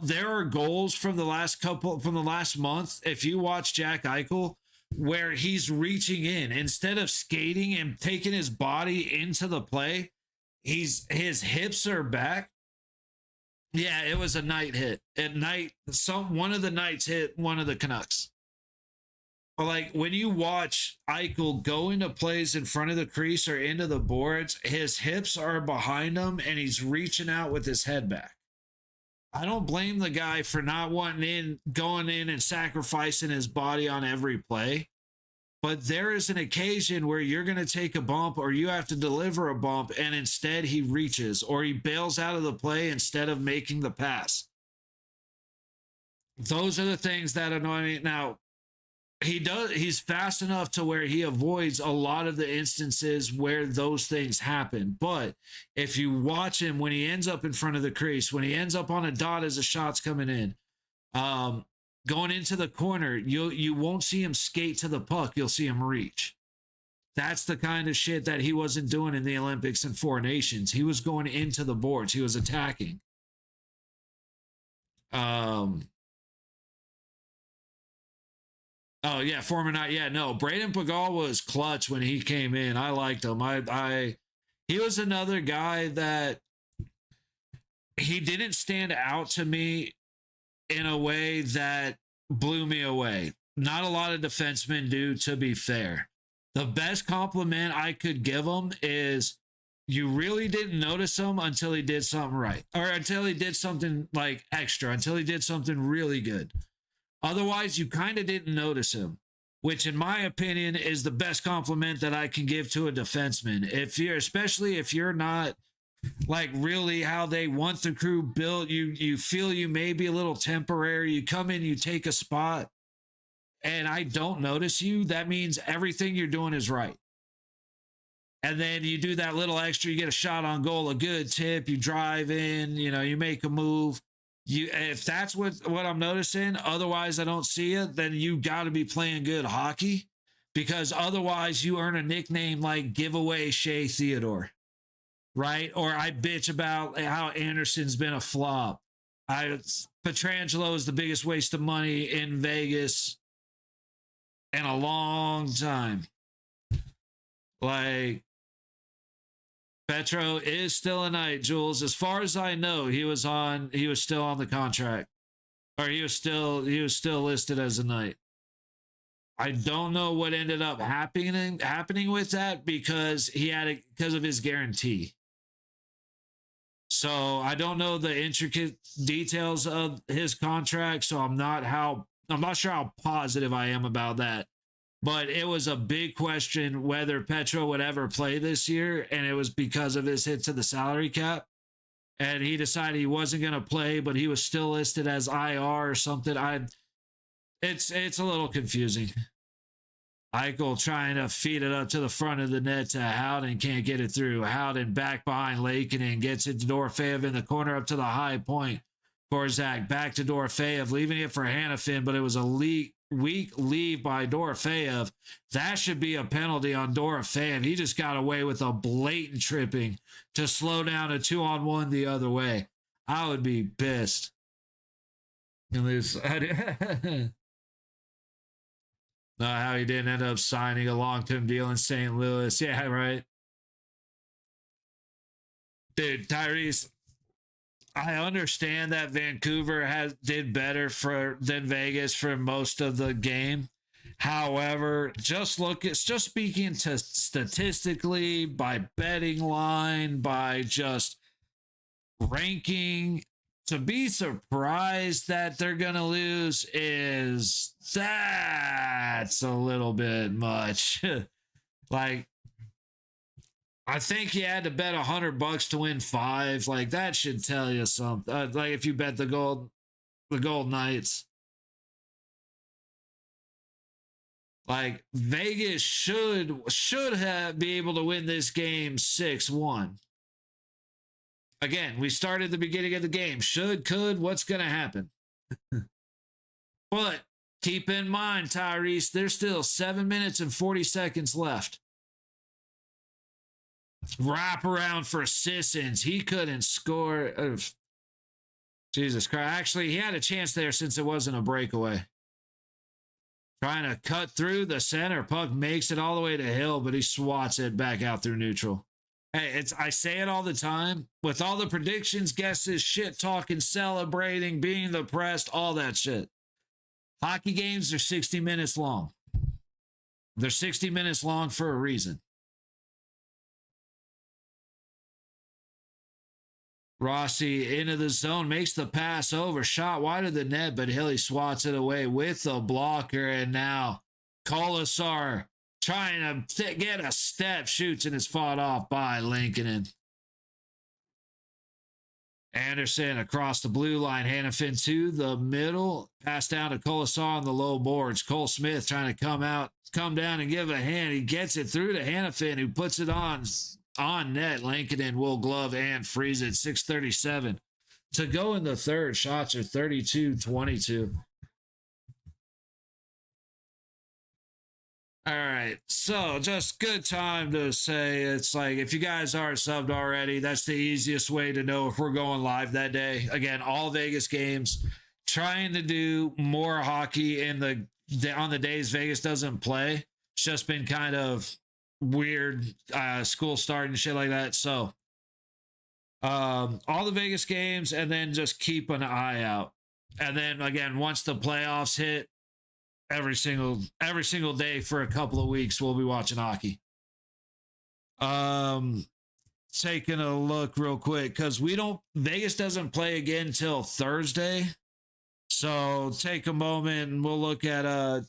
there are goals from the last month. If you watch Jack Eichel, where he's reaching in instead of skating and taking his body into the play, his hips are back. Yeah, it was a night hit. At night, one of the Knights hit one of the Canucks. But like when you watch Eichel go into plays in front of the crease or into the boards, his hips are behind him and he's reaching out with his head back. I don't blame the guy for not going in and sacrificing his body on every play. But there is an occasion where you're going to take a bump or you have to deliver a bump and instead he reaches or he bails out of the play instead of making the pass. Those are the things that annoy me. Now, he's fast enough to where he avoids a lot of the instances where those things happen. But if you watch him when he ends up in front of the crease, when he ends up on a dot as a shot's coming in, going into the corner, you won't see him skate to the puck. You'll see him reach. That's the kind of shit that he wasn't doing in the Olympics and Four Nations. He was going into the boards. He was attacking. Oh yeah, former night. Yeah, no. Braden Pagel was clutch when he came in. I liked him. He was another guy that he didn't stand out to me in a way that blew me away. Not a lot of defensemen do, to be fair. The best compliment I could give him is you really didn't notice him until he did something right. Or until he did something like extra, until he did something really good. Otherwise, you kind of didn't notice him, which in my opinion is the best compliment that I can give to a defenseman. Especially if you're not like really how they want the crew built, you feel you may be a little temporary, you come in, you take a spot, and I don't notice you, that means everything you're doing is right. And then you do that little extra, you get a shot on goal, a good tip, you drive in, you make a move. If that's what I'm noticing, otherwise I don't see it, then you got to be playing good hockey, because otherwise you earn a nickname like Giveaway Shea Theodore, right? Or I bitch about how Anderson's been a flop. Petrangelo is the biggest waste of money in Vegas in a long time. Like, Petro is still a Knight, Jules. As far as I know, he was still on the contract. Or he was still listed as a Knight. I don't know what ended up happening with that because because of his guarantee. So I don't know the intricate details of his contract, so I'm not sure how positive I am about that. But it was a big question whether Petro would ever play this year, and it was because of his hit to the salary cap. And he decided he wasn't going to play, but he was still listed as IR or something. It's a little confusing. Eichel trying to feed it up to the front of the net to Howden, can't get it through. Howden back behind Lakeinen, gets it to Dorofeyev in the corner up to the high point. Korzak back to Dorofeyev, leaving it for Hanifin, but it was a weak leave by Dorofeyev. That should be a penalty on Dorofeyev. He just got away with a blatant tripping to slow down a 2-on-1 the other way. I would be pissed. How he didn't end up signing a long-term deal in St. Louis. Yeah, right. Dude, Tyrese, I understand that Vancouver did better than Vegas for most of the game. However, just speaking to statistically, by betting line, by just ranking, to be surprised that they're gonna lose that's a little bit much. Like, I think you had to bet $100 to win 5. Like, that should tell you something. Like, if you bet the Gold Knights, like, Vegas should be able to win this game 6-1. Again, we started the beginning of the game. Should, could, what's going to happen? But keep in mind, Tyrese, there's still 7 minutes and 40 seconds left. Wrap around for Sissons. He couldn't score. Jesus Christ. Actually, he had a chance there since it wasn't a breakaway. Trying to cut through the center. Puck makes it all the way to Hill, but he swats it back out through neutral. Hey, I say it all the time. With all the predictions, guesses, shit talking, celebrating, being depressed, all that shit. Hockey games are 60 minutes long. They're 60 minutes long for a reason. Rossi into the zone, makes the pass over, shot wide of the net, but Hilly swats it away with the blocker, and now Colasar trying to get a step, shoots, and is fought off by Lankinen. Anderson across the blue line, Hanifin to the middle, pass down to Colasar on the low boards. Cole Smith trying to come down and give a hand. He gets it through to Hanifin, who puts it on net. Lankinen will glove and freeze it. 6:37 to go in the third. Shots are 32-22. All right, so just good time to say, it's like, if you guys aren't subbed already, that's the easiest way to know if we're going live that day. Again, all Vegas games, trying to do more hockey on the days Vegas doesn't play. It's just been kind of weird, school start and shit like that. So all the Vegas games, and then just keep an eye out. And then again, once the playoffs hit, every single day for a couple of weeks, we'll be watching hockey. Taking a look real quick, because Vegas doesn't play again until Thursday. So take a moment and we'll look at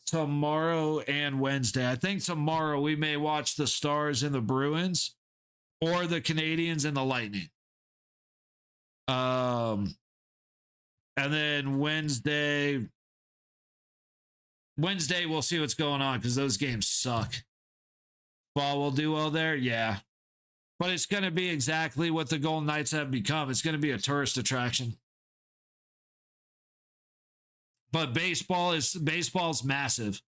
tomorrow and Wednesday. I think tomorrow we may watch the Stars and the Bruins, or the Canadians and the Lightning. And then Wednesday we'll see what's going on, because those games suck. Ball will do well there, yeah. But it's going to be exactly what the Golden Knights have become. It's going to be a tourist attraction. But baseball's massive,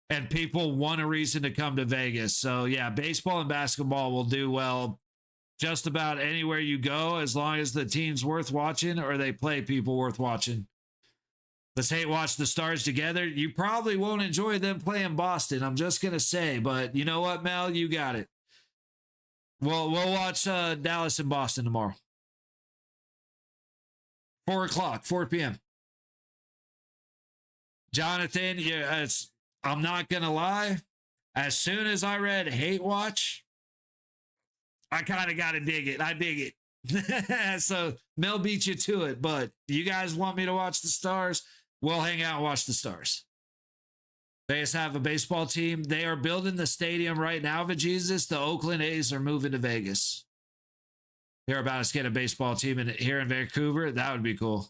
and people want a reason to come to Vegas. So yeah, baseball and basketball will do well just about anywhere you go, as long as the team's worth watching or they play people worth watching. Let's hate watch the Stars together. You probably won't enjoy them playing Boston. I'm just going to say, but you know what, Mel? You got it. We'll watch Dallas and Boston tomorrow. 4 o'clock, 4 p.m. Jonathan, yeah, I'm not going to lie. As soon as I read Hate Watch, I kind of got to dig it. I dig it. So Mel beat you to it, but you guys want me to watch the Stars? We'll hang out and watch the Stars. They just have a baseball team. They are building the stadium right now, Jesus. The Oakland A's are moving to Vegas. They're about to get a baseball team here in Vancouver. That would be cool.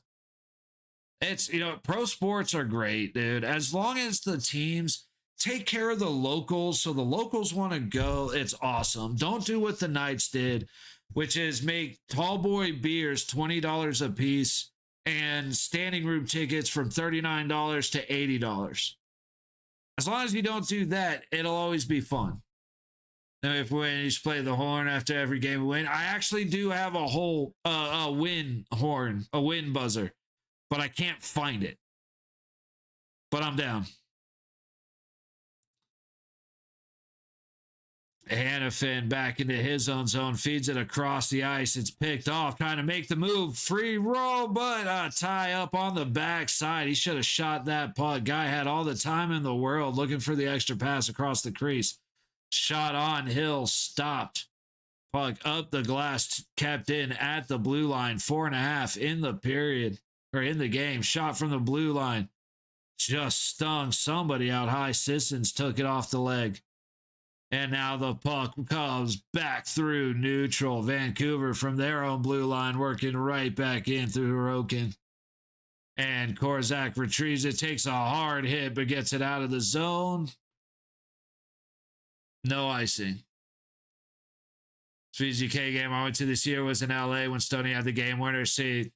It's, pro sports are great, dude. As long as the teams take care of the locals, so the locals want to go, it's awesome. Don't do what the Knights did, which is make tall boy beers $20 a piece and standing room tickets from $39 to $80. As long as you don't do that, it'll always be fun. Now, if we just play the horn after every game we win, I actually do have a whole win horn, a win buzzer, but I can't find it. But I'm down. Hannafin back into his own zone, feeds it across the ice. It's picked off, trying to make the move. Free roll, but tie up on the backside. He should have shot that puck. Guy had all the time in the world looking for the extra pass across the crease. Shot on Hill, stopped. Puck up the glass, kept in at the blue line. 4.5 in the period, or in the game. Shot from the blue line. Just stung somebody out high. Sissons took it off the leg. And now the puck comes back through neutral. Vancouver from their own blue line working right back in through Hirokin. And Korzak retrieves it, takes a hard hit, but gets it out of the zone. No icing. VGK game I went to this year was in LA when Stoney had the game winner. See,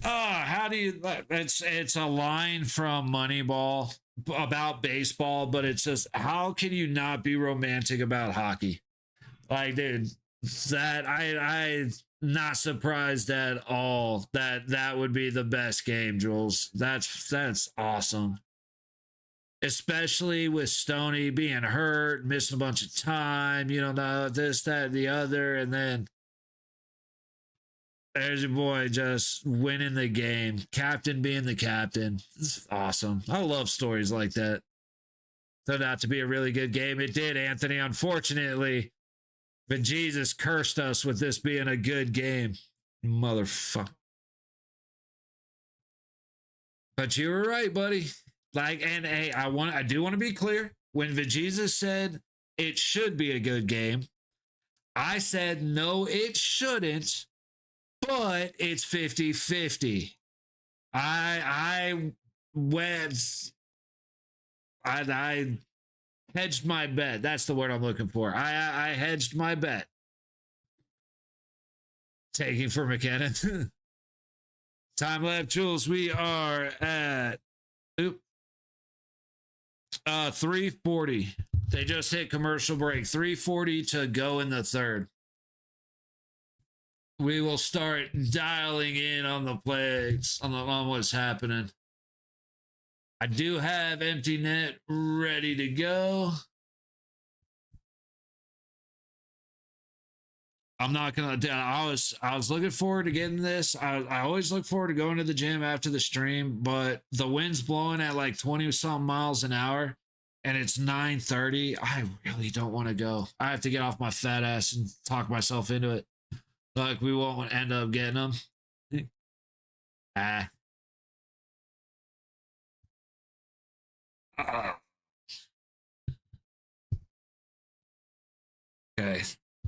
how do you, it's a line from Moneyball about baseball, but it's just, how can you not be romantic about hockey? Like, dude, that I'm not surprised at all that would be the best game, Jules. That's awesome. Especially with Stoney being hurt, missing a bunch of time, this, that, the other, and then there's your boy just winning the game. Captain being the captain. It's awesome. I love stories like that. Turned out to be a really good game. It did, Anthony. Unfortunately, but Jesus cursed us with this being a good game. Motherfucker. But you were right, buddy. And hey, I do want to be clear. When Jesus said it should be a good game, I said no, it shouldn't. But it's 50-50. I hedged my bet. That's the word I'm looking for. I hedged my bet. Taking for McKinnon. Time left, Jules. We are at 3:40. They just hit commercial break. 3:40 to go in the third. We will start dialing in on the plays, on what's happening. I do have empty net ready to go. I'm not gonna. I was looking forward to getting this. I always look forward to going to the gym after the stream, but the wind's blowing at like 20-something miles an hour, and it's 9:30. I really don't want to go. I have to get off my fat ass and talk myself into it. Like, we won't end up getting them. Okay.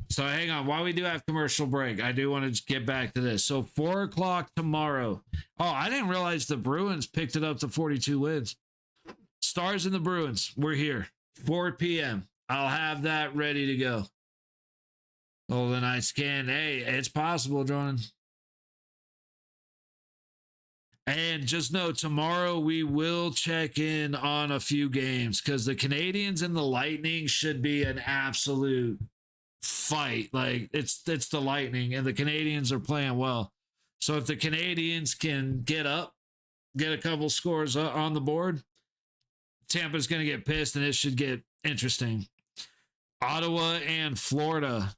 So hang on. While we do have commercial break, I do want to get back to this. So 4 o'clock tomorrow. Oh, I didn't realize the Bruins picked it up to 42 wins. Stars and the Bruins. We're here. 4 p.m. I'll have that ready to go. Golden Knights scan. Hey, it's possible, Jordan. And just know, tomorrow we will check in on a few games because the Canadians and the Lightning should be an absolute fight. Like it's the Lightning, and the Canadians are playing well. So if the Canadians can get up, get a couple scores on the board, Tampa's going to get pissed, and it should get interesting. Ottawa and Florida.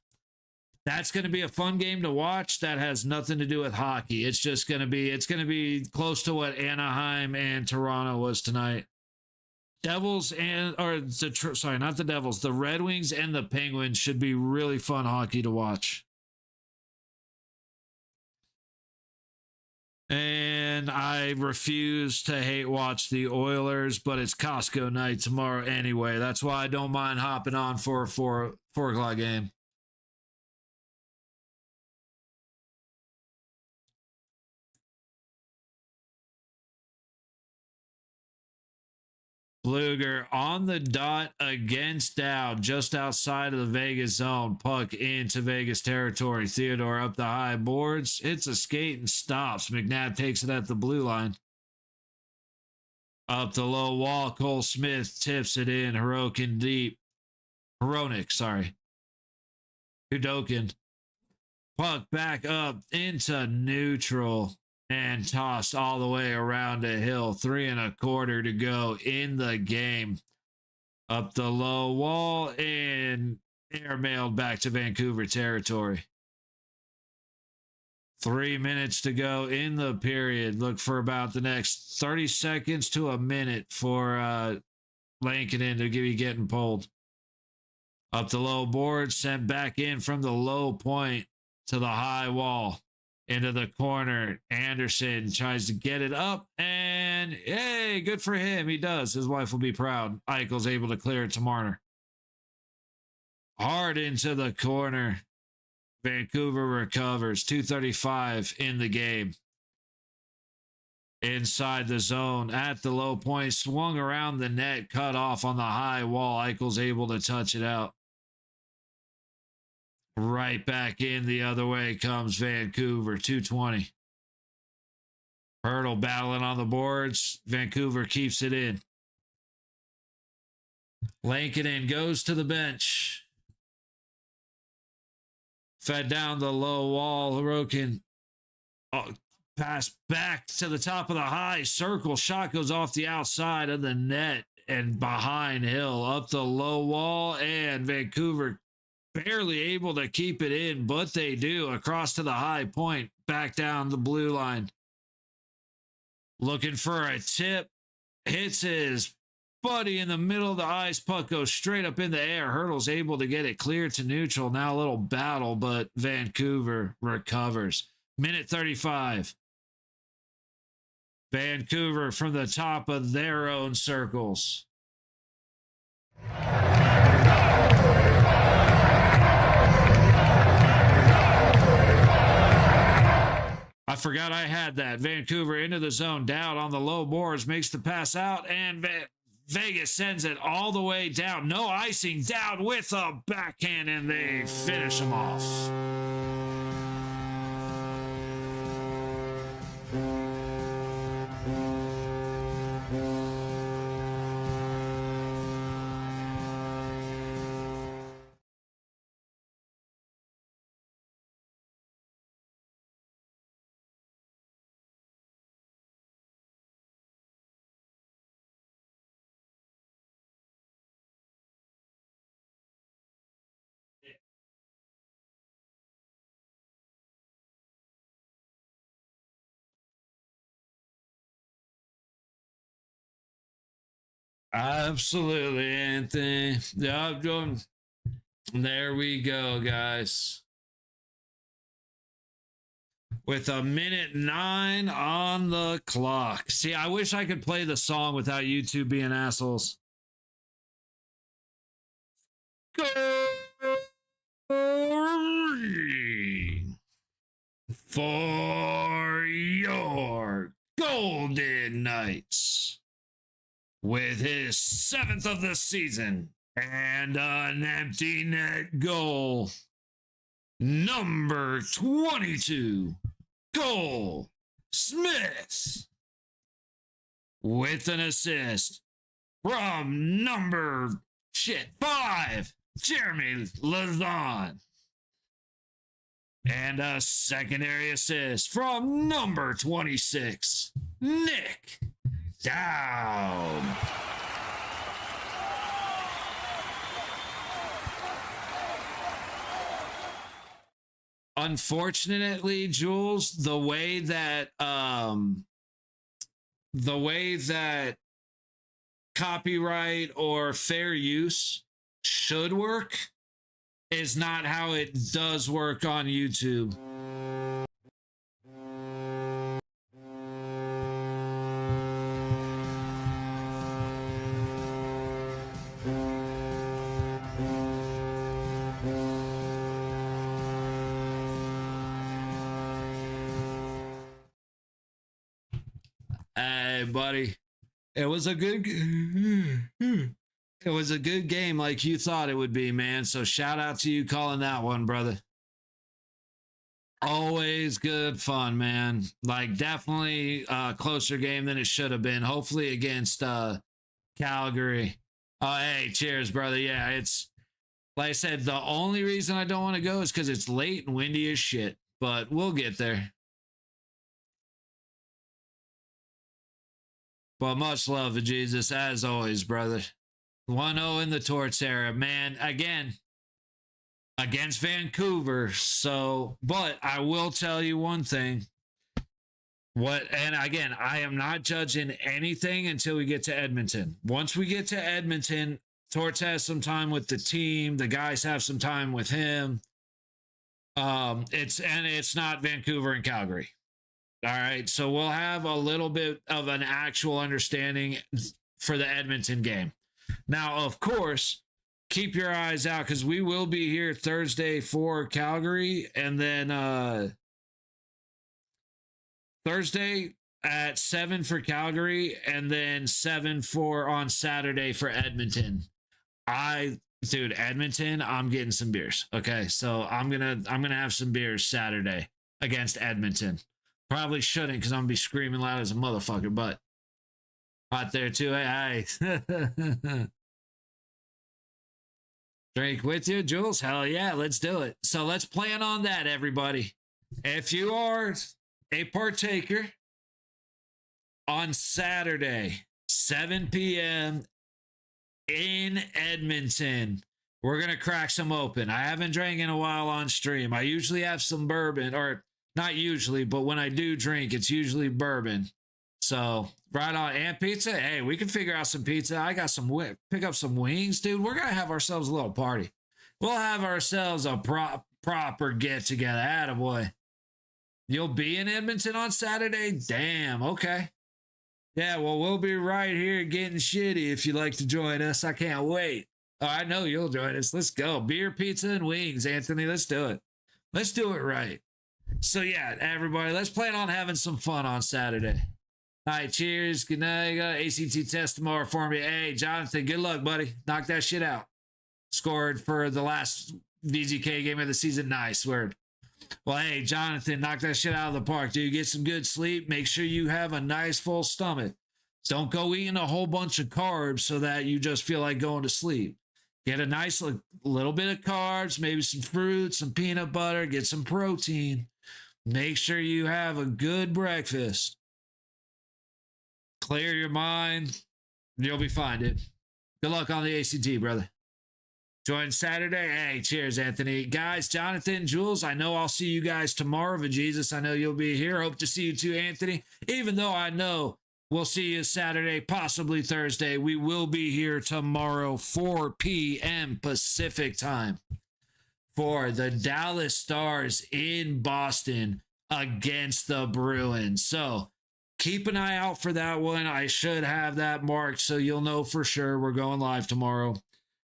That's going to be a fun game to watch. That has nothing to do with hockey. It's just going to be close to what Anaheim and Toronto was tonight. Devils and not the Devils, the Red Wings and the Penguins should be really fun hockey to watch. And I refuse to hate watch the Oilers, but it's Costco night tomorrow anyway. That's why I don't mind hopping on for a 4 o'clock game. Bluger on the dot against Dowd, just outside of the Vegas zone. Puck into Vegas territory. Theodore up the high boards. Hits a skate and stops. McNabb takes it at the blue line. Up the low wall. Cole Smith tips it in. Hronik, sorry. Kudokin. Puck back up into neutral. And tossed all the way around a hill. 3 1/4 to go in the game. Up the low wall and airmailed back to Vancouver territory. 3 minutes to go in the period. Look for about the next 30 seconds to a minute for Lankinen to be getting pulled. Up the low board, sent back in from the low point to the high wall. Into the corner. Anderson tries to get it up, and hey, good for him. He does. His wife will be proud. Eichel's able to clear it to Marner. Hard into the corner. Vancouver recovers. 2:35 in the game. Inside the zone at the low point. Swung around the net. Cut off on the high wall. Eichel's able to touch it out. Right back in the other way comes Vancouver. 2:20. Hurdle battling on the boards. Vancouver keeps it in. Lankinen goes to the bench. Fed down the low wall. Hirokin. Pass back to the top of the high circle. Shot goes off the outside of the net and behind Hill. Up the low wall, and Vancouver barely able to keep it in, but they do. Across to the high point, back down the blue line. Looking for a tip. Hits his buddy in the middle of the ice. Puck goes straight up in the air. Hurdle's able to get it clear to neutral. Now a little battle, but Vancouver recovers. Minute 35. Vancouver from the top of their own circles. I forgot I had that. Vancouver into the zone. Dowd on the low boards. Makes the pass out. And Vegas sends it all the way down. No icing. Dowd with a backhand. And they finish him off. Absolutely, Anthony. Yep. There we go, guys. With a minute 9 on the clock. See, I wish I could play the song without you two being assholes. For your Golden Knights. With his 7th of the season and an empty net goal. Number 22, Cole Smith. With an assist from number 5, Jeremy Lazon. And a secondary assist from number 26, Nick Down. Unfortunately, Jules, the way that copyright or fair use should work is not how it does work on YouTube. Hey, buddy. It was a good game like you thought it would be, man. So shout out to you calling that one, brother. Always good fun, man. Like definitely a closer game than it should have been. Hopefully against Calgary. Oh, hey, cheers, brother. Yeah, it's like I said, the only reason I don't want to go is because it's late and windy as shit. But we'll get there. But much love to Jesus, as always, brother. 1-0 in the Torts era, man. Again, against Vancouver. So, but I will tell you one thing. And again, I am not judging anything until we get to Edmonton. Once we get to Edmonton, Torts has some time with the team. The guys have some time with him. It's not Vancouver and Calgary. All right, so we'll have a little bit of an actual understanding for the Edmonton game. Now, of course, keep your eyes out because we will be here Thursday for Calgary, and then Thursday at 7 for Calgary, and then 7 on Saturday for Edmonton. Edmonton, I'm getting some beers. Okay, so I'm gonna have some beers Saturday against Edmonton. Probably shouldn't because I'm gonna be screaming loud as a motherfucker, but hot there too. Hey. Drink with you, Jules? Hell yeah, let's do it. So let's plan on that, everybody. If you are a partaker on Saturday, 7 p.m. in Edmonton, we're gonna crack some open. I haven't drank in a while on stream. I usually have some bourbon, or not usually, but when I do drink, it's usually bourbon. So, right on. And pizza. Hey, we can figure out some pizza. I got some pick up some wings, dude. We're going to have ourselves a little party. We'll have ourselves a proper get together. Attaboy. You'll be in Edmonton on Saturday? Damn. Okay. Yeah, well, we'll be right here getting shitty if you'd like to join us. I can't wait. Oh, I know you'll join us. Let's go. Beer, pizza, and wings, Anthony. Let's do it. Let's do it right. So, yeah, everybody, let's plan on having some fun on Saturday. All right, cheers. Good night. ACT test tomorrow for me. Hey, Jonathan, good luck, buddy. Knock that shit out. Scored for the last VGK game of the season. Nice word. Well, hey, Jonathan, knock that shit out of the park, dude. Get some good sleep. Make sure you have a nice full stomach. Don't go eating a whole bunch of carbs so that you just feel like going to sleep. Get a nice little bit of carbs, maybe some fruit, some peanut butter, get some protein. Make sure you have a good breakfast. Clear your mind. You'll be fine, dude. Good luck on the ACT, brother. Join Saturday. Hey, cheers, Anthony. Guys, Jonathan, Jules, I know I'll see you guys tomorrow. But Jesus, I know you'll be here. Hope to see you too, Anthony. Even though I know we'll see you Saturday, possibly Thursday, we will be here tomorrow, 4 p.m. Pacific time, for the Dallas Stars in Boston against the Bruins. So keep an eye out for that one. I should have that marked so you'll know for sure we're going live tomorrow.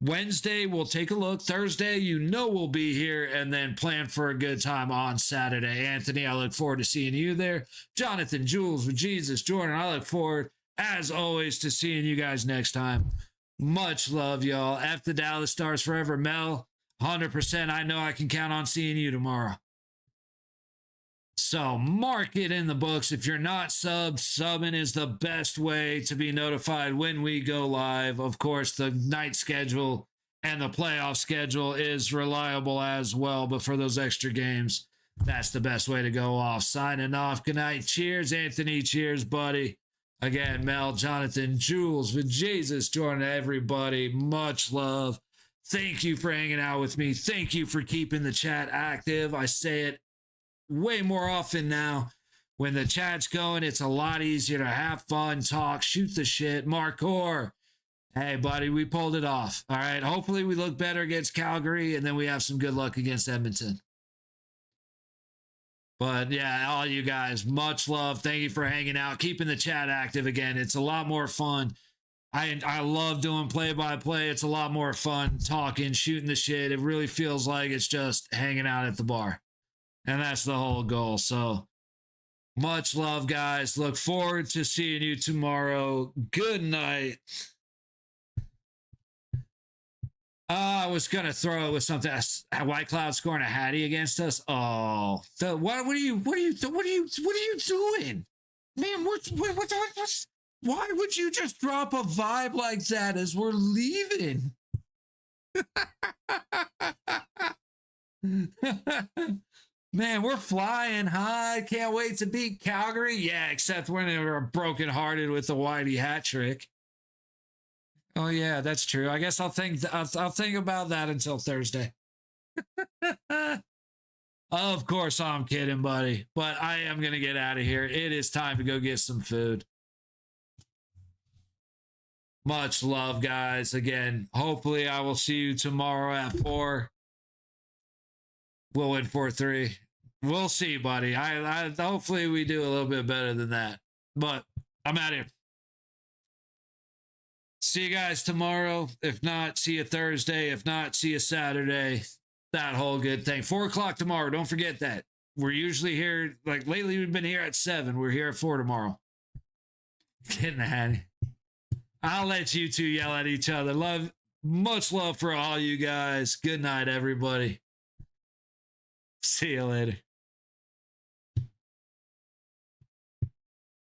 Wednesday, we'll take a look. Thursday, you know we'll be here, and then plan for a good time on Saturday. Anthony, I look forward to seeing you there. Jonathan, Jules, with Jesus, Jordan, I look forward, as always, to seeing you guys next time. Much love, y'all. F the Dallas Stars forever. Mel, 100%. I know I can count on seeing you tomorrow. So mark it in the books. If you're not subbing is the best way to be notified when we go live. Of course, the night schedule And the playoff schedule is reliable as well. But for those extra games, that's the best way to go off. Signing off. Good night. Cheers, Anthony. Cheers, buddy. Again, Mel, Jonathan, Jules, with Jesus, joining everybody. Much love. Thank you for hanging out with me. Thank you for keeping the chat active. I say it way more often now. When the chat's going, it's a lot easier to have fun, talk, shoot the shit. Mark Orr. Hey, buddy, we pulled it off. All right. Hopefully we look better against Calgary, and then we have some good luck against Edmonton. But yeah, all you guys, much love. Thank you for hanging out, keeping the chat active again. It's a lot more fun. I love doing play-by-play. It's a lot more fun talking, shooting the shit. It really feels like it's just hanging out at the bar. And that's the whole goal. So much love, guys. Look forward to seeing you tomorrow. Good night. I was gonna throw it with something. White Cloud scoring a Hattie against us. Oh, what are you doing, man? Why would you just drop a vibe like that as we're leaving? Man, we're flying high. Can't wait to beat Calgary. Yeah, except when they were brokenhearted with the Whitey hat trick. Oh yeah, that's true. I guess I'll think about that until Thursday. Of course, I'm kidding, buddy. But I am gonna get out of here. It is time to go get some food. Much love, guys. Again, hopefully I will see you tomorrow at 4. We'll win 4-3. We'll see, buddy. I hopefully we do a little bit better than that. But I'm out of here. See you guys tomorrow. If not, see you Thursday. If not, see you Saturday. That whole good thing. 4 o'clock tomorrow. Don't forget that. We're usually here, like lately we've been here at 7. We're here at 4 tomorrow. Getting ahead. I'll let you two yell at each other. Much love for all you guys. Good night, everybody. See you later.